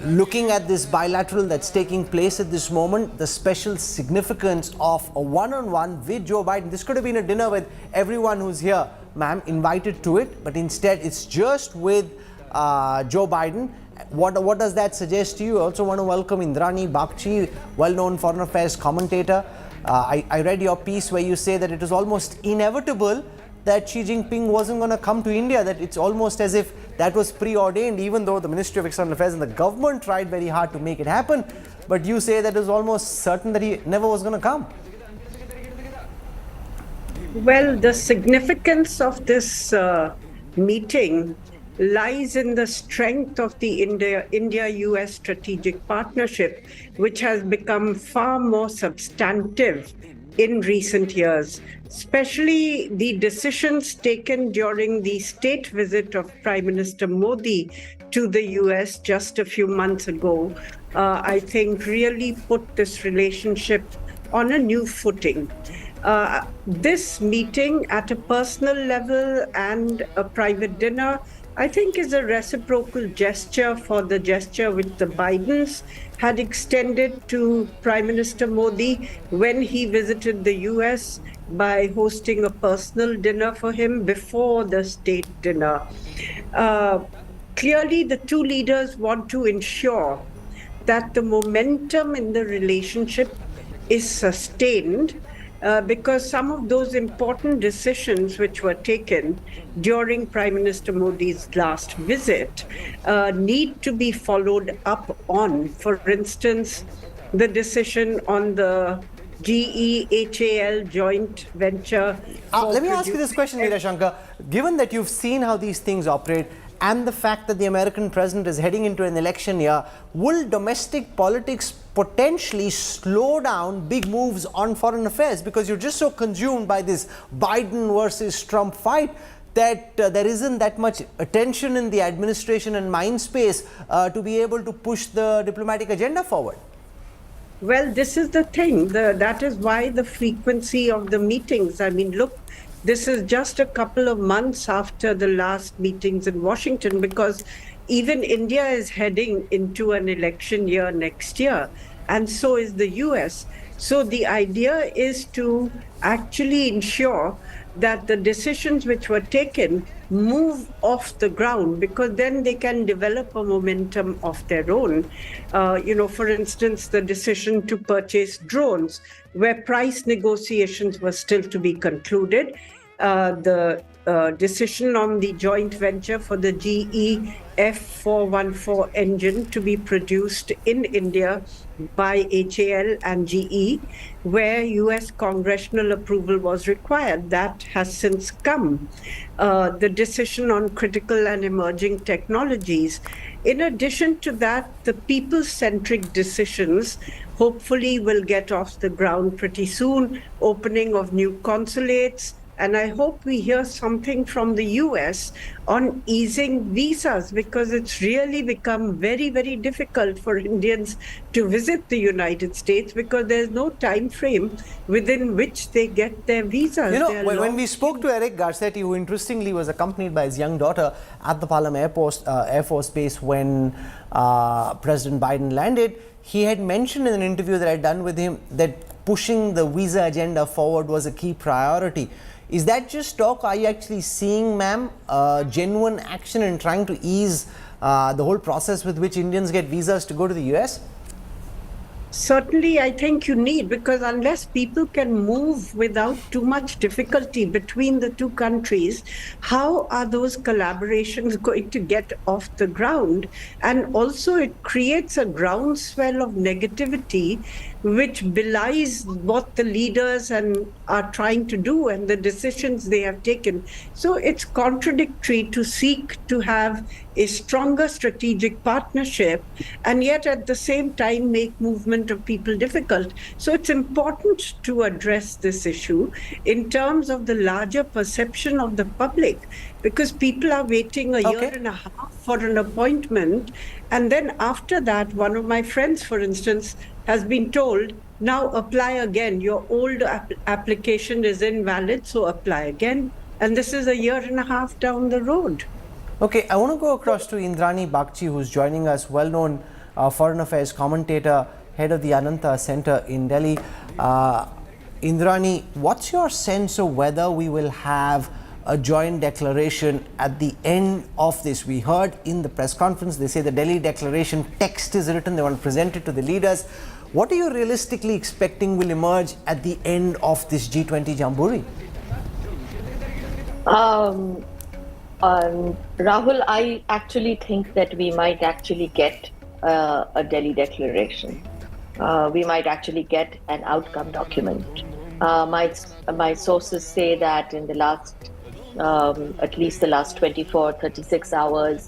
Looking at this bilateral that's taking place at this moment, the special significance of a one-on-one with Joe Biden. This could have been a dinner with everyone who's here, ma'am, invited to it, but instead it's just with Joe Biden. What does that suggest to you? I also want to welcome Indrani Bagchi, well-known foreign affairs commentator. I read your piece where you say that it was almost inevitable that Xi Jinping wasn't going to come to India, that it's almost as if that was preordained, even though the Ministry of External Affairs and the government tried very hard to make it happen. But you say that it was almost certain that he never was going to come. Well, the significance of this meeting lies in the strength of the India-US strategic partnership, which has become far more substantive in recent years, especially the decisions taken during the state visit of Prime Minister Modi to the US just a few months ago, I think really put this relationship on a new footing. This meeting at a personal level and a private dinner, I think, is a reciprocal gesture for the gesture which the Bidens had extended to Prime Minister Modi when he visited the US by hosting a personal dinner for him before the state dinner. Clearly, the two leaders want to ensure that the momentum in the relationship is sustained, because some of those important decisions which were taken during Prime Minister Modi's last visit need to be followed up on. For instance, the decision on the GE-HAL joint venture. Let me ask you this question, Meera Shankar. Given that you've seen how these things operate, and the fact that the American president is heading into an election year, will domestic politics potentially slow down big moves on foreign affairs? Because you're just so consumed by this Biden versus Trump fight that there isn't that much attention in the administration and mind space to be able to push the diplomatic agenda forward. Well, this is the thing. That is why the frequency of the meetings. I mean, look, this is just a couple of months after the last meetings in Washington, because even India is heading into an election year next year, and so is the US. So the idea is to actually ensure that the decisions which were taken move off the ground, because then they can develop a momentum of their own. For instance, the decision to purchase drones, where price negotiations were still to be concluded. The decision on the joint venture for the GE F414 engine to be produced in India by HAL and GE, where US congressional approval was required. That has since come. The decision on critical and emerging technologies. In addition to that, the people-centric decisions hopefully will get off the ground pretty soon, opening of new consulates, and I hope we hear something from the US on easing visas, because it's really become very, very difficult for Indians to visit the United States because there's no time frame within which they get their visas. You know, when we spoke to Eric Garcetti, who interestingly was accompanied by his young daughter at the Palam Air Force Base when President Biden landed, he had mentioned in an interview that I'd done with him that pushing the visa agenda forward was a key priority. Is that just talk? Are you actually seeing, ma'am, genuine action in trying to ease the whole process with which Indians get visas to go to the US? Certainly, I think you need, because unless people can move without too much difficulty between the two countries, how are those collaborations going to get off the ground? And also it creates a groundswell of negativity which belies what the leaders are trying to do and the decisions they have taken. So it's contradictory to seek to have a stronger strategic partnership and yet at the same time make movement of people difficult. So it's important to address this issue in terms of the larger perception of the public, because people are waiting a year and a half for an appointment, and then after that, one of my friends, for instance, has been told, now apply again. Your old application is invalid, so apply again. And this is a year and a half down the road. Okay, I want to go across to Indrani Bagchi, who's joining us, well-known foreign affairs commentator, head of the Ananta Center in Delhi. Indrani, what's your sense of whether we will have a joint declaration at the end of this? We heard in the press conference, they say the Delhi declaration text is written, they want to present it to the leaders. What are you realistically expecting will emerge at the end of this G20 Jamboree? Rahul, I actually think that we might actually get a Delhi declaration. We might actually get an outcome document. My sources say that in the last, at least the last 24, 36 hours,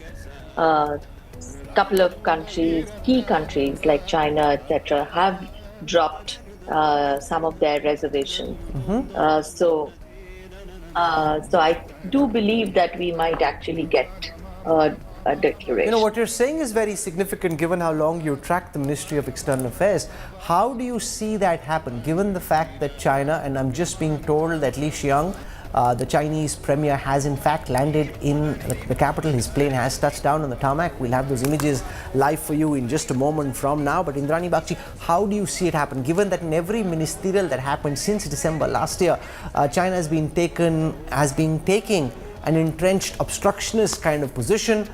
couple of countries, key countries like China, etc., have dropped some of their reservations. So I do believe that we might actually get a declaration. You know, what you're saying is very significant given how long you track the Ministry of External Affairs. How do you see that happen, given the fact that China, and I'm just being told that Li Xiang, the Chinese premier, has in fact landed in the capital. His plane has touched down on the tarmac. We'll have those images live for you in just a moment from now. But Indrani Bagchi, how do you see it happen, given that in every ministerial that happened since December last year, China has been taking an entrenched obstructionist kind of position,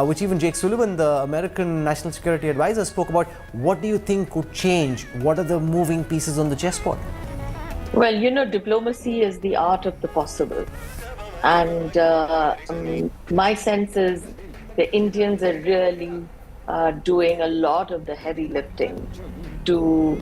which even Jake Sullivan, the American National Security Advisor, spoke about. What do you think could change? What are the moving pieces on the chessboard? Well, you know, diplomacy is the art of the possible. And my sense is the Indians are really doing a lot of the heavy lifting to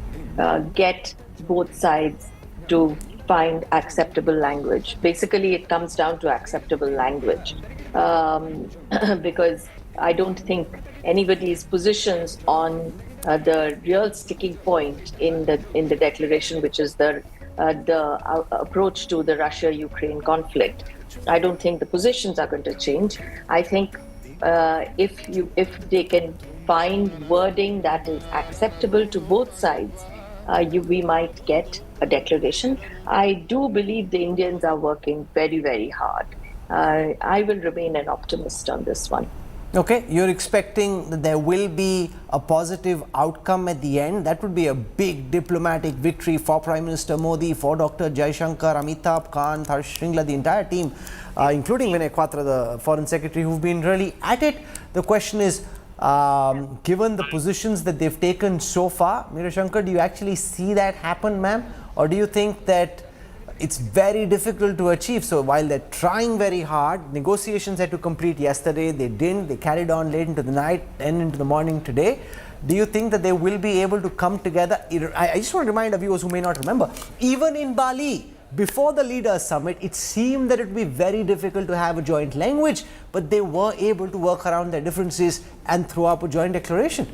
get both sides to find acceptable language. Basically, it comes down to acceptable language. Because I don't think anybody's positions on the real sticking point in the declaration, which is the approach to the Russia-Ukraine conflict. I don't think the positions are going to change. I think if they can find wording that is acceptable to both sides, we might get a declaration. I do believe the Indians are working very, very hard. I will remain an optimist on this one. Okay, you're expecting that there will be a positive outcome at the end. That would be a big diplomatic victory for Prime Minister Modi, for Dr. Jaishankar, Amitabh Kant, Harsh Shringla, the entire team, including Vinay Quatra, the Foreign Secretary, who've been really at it. The question is, given the positions that they've taken so far? Meera Shankar, do you actually see that happen, ma'am? Or do you think that it's very difficult to achieve? So while they're trying very hard, negotiations had to complete yesterday, they didn't, they carried on late into the night and into the morning today. Do you think that they will be able to come together? I just want to remind our viewers who may not remember, even in Bali, before the Leaders Summit, it seemed that it would be very difficult to have a joint language, but they were able to work around their differences and throw up a joint declaration.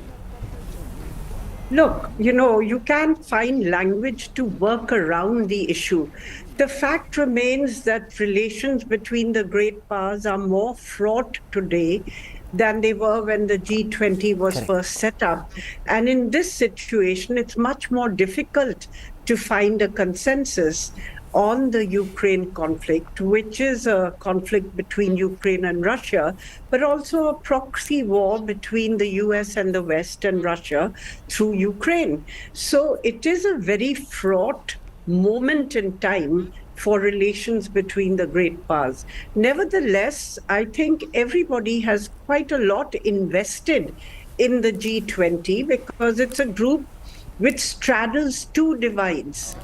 Look, you can't find language to work around the issue. The fact remains that relations between the great powers are more fraught today than they were when the G20 was first set up. And in this situation, it's much more difficult to find a consensus on the Ukraine conflict, which is a conflict between Ukraine and Russia, but also a proxy war between the US and the West and Russia through Ukraine. So it is a very fraught moment in time for relations between the great powers. Nevertheless, I think everybody has quite a lot invested in the G20 because it's a group which straddles two divides,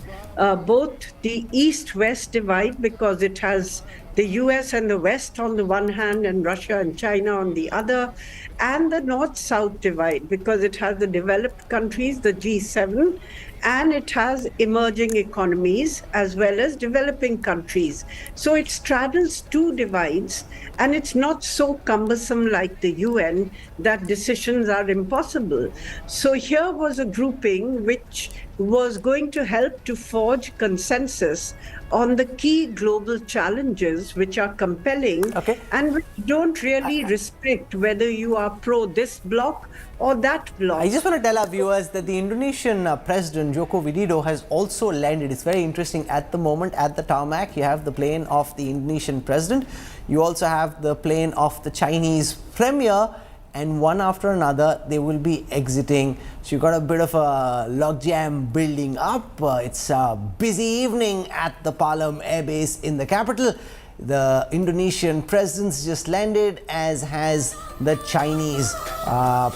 both the East-West divide, because it has the US and the West on the one hand and Russia and China on the other, and the North-South divide, because it has the developed countries, the G7, and it has emerging economies as well as developing countries. So it straddles two divides, and it's not so cumbersome like the UN that decisions are impossible. So here was a grouping which was going to help to forge consensus on the key global challenges which are compelling and which don't really restrict whether you are pro this bloc or that bloc. I just want to tell our viewers that the Indonesian President Joko Widodo has also landed. It's very interesting at the moment at the tarmac. You have the plane of the Indonesian President. You also have the plane of the Chinese Premier, and one after another they will be exiting. So you've got a bit of a logjam building up. It's a busy evening at the Palam Air Base in the capital. The Indonesian president's just landed, as has the Chinese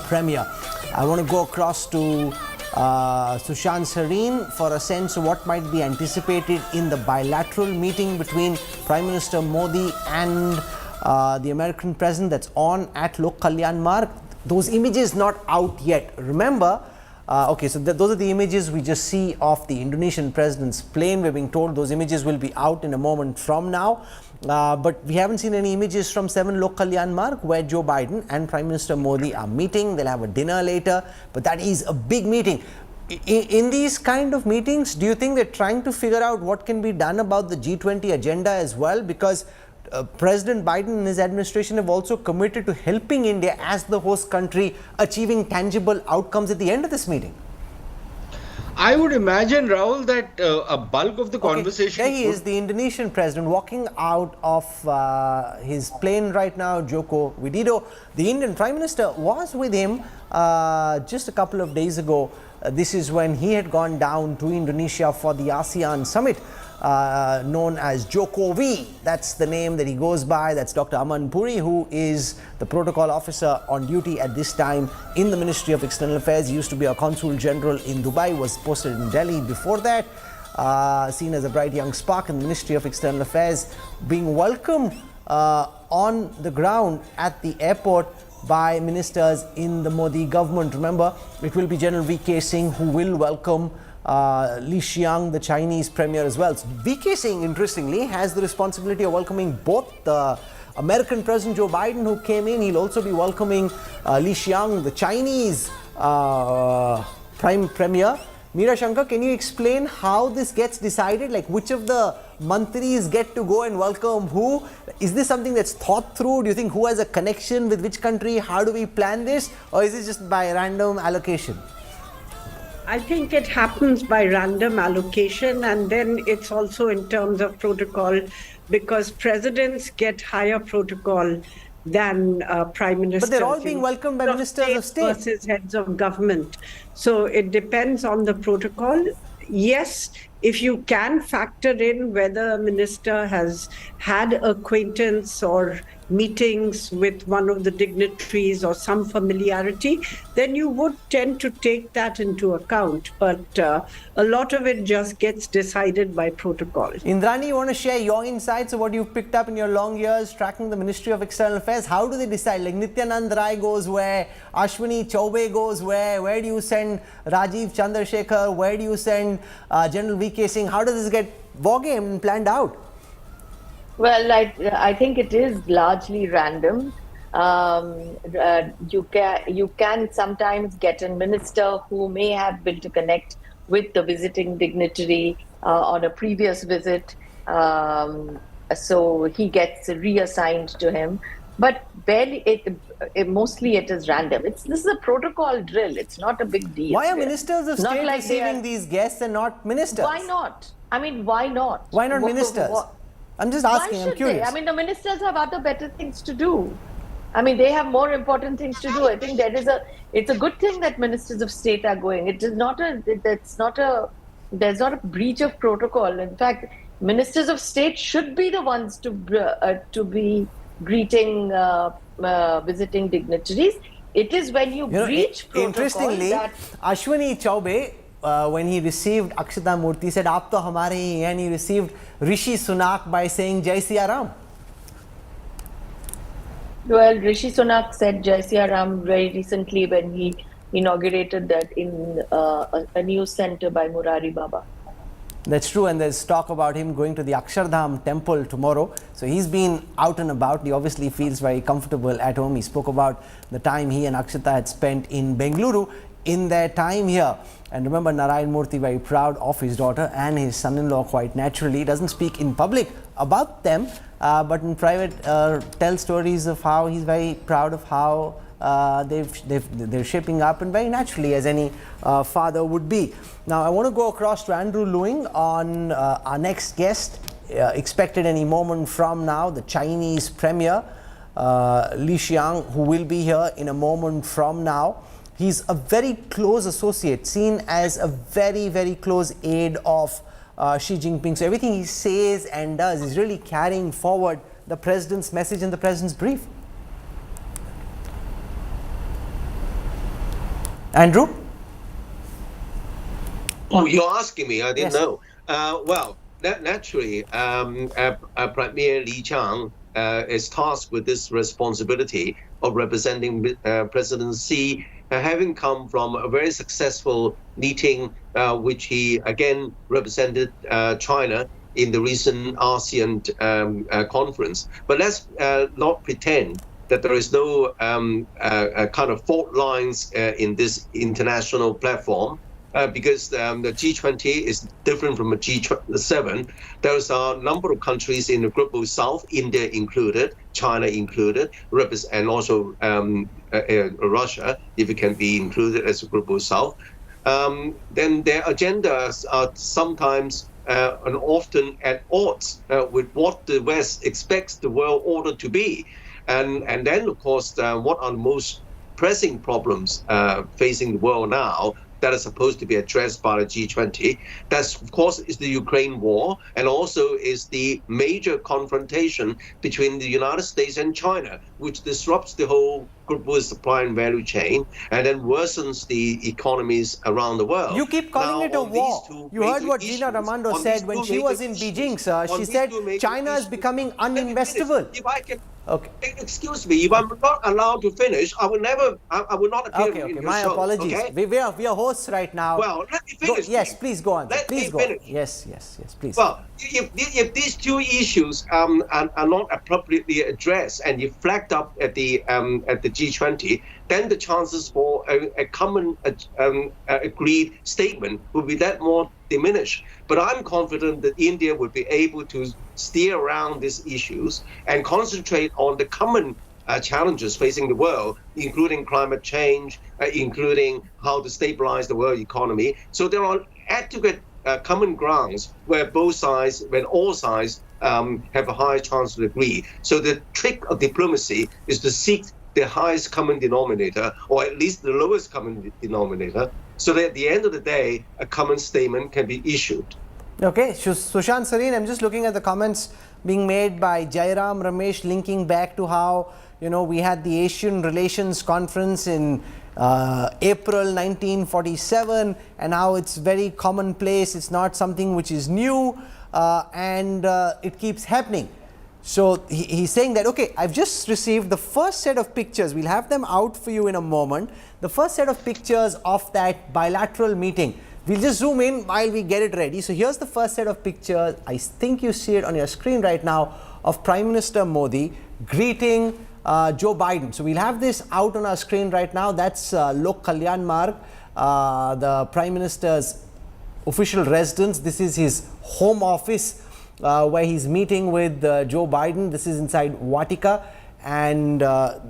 Premier. I want to go across to Sushant Sareen for a sense of what might be anticipated in the bilateral meeting between Prime Minister Modi and the American president that's on at Lok Kalyan Marg. Those images not out yet. Remember, so those are the images we just see of the Indonesian president's plane. We're being told those images will be out in a moment from now. But we haven't seen any images from 7 Lok Kalyan Marg, where Joe Biden and Prime Minister Modi are meeting. They'll have a dinner later, but that is a big meeting. In these kind of meetings, do you think they're trying to figure out what can be done about the G20 agenda as well? Because President Biden and his administration have also committed to helping India as the host country achieving tangible outcomes at the end of this meeting. I would imagine, Rahul, that a bulk of the conversation... There he is, the Indonesian president, walking out of his plane right now, Joko Widodo. The Indian Prime Minister was with him just a couple of days ago. This is when he had gone down to Indonesia for the ASEAN Summit, known as Joko V. That's the name that he goes by. That's Dr. Aman Puri, who is the protocol officer on duty at this time in the Ministry of External Affairs. He used to be a consul general in Dubai, was posted in Delhi before that. Seen as a bright young spark in the Ministry of External Affairs, being welcomed on the ground at the airport by ministers in the Modi government. Remember, it will be General VK Singh who will welcome Li Xiang, the Chinese premier, as well. So VK Singh, interestingly, has the responsibility of welcoming both the American President Joe Biden, who came in. He'll also be welcoming Li Xiang, the Chinese premier. Meera Shankar, can you explain how this gets decided? Like, which of the mantris get to go and welcome who? Is this something that's thought through? Do you think who has a connection with which country? How do we plan this? Or is it just by random allocation? I think it happens by random allocation, and then it's also in terms of protocol, because presidents get higher protocol than prime ministers. But they're all being welcomed by ministers of state versus heads of government. So it depends on the protocol. Yes, if you can factor in whether a minister has had acquaintance or meetings with one of the dignitaries or some familiarity, then you would tend to take that into account. But a lot of it just gets decided by protocol. Indrani, you want to share your insights of what you've picked up in your long years tracking the Ministry of External Affairs? How do they decide? Like Nityanand Rai goes where? Ashwini Chaubey goes where? Where do you send Rajiv Chandrasekhar? Where do you send General V.K. Singh? How does this get wargamed and planned out? Well, I think it is largely random. You can sometimes get a minister who may have been to connect with the visiting dignitary on a previous visit, so he gets reassigned to him. But mostly it is random. This is a protocol drill. It's not a big deal. Why are ministers of state receiving these guests and not ministers? Why not? I mean, why not? Why not ministers? I'm just asking. I'm curious. I mean, the ministers have other better things to do. I mean, they have more important things to do. I think it's a good thing that ministers of state are going. It is not there's not a breach of protocol. In fact, ministers of state should be the ones to be greeting visiting dignitaries. It is when you breach protocol. Interestingly, Ashwini Chaubey, when he received Akshata Murthy, said, "Aap to hamare hi hain," and he received Rishi Sunak by saying Jai Siya Ram. Well, Rishi Sunak said Jai Siya Ram very recently when he inaugurated that in a news center by Murari Baba. That's true, and there's talk about him going to the Akshardham temple tomorrow. So he's been out and about. He obviously feels very comfortable at home. He spoke about the time he and Akshata had spent in Bengaluru in their time here. And remember, Narayan Murthy very proud of his daughter and his son-in-law quite naturally. He doesn't speak in public about them, but in private tells stories of how he's very proud of how they're shaping up, and very naturally, as any father would be. Now, I want to go across to Andrew Lewing on our next guest, expected any moment from now, the Chinese Premier, Li Xiang, who will be here in a moment from now. He's a very close associate, seen as a very, very close aide of Xi Jinping. So everything he says and does is really carrying forward the president's message and the president's brief. Andrew? Oh, you're asking me. I didn't know. Well, naturally, Premier Li Qiang is tasked with this responsibility of representing President Xi, having come from a very successful meeting, which he again represented China in the recent ASEAN conference. But let's not pretend that there is no kind of fault lines in this international platform, because the G20 is different from a G7. There's a number of countries in the Global South, India included, China included, and also Russia, if it can be included as a Global South. Then their agendas are sometimes and often at odds with what the West expects the world order to be. And then, of course, what are the most pressing problems facing the world now that are supposed to be addressed by the G20? That's, of course, is the Ukraine war, and also is the major confrontation between the United States and China, which disrupts the whole global supply and value chain, and then worsens the economies around the world. You keep calling it a war. You heard what Gina Raimondo said when she was in Beijing, sir. She said China is becoming uninvestable. If I can, okay. Excuse me, if I'm not allowed to finish, I will not appear in your my show, apologies. Okay? We are hosts right now. Well, let me finish. Yes, please go on. Please go on. Finish. Yes, please. Well, if these two issues are not appropriately addressed and you flagged up at the G20, then the chances for a common agreed statement will be that more diminished. But I'm confident that India would be able to steer around these issues and concentrate on the common challenges facing the world, including climate change, including how to stabilize the world economy. So there are adequate common grounds where all sides have a high chance to agree. So the trick of diplomacy is to seek the highest common denominator, or at least the lowest common denominator, so that at the end of the day, a common statement can be issued. Okay, Sushant Sareen, I'm just looking at the comments being made by Jairam Ramesh, linking back to how, we had the Asian Relations Conference in April 1947, and how it's very commonplace, it's not something which is new, and it keeps happening. So he's saying that, okay, I've just received the first set of pictures, we'll have them out for you in a moment, the first set of pictures of that bilateral meeting. We'll just zoom in while we get it ready. So here's the first set of pictures, I think you see it on your screen right now, of Prime Minister Modi greeting Joe Biden. So we'll have this out on our screen right now. That's Lok Kalyan Marg, the Prime Minister's official residence. This is his home office where he's meeting with Joe Biden. This is inside Vatika, and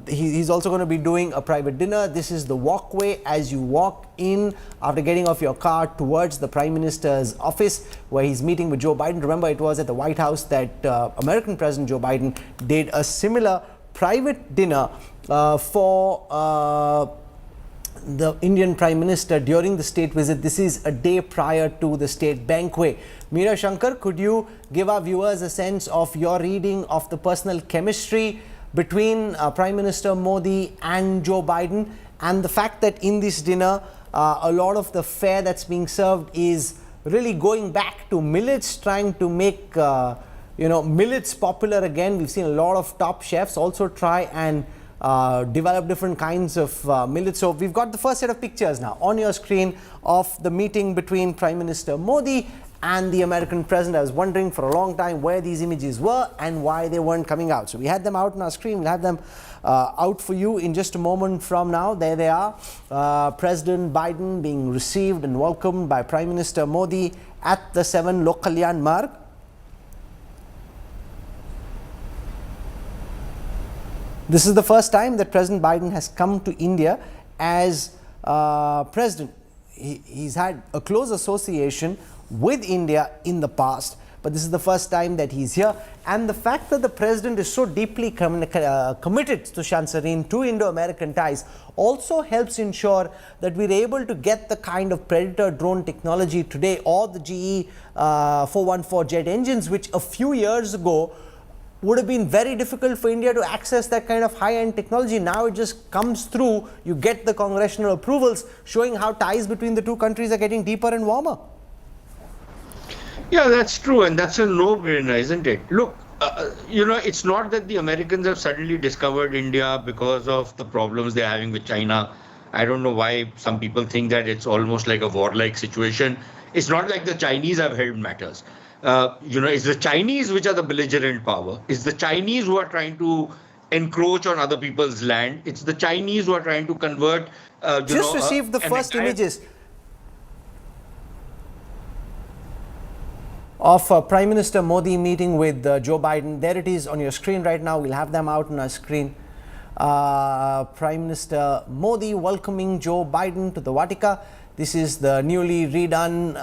he's also going to be doing a private dinner. This is the walkway as you walk in after getting off your car towards the Prime Minister's office where he's meeting with Joe Biden. Remember, it was at the White House that American President Joe Biden did a similar private dinner for the Indian Prime Minister during the state visit. This is a day prior to the state banquet. Meera Shankar, could you give our viewers a sense of your reading of the personal chemistry between Prime Minister Modi and Joe Biden, and the fact that in this dinner a lot of the fare that's being served is really going back to millets, trying to make millets popular again. We've seen a lot of top chefs also try and develop different kinds of millets. So we've got the first set of pictures now on your screen of the meeting between Prime Minister Modi and the American president. I was wondering for a long time where these images were and why they weren't coming out. So we had them out on our screen. We'll have them out for you in just a moment from now. There they are. President Biden being received and welcomed by Prime Minister Modi at the 7 Lok Kalyan Marg. This is the first time that President Biden has come to India as president. He's had a close association with India in the past, but this is the first time that he's here. And the fact that the president is so deeply committed, Sushant Sareen, to Indo-American ties also helps ensure that we're able to get the kind of Predator drone technology today, or the GE 414 jet engines, which a few years ago would have been very difficult for India to access that kind of high-end technology. Now it just comes through, you get the congressional approvals, showing how ties between the two countries are getting deeper and warmer. Yeah, that's true, and that's a no-brainer, isn't it? Look, it's not that the Americans have suddenly discovered India because of the problems they're having with China. I don't know why some people think that it's almost like a warlike situation. It's not like the Chinese have held matters. It's the Chinese which are the belligerent power. It's the Chinese who are trying to encroach on other people's land. It's the Chinese who are trying to convert. Just received the first images of Prime Minister Modi meeting with Joe Biden. There it is on your screen right now. We'll have them out on our screen. Prime Minister Modi welcoming Joe Biden to the Vatika. This is the newly redone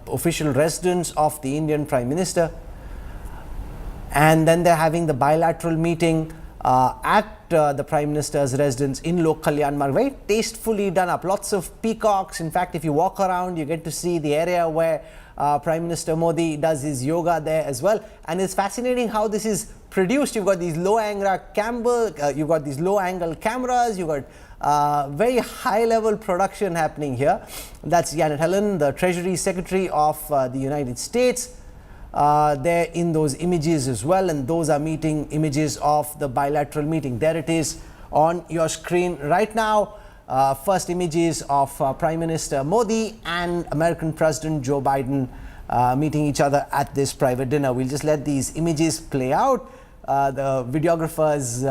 official residence of the Indian Prime Minister. And then they're having the bilateral meeting at the Prime Minister's residence in Lok Kalyan Marg. Very tastefully done up. Lots of peacocks. In fact, if you walk around, you get to see the area where Prime Minister Modi does his yoga there as well. And it's fascinating how this is produced. You've got these low-angle cameras. You've got very high-level production happening here. That's Janet Yellen, the Treasury Secretary of the United States. There in those images as well, and those are meeting images of the bilateral meeting. There it is on your screen right now. First images of Prime Minister Modi and American President Joe Biden meeting each other at this private dinner. We'll just let these images play out. The videographers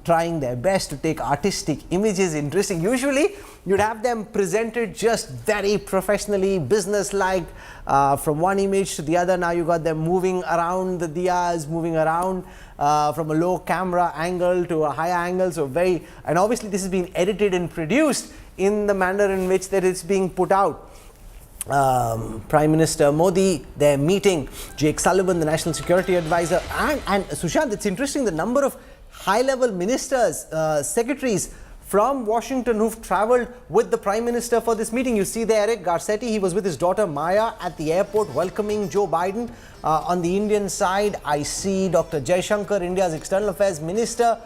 trying their best to take artistic images. Interesting. Usually you'd have them presented just very professionally, business-like, from one image to the other. Now you got them moving around the diyas, moving around from a low camera angle to a higher angle. So and obviously this has been edited and produced in the manner in which that it's being put out. Prime Minister Modi, they're meeting Jake Sullivan, the National Security Advisor, and Sushant, it's interesting the number of high-level ministers, secretaries from Washington who've traveled with the Prime Minister for this meeting. You see there Eric Garcetti, he was with his daughter Maya at the airport welcoming Joe Biden. On the Indian side, I see Dr. Jaishankar, India's External Affairs Minister.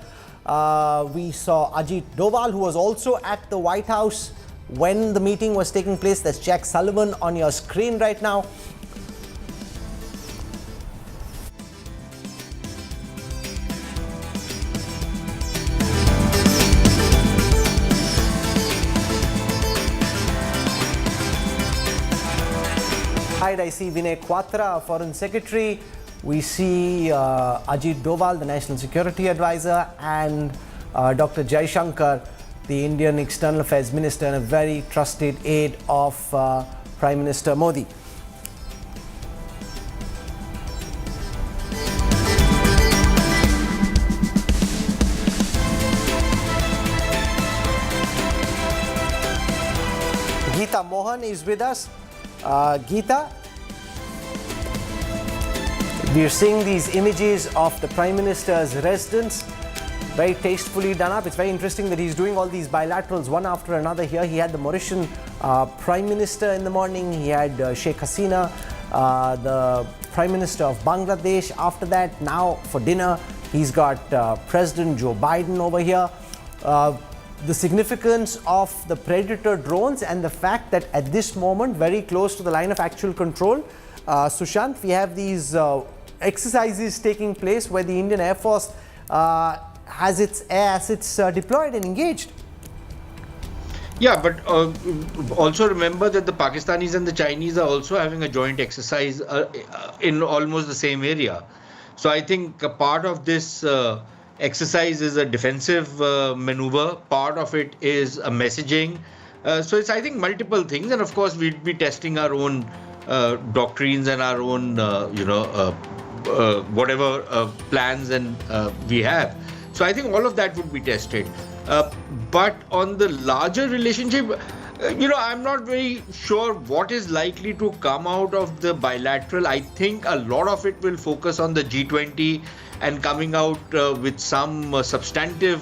We saw Ajit Doval, who was also at the White House when the meeting was taking place. That's Jake Sullivan on your screen right now. I see Vinay Quatra, Foreign Secretary. We see Ajit Doval, the National Security Advisor, and Dr. Jaishankar, the Indian External Affairs Minister and a very trusted aide of Prime Minister Modi. Geeta Mohan is with us. Geeta, we are seeing these images of the Prime Minister's residence, very tastefully done up. It's very interesting that he's doing all these bilaterals one after another here. He had the Mauritian Prime Minister in the morning, he had Sheikh Hasina, the Prime Minister of Bangladesh. After that, now for dinner, he's got President Joe Biden over here. The significance of the Predator drones and the fact that at this moment, very close to the line of actual control, Sushant, we have these exercises taking place where the Indian Air Force has its air assets deployed and engaged. Yeah, but also remember that the Pakistanis and the Chinese are also having a joint exercise in almost the same area. So I think a part of this exercise is a defensive maneuver. Part of it is a messaging. So it's, I think, multiple things. And of course, we'd be testing our own doctrines and our own, whatever plans and we have. So I think all of that would be tested. But on the larger relationship, I'm not very sure what is likely to come out of the bilateral. I think a lot of it will focus on the G20 and coming out with some substantive,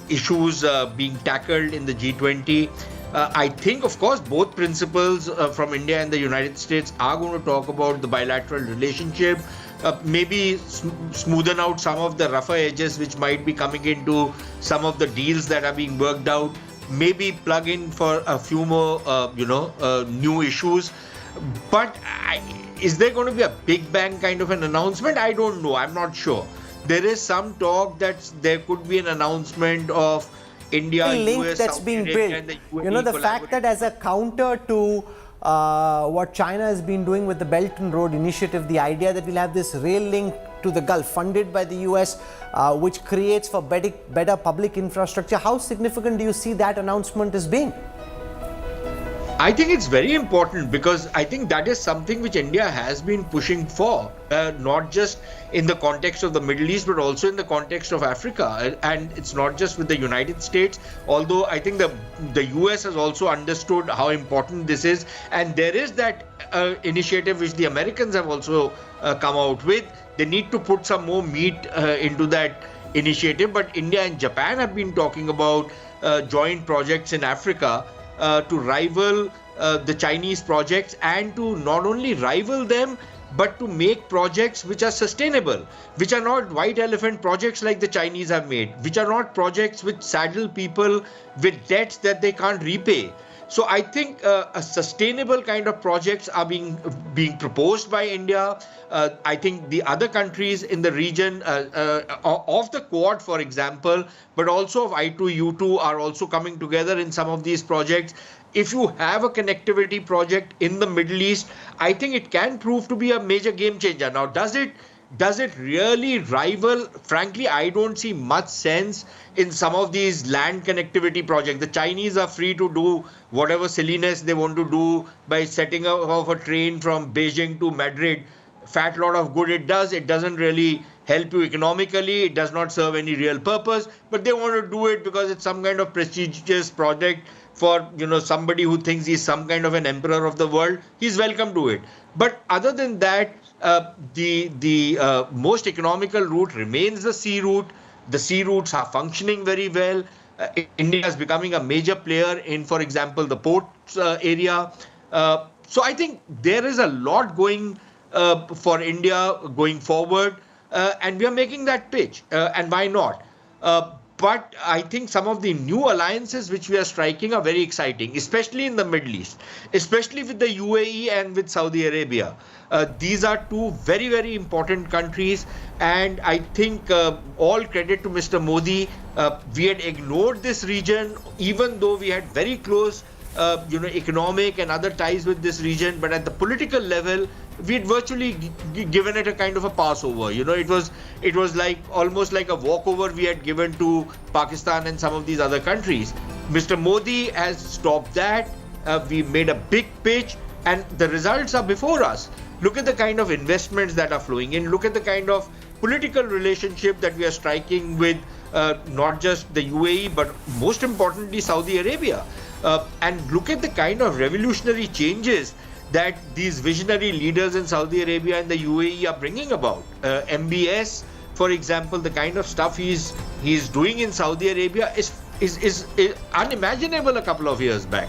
issues being tackled in the G20. I think, of course, both principals from India and the United States are going to talk about the bilateral relationship, maybe smoothen out some of the rougher edges which might be coming into some of the deals that are being worked out, maybe plug in for a few more, new issues. But is there going to be a big bang kind of an announcement? I don't know. I'm not sure. There is some talk that there could be an announcement of India, link US, that's Saudi being Arabia, built. and the The fact that as a counter to what China has been doing with the Belt and Road Initiative, the idea that we'll have this rail link to the Gulf funded by the US, which creates for better public infrastructure. How significant do you see that announcement as being? I think it's very important because I think that is something which India has been pushing for, not just in the context of the Middle East, but also in the context of Africa. And it's not just with the United States, although I think the US has also understood how important this is. And there is that initiative which the Americans have also come out with. They need to put some more meat into that initiative. But India and Japan have been talking about joint projects in Africa to rival the Chinese projects, and to not only rival them, but to make projects which are sustainable, which are not white elephant projects like the Chinese have made, which are not projects which saddle people with debts that they can't repay. So I think a sustainable kind of projects are being proposed by India. I think the other countries in the region of the Quad, for example, but also of I2U2 are also coming together in some of these projects. If you have a connectivity project in the Middle East, I think it can prove to be a major game changer. Now, does it really rival? Frankly, I don't see much sense in some of these land connectivity projects. The Chinese are free to do whatever silliness they want to do by setting off a train from Beijing to Madrid. Fat lot of good it does. It doesn't really help you economically. It does not serve any real purpose. But they want to do it because it's some kind of prestigious project for somebody who thinks he's some kind of an emperor of the world. He's welcome to it. But other than that, the most economical route remains the sea route. The sea routes are functioning very well. India is becoming a major player in, for example, the ports area. So I think there is a lot going for India going forward, and we are making that pitch. And why not? But I think some of the new alliances which we are striking are very exciting, especially in the Middle East, especially with the UAE and with Saudi Arabia. These are two very, very important countries, and I think all credit to Mr. Modi. We had ignored this region, even though we had very close economic and other ties with this region, but at the political level, we had virtually given it a kind of a passover. It was like almost like a walkover we had given to Pakistan and some of these other countries. Mr. Modi has stopped that. We made a big pitch, and the results are before us. Look at the kind of investments that are flowing in. Look at the kind of political relationship that we are striking with not just the UAE, but most importantly, Saudi Arabia. And look at the kind of revolutionary changes that these visionary leaders in Saudi Arabia and the UAE are bringing about. MBS, for example, the kind of stuff he's doing in Saudi Arabia is unimaginable a couple of years back.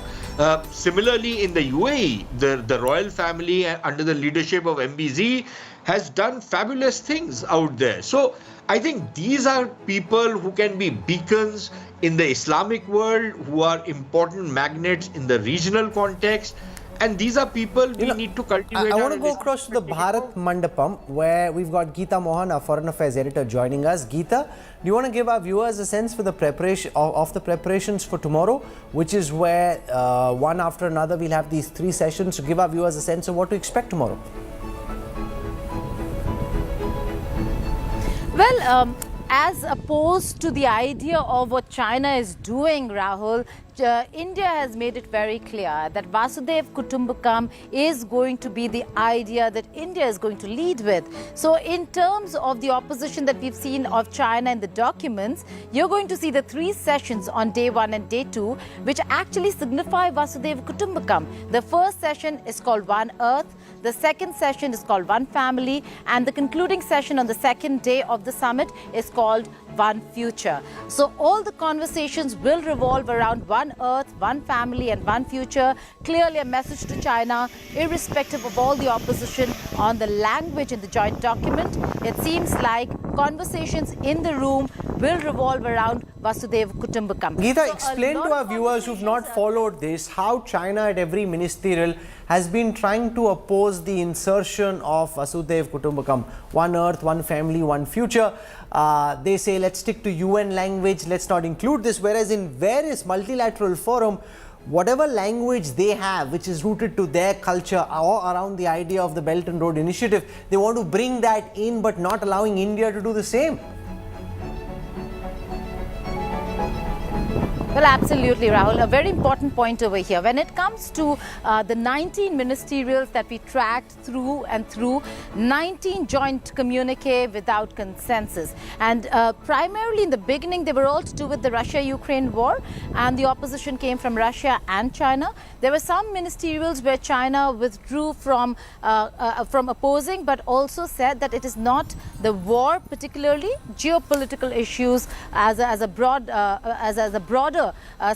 Similarly, in the UAE, the royal family under the leadership of MBZ has done fabulous things out there. So I think these are people who can be beacons in the Islamic world, who are important magnets in the regional context. And these are people we need to cultivate. I want to go across to the Bharat Mandapam, where we've got Geeta Mohan, our Foreign Affairs editor, joining us. Geeta, do you want to give our viewers a sense for the preparation of the preparations for tomorrow, which is where one after another we'll have these 3 sessions to give our viewers a sense of what to expect tomorrow? Well, as opposed to the idea of what China is doing, Rahul, India has made it very clear that Vasudhaiv Kutumbakam is going to be the idea that India is going to lead with. So in terms of the opposition that we've seen of China in the documents, you're going to see the 3 sessions on day 1 and day 2, which actually signify Vasudhaiv Kutumbakam. The first session is called One Earth. The second session is called One Family, and the concluding session on the second day of the summit is called One Future. So all the conversations will revolve around One Earth, One Family and One Future. Clearly a message to China, irrespective of all the opposition on the language in the joint document. It seems like conversations in the room will revolve around Vasudhaiv Kutumbakam. Geeta, So explain to our viewers who've not followed this how China at every ministerial has been trying to oppose the insertion of Vasudhaiv Kutumbakam, One Earth, One Family, One Future. They say let's stick to UN language, let's not include this, whereas in various multilateral forum, whatever language they have which is rooted to their culture or around the idea of the Belt and Road Initiative, they want to bring that in but not allowing India to do the same. Well, absolutely, Rahul. A very important point over here. When it comes to the 19 ministerials that we tracked through and through, 19 joint communique without consensus. And primarily in the beginning, they were all to do with the Russia-Ukraine war, and the opposition came from Russia and China. There were some ministerials where China withdrew from opposing, but also said that it is not the war, particularly geopolitical issues as a broader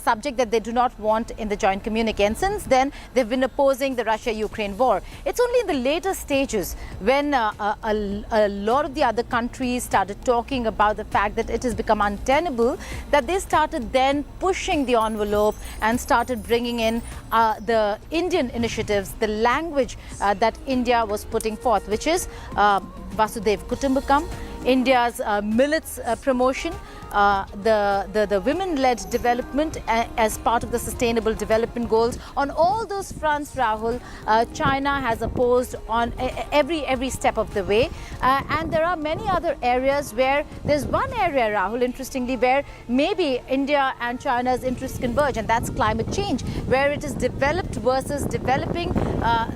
subject that they do not want in the joint communique. And since then, they've been opposing the Russia-Ukraine war. It's only in the later stages when a lot of the other countries started talking about the fact that it has become untenable that they started then pushing the envelope and started bringing in the Indian initiatives, the language that India was putting forth, which is Vasudhaiv Kutumbakam, India's millets promotion, the women-led development as part of the Sustainable Development Goals. On all those fronts, Rahul, China has opposed on every step of the way. And there are many other areas where there's one area, Rahul, interestingly, where maybe India and China's interests converge, and that's climate change, where it is developed versus developing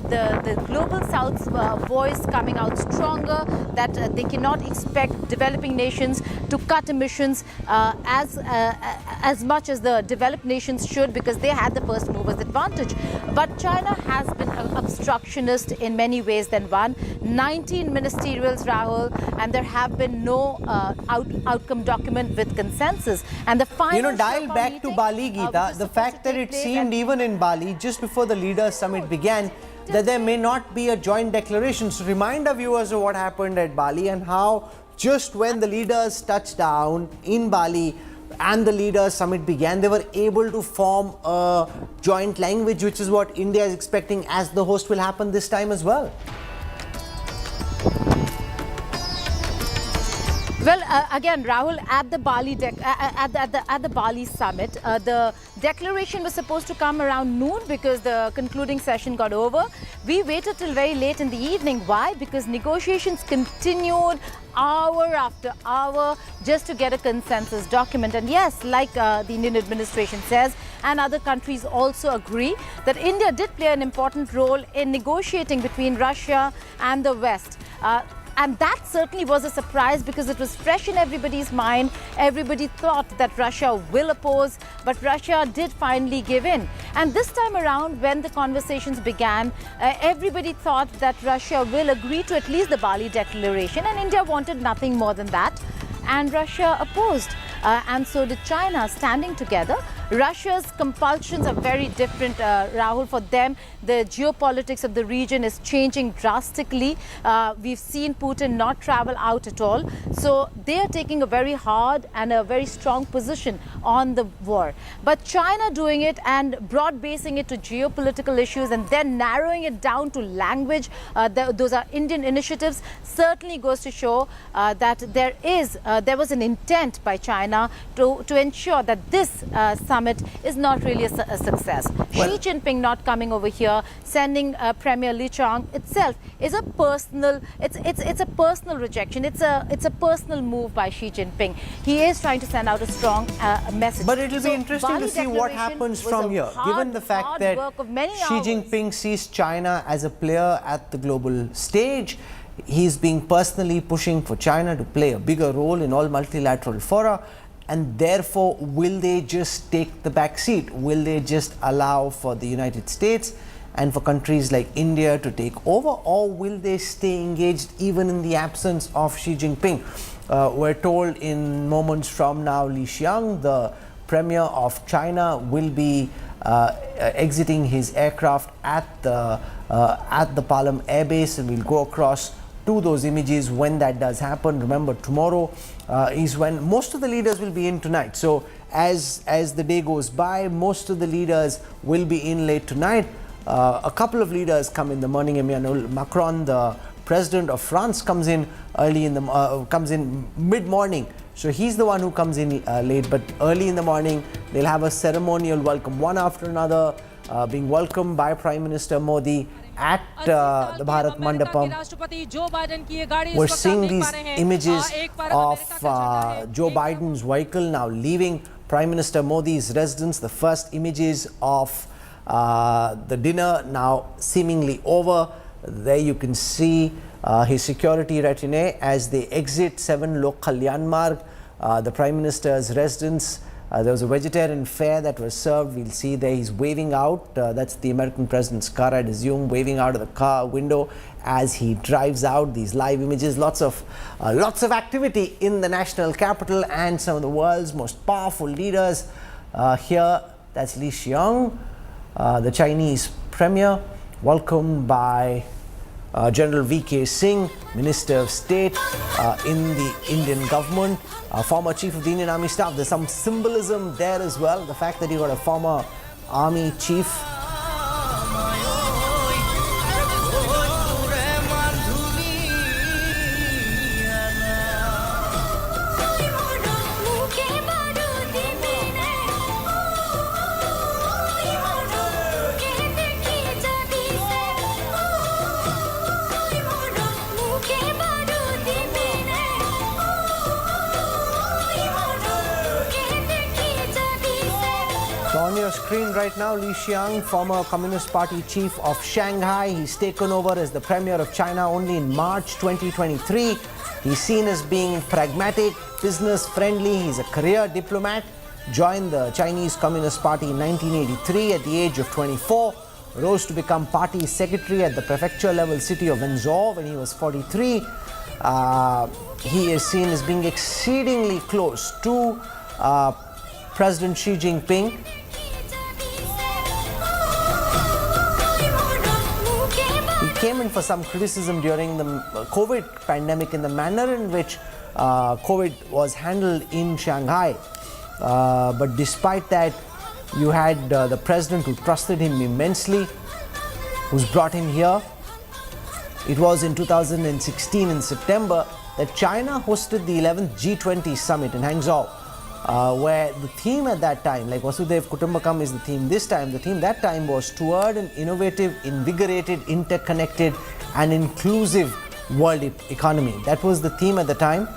the Global South's voice coming out stronger, that they cannot expect developing nations to cut emissions as much as the developed nations should, because they had the first movers advantage. But China has been obstructionist in many ways than one. 19 ministerials, Rahul, and there have been no outcome document with consensus. And the final dial back to Bali, Geeta, the fact that it seemed even in Bali, just before the Leaders Summit began, that there may not be a joint declaration. So remind our viewers of what happened at Bali and how just when the leaders touched down in Bali and the Leaders Summit began, they were able to form a joint language, which is what India is expecting as the host will happen this time as well. Well, again, Rahul, at the Bali at the Bali summit, the declaration was supposed to come around noon because the concluding session got over. We waited till very late in the evening. Why? Because negotiations continued hour after hour just to get a consensus document. And yes, like the Indian administration says, and other countries also agree, that India did play an important role in negotiating between Russia and the West. And that certainly was a surprise because it was fresh in everybody's mind. Everybody thought that Russia will oppose, but Russia did finally give in. And this time around, when the conversations began, everybody thought that Russia will agree to at least the Bali Declaration, and India wanted nothing more than that. And Russia opposed, and so did China, standing together. Russia's compulsions are very different, Rahul. For them, the geopolitics of the region is changing drastically. We've seen Putin not travel out at all. So they are taking a very hard and a very strong position on the war. But China doing it and broad basing it to geopolitical issues and then narrowing it down to language, those are Indian initiatives, certainly goes to show that there was an intent by China to ensure that this summit is not really a success. Well, Xi Jinping not coming over here, sending Premier Li Qiang itself is a personal. It's a personal rejection. It's a personal move by Xi Jinping. He is trying to send out a strong message. But it will be interesting to see what happens from here, given the fact that Xi Jinping sees China as a player at the global stage. He's being personally pushing for China to play a bigger role in all multilateral fora. And therefore, will they just take the back seat? Will they just allow for the United States and for countries like India to take over? Or will they stay engaged even in the absence of Xi Jinping? We're told in moments from now, Li Qiang, the Premier of China, will be exiting his aircraft at the Palam Air Base, and we'll go across to those images when that does happen. Remember, tomorrow is when most of the leaders will be in tonight. So as the day goes by, most of the leaders will be in late tonight. A couple of leaders come in the morning. Emmanuel Macron, the president of France, comes in early in the comes in mid-morning. So he's the one who comes in late, but early in the morning they'll have a ceremonial welcome, one after another, being welcomed by Prime Minister Modi at the Bharat Mandapam. We're seeing these images of Joe Biden's vehicle now leaving Prime Minister Modi's residence. The first images of the dinner now seemingly over. There you can see his security retinue as they exit 7 Lok Kalyan Marg, the Prime Minister's residence. There was a vegetarian fare that was served. We'll see there he's waving out. That's the American president's car, I'd assume, waving out of the car window as he drives out. These live images, lots of activity in the national capital, and some of the world's most powerful leaders here. That's Li Qiang, the Chinese premier, welcomed by General V.K. Singh, Minister of State in the Indian government, former Chief of the Indian Army Staff. There's some symbolism there as well. The fact that you got a former Army Chief. On your your screen right now, Li Xiang, former Communist Party chief of Shanghai. He's taken over as the premier of China only in March 2023. He's seen as being pragmatic, business-friendly. He's a career diplomat. Joined the Chinese Communist Party in 1983 at the age of 24. Rose to become party secretary at the prefecture-level city of Wenzhou when he was 43. He is seen as being exceedingly close to President Xi Jinping. He came in for some criticism during the COVID pandemic in the manner in which COVID was handled in Shanghai. But despite that, you had the president who trusted him immensely, who's brought him here. It was in 2016 in September that China hosted the 11th G20 Summit in Hangzhou, where the theme at that time, like Vasudhaiv Kutumbakam is the theme this time, the theme that time was toward an innovative, invigorated, interconnected and inclusive world economy. That was the theme at the time.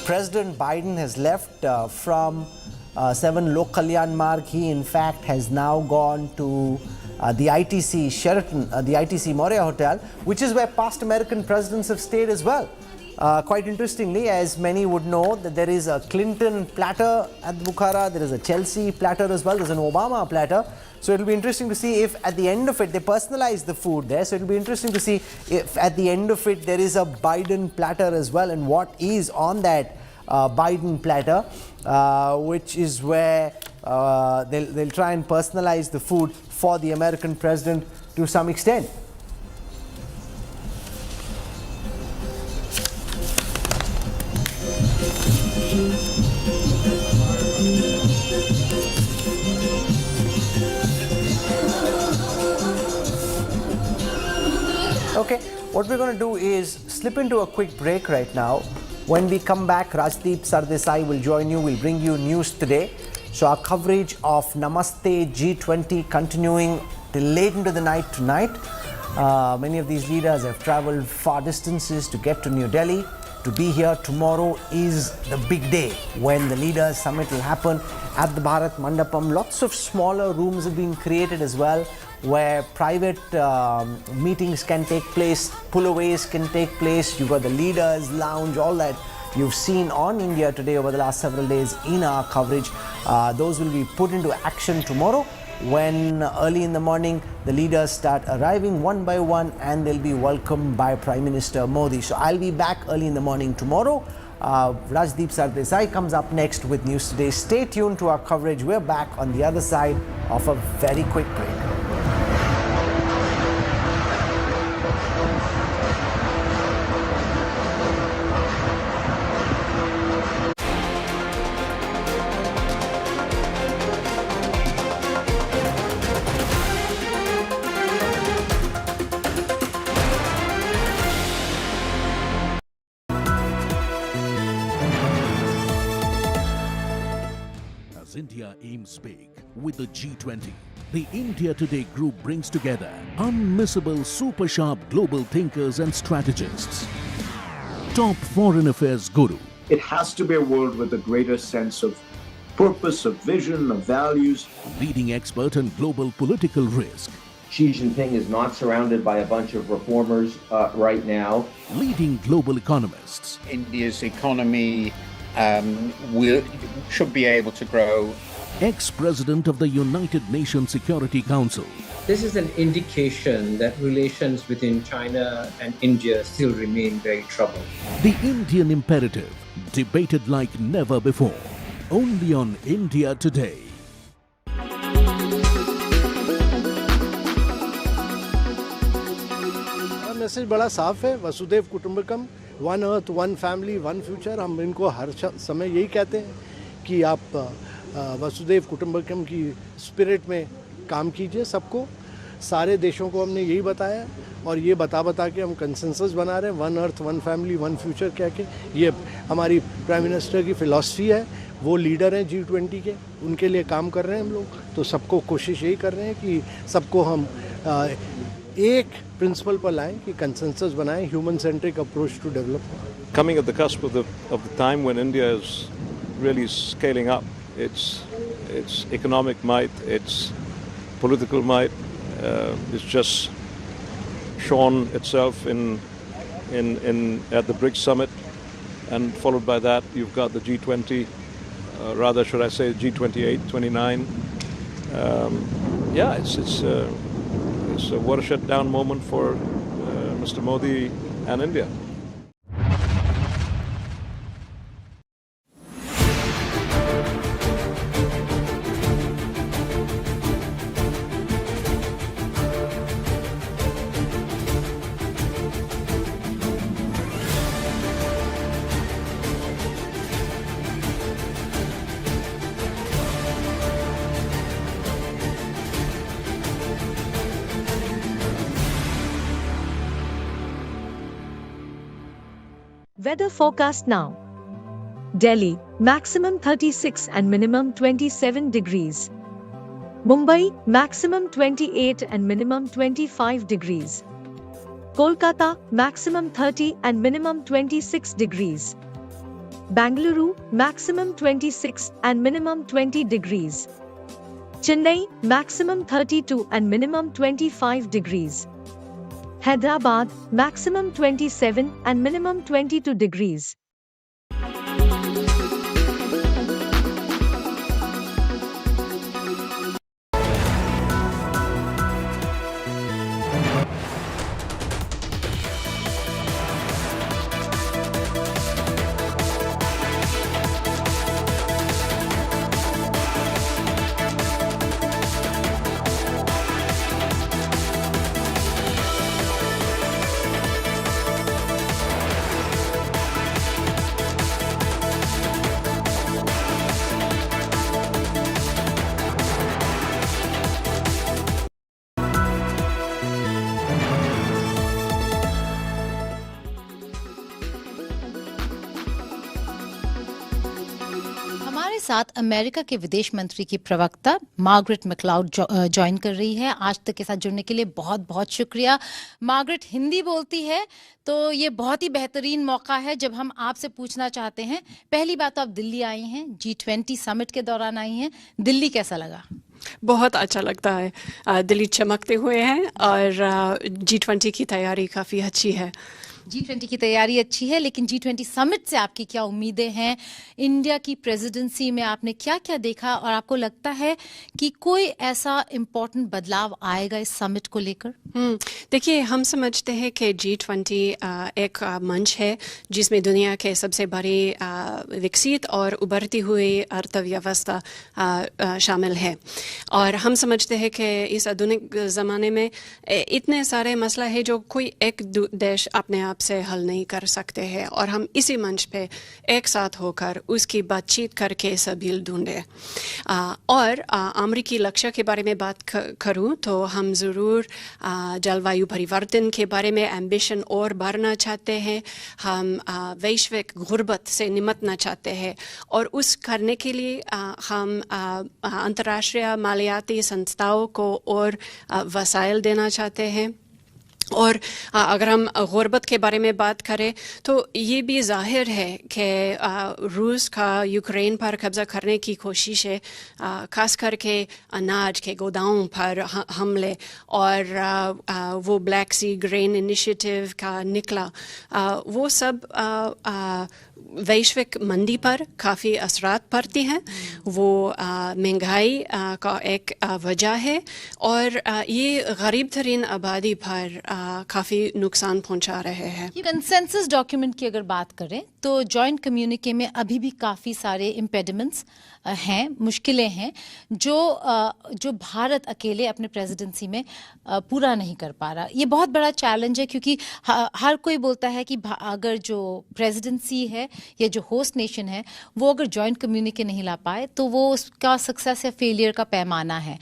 President Biden has left from 7 Lok Kalyan Marg. He in fact has now gone to the ITC Sheraton, the ITC Moria Hotel, which is where past American presidents have stayed as well. Quite interestingly, as many would know, that there is a Clinton platter at Bukhara, there is a Chelsea platter as well, there's an Obama platter. So it'll be interesting to see if at the end of it, they personalize the food there. So it'll be interesting to see if at the end of it, there is a Biden platter as well, and what is on that Biden platter, which is where they'll try and personalize the food for the American president to some extent. Okay, what we're going to do is slip into a quick break right now. When we come back, Rajdeep Sardesai will join you. We'll bring you news today. So our coverage of Namaste G20 continuing till late into the night tonight. Many of these leaders have traveled far distances to get to New Delhi. To be here tomorrow is the big day when the Leaders Summit will happen at the Bharat Mandapam. Lots of smaller rooms have been created as well, where private meetings can take place, pull-aways can take place. You've got the Leaders Lounge, all that you've seen on India Today over the last several days in our coverage. Those will be put into action tomorrow when early in the morning the leaders start arriving one by one and they'll be welcomed by Prime Minister Modi. So I'll be back early in the morning tomorrow. Rajdeep Sardesai comes up next with News Today. Stay tuned to our coverage. We're back on the other side of a very quick break. India aims big with the G20. The India Today group brings together unmissable, super sharp global thinkers and strategists. Top foreign affairs guru. It has to be a world with a greater sense of purpose, of vision, of values. Leading expert on global political risk. Xi Jinping is not surrounded by a bunch of reformers right now. Leading global economists. India's economy should be able to grow. Ex-president of the United Nations Security Council. This is an indication that relations between China and India still remain very troubled. The Indian imperative, debated like never before. Only on India Today. Message बड़ा साफ है, वसुधैव कुटुंबकम, one earth, one family, one future. हम इनको हर समय यही कहते हैं कि आप वसुधैव कुटुंबकम की स्पिरिट में काम कीजिए सबको. सारे देशों को हमने यही बताया और ये बता के हम कंसेंसस बना रहे हैं, one earth one family one future कह के। ये हमारी प्राइम मिनिस्टर की फिलॉसफी है, वो लीडर हैं G20 के, उनके लिए काम कर रहे हैं हम लोग। तो सबको कोशिश यही कर रहे हैं कि सबको हम एक प्रिंसिपल पर लाएं कि कंसेंसस बनाएं, human centric approach to development. Coming at the cusp of the time when India is really scaling up its economic might, its political might, it's just shown itself at the BRICS Summit, and followed by that you've got the G20, rather should I say G28, 29. Yeah, it's a watershed down moment for Mr. Modi and India. Weather forecast now. Delhi, maximum 36 and minimum 27 degrees. Mumbai, maximum 28 and minimum 25 degrees. Kolkata, maximum 30 and minimum 26 degrees. Bangalore, maximum 26 and minimum 20 degrees. Chennai, maximum 32 and minimum 25 degrees. Hyderabad, maximum 27 and minimum 22 degrees. साथ America के विदेश मंत्री की प्रवक्ता Margaret McLeod join कर रही है। आज तक के साथ जुड़ने के लिए बहुत बहुत शुक्रिया। मार्गरेट हिंदी बोलती है तो ये बहुत ही बेहतरीन मौका है जब हम आपसे पूछना चाहते हैं, पहली बात तो आप दिल्ली आई हैं, G20 समिट के दौरान आई हैं, दिल्ली कैसा लगा? बहुत अच्छा लगता है, दिल्ली चमकते हुए हैं और G20 की तैयारी काफ़ी अच्छी है। G20 की तैयारी अच्छी है, लेकिन G20 समिट से आपकी क्या उम्मीदें हैं? इंडिया की प्रेसिडेंसी में आपने क्या क्या देखा और आपको लगता है कि कोई ऐसा इम्पोर्टेंट बदलाव आएगा इस समिट को लेकर? देखिए, हम समझते हैं कि G20 एक मंच है जिसमें दुनिया के सबसे बड़ी विकसित और उभरती हुई अर्थव्यवस्था शामिल है, और हम समझते हैं कि इस आधुनिक ज़माने में इतने सारे मसला है जो कोई एक देश अपने आप से हल नहीं कर सकते हैं, और हम इसी मंच पे एक साथ होकर उसकी बातचीत करके सबील ढूंढे। और अमेरिकी लक्ष्य के बारे में बात करूं तो हम ज़रूर जलवायु परिवर्तन के बारे में एम्बिशन और बढ़ना चाहते हैं, हम वैश्विक गुर्बत से निपटना चाहते हैं, और उस करने के लिए हम अंतर्राष्ट्रीय मालियाती संस्थाओं को और वसाइल देना चाहते हैं। और अगर हम गुर्बत के बारे में बात करें तो ये भी जाहिर है कि रूस का यूक्रेन पर कब्ज़ा करने की कोशिश है, ख़ास करके अनाज के गोदामों पर हमले, और वो ब्लैक सी ग्रेन इनिशिएटिव का निकला, वो सब वैश्विक मंदी पर काफ़ी असरात पड़ती हैं, वो महंगाई का एक वजह है, और ये गरीब तरीन आबादी पर काफ़ी नुकसान पहुंचा रहे हैं। कंसेंसस डॉक्यूमेंट की अगर बात करें तो जॉइंट कम्युनिके में अभी भी काफ़ी सारे इम्पेडिमेंट्स हैं, मुश्किलें हैं जो भारत अकेले अपने प्रेसिडेंसी में पूरा नहीं कर पा रहा। ये बहुत बड़ा चैलेंज है, क्योंकि हर कोई बोलता है कि अगर जो प्रेसिडेंसी है या जो होस्ट नेशन है वो अगर जॉइंट कम्युनिके नहीं ला पाए तो वो उसका सक्सेस या फेलियर का पैमाना है।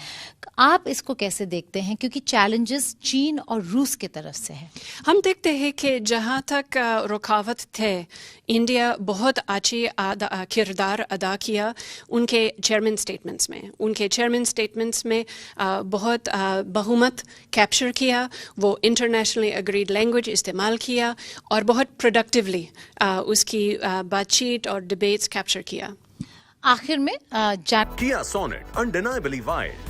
आप इसको कैसे देखते हैं, क्योंकि चैलेंजेस चीन और रूस की तरफ से है? हम देखते हैं कि जहाँ तक रुकावट थे, इंडिया बहुत अच्छी किरदार अदा किया उनके चेयरमैन स्टेटमेंट्स में। उनके चेयरमैन स्टेटमेंट्स में बहुत बहुमत कैप्चर किया, वो इंटरनेशनली अग्रीड लैंग्वेज इस्तेमाल किया और बहुत प्रोडक्टिवली उसकी बातचीत और डिबेट्स कैप्चर किया। आखिर में Kia Sonet, undeniably wild.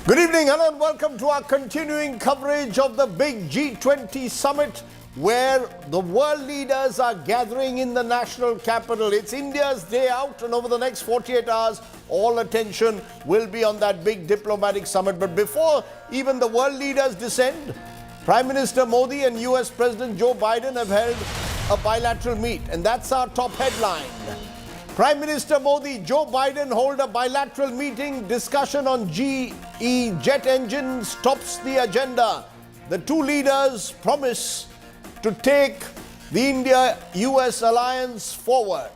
Good evening, hello and welcome to our continuing coverage of the big G20 summit, where the world leaders are gathering in the national capital. It's India's day out, and over the next 48 hours, all attention will be on that big diplomatic summit. But before even the world leaders descend, Prime Minister Modi and US President Joe Biden have held a bilateral meet, and that's our top headline. Prime Minister Modi, Joe Biden hold a bilateral meeting. Discussion on GE jet engines tops the agenda. The two leaders promise to take the India-US alliance forward.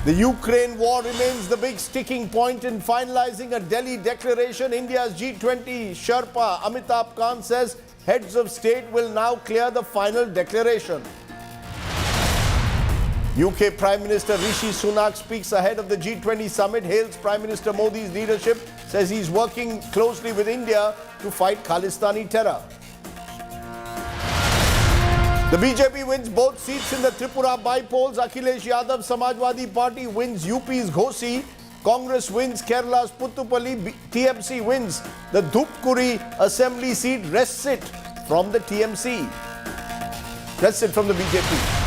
The Ukraine war remains the big sticking point in finalizing a Delhi declaration. India's G20 Sherpa Amitabh Kant says heads of state will now clear the final declaration. UK Prime Minister Rishi Sunak speaks ahead of the G20 summit, hails Prime Minister Modi's leadership, says he's working closely with India to fight Khalistani terror. The BJP wins both seats in the Tripura by-polls. Akhilesh Yadav Samajwadi Party wins UP's Ghosi. Congress wins Kerala's Puttupalli. TMC wins the Dhupkuri Assembly seat. Rests it from the TMC. Rests it from the BJP.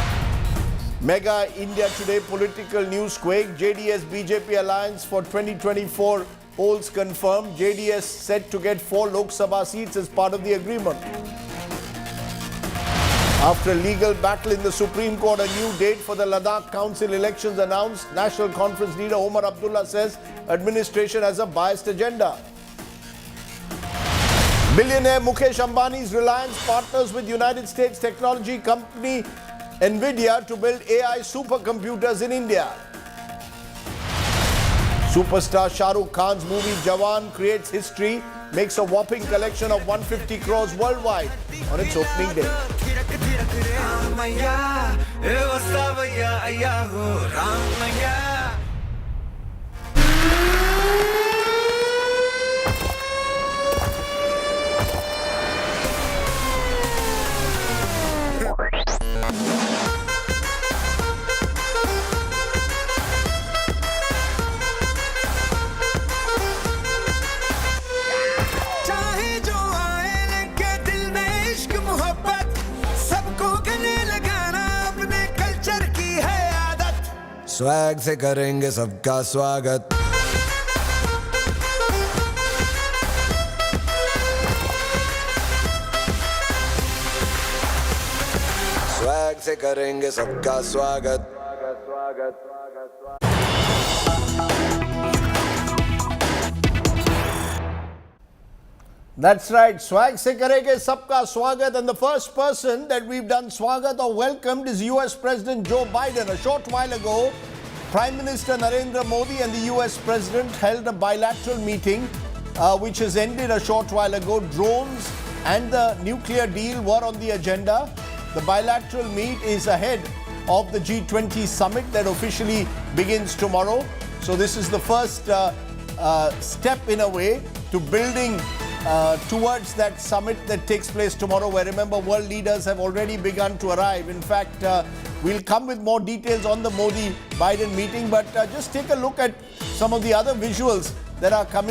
Mega India Today political news quake. JDS BJP alliance for 2024 polls confirmed. JDS set to get 4 Lok Sabha seats as part of the agreement. After a legal battle in the Supreme Court, a new date for the Ladakh Council elections announced. National Conference leader Omar Abdullah says administration has a biased agenda. Billionaire Mukesh Ambani's Reliance partners with United States technology company NVIDIA to build AI supercomputers in India. Superstar Shah Rukh Khan's movie Jawan creates history, makes a whopping collection of 150 crores worldwide on its opening day. Swag से करेंगे सबका स्वागत swag से करेंगे सबका स्वागत That's right, swag se karenge sabka swagat, and the first person that we've done swagat or welcomed is US President Joe Biden. A short while ago, Prime Minister Narendra Modi and the US President held a bilateral meeting which has ended a short while ago. Drones and the nuclear deal were on the agenda. The bilateral meet is ahead of the G20 summit that officially begins tomorrow. So this is the first step in a way to building towards that summit that takes place tomorrow, where remember world leaders have already begun to arrive. In fact, we'll come with more details on the Modi-Biden meeting, but just take a look at some of the other visuals that are coming.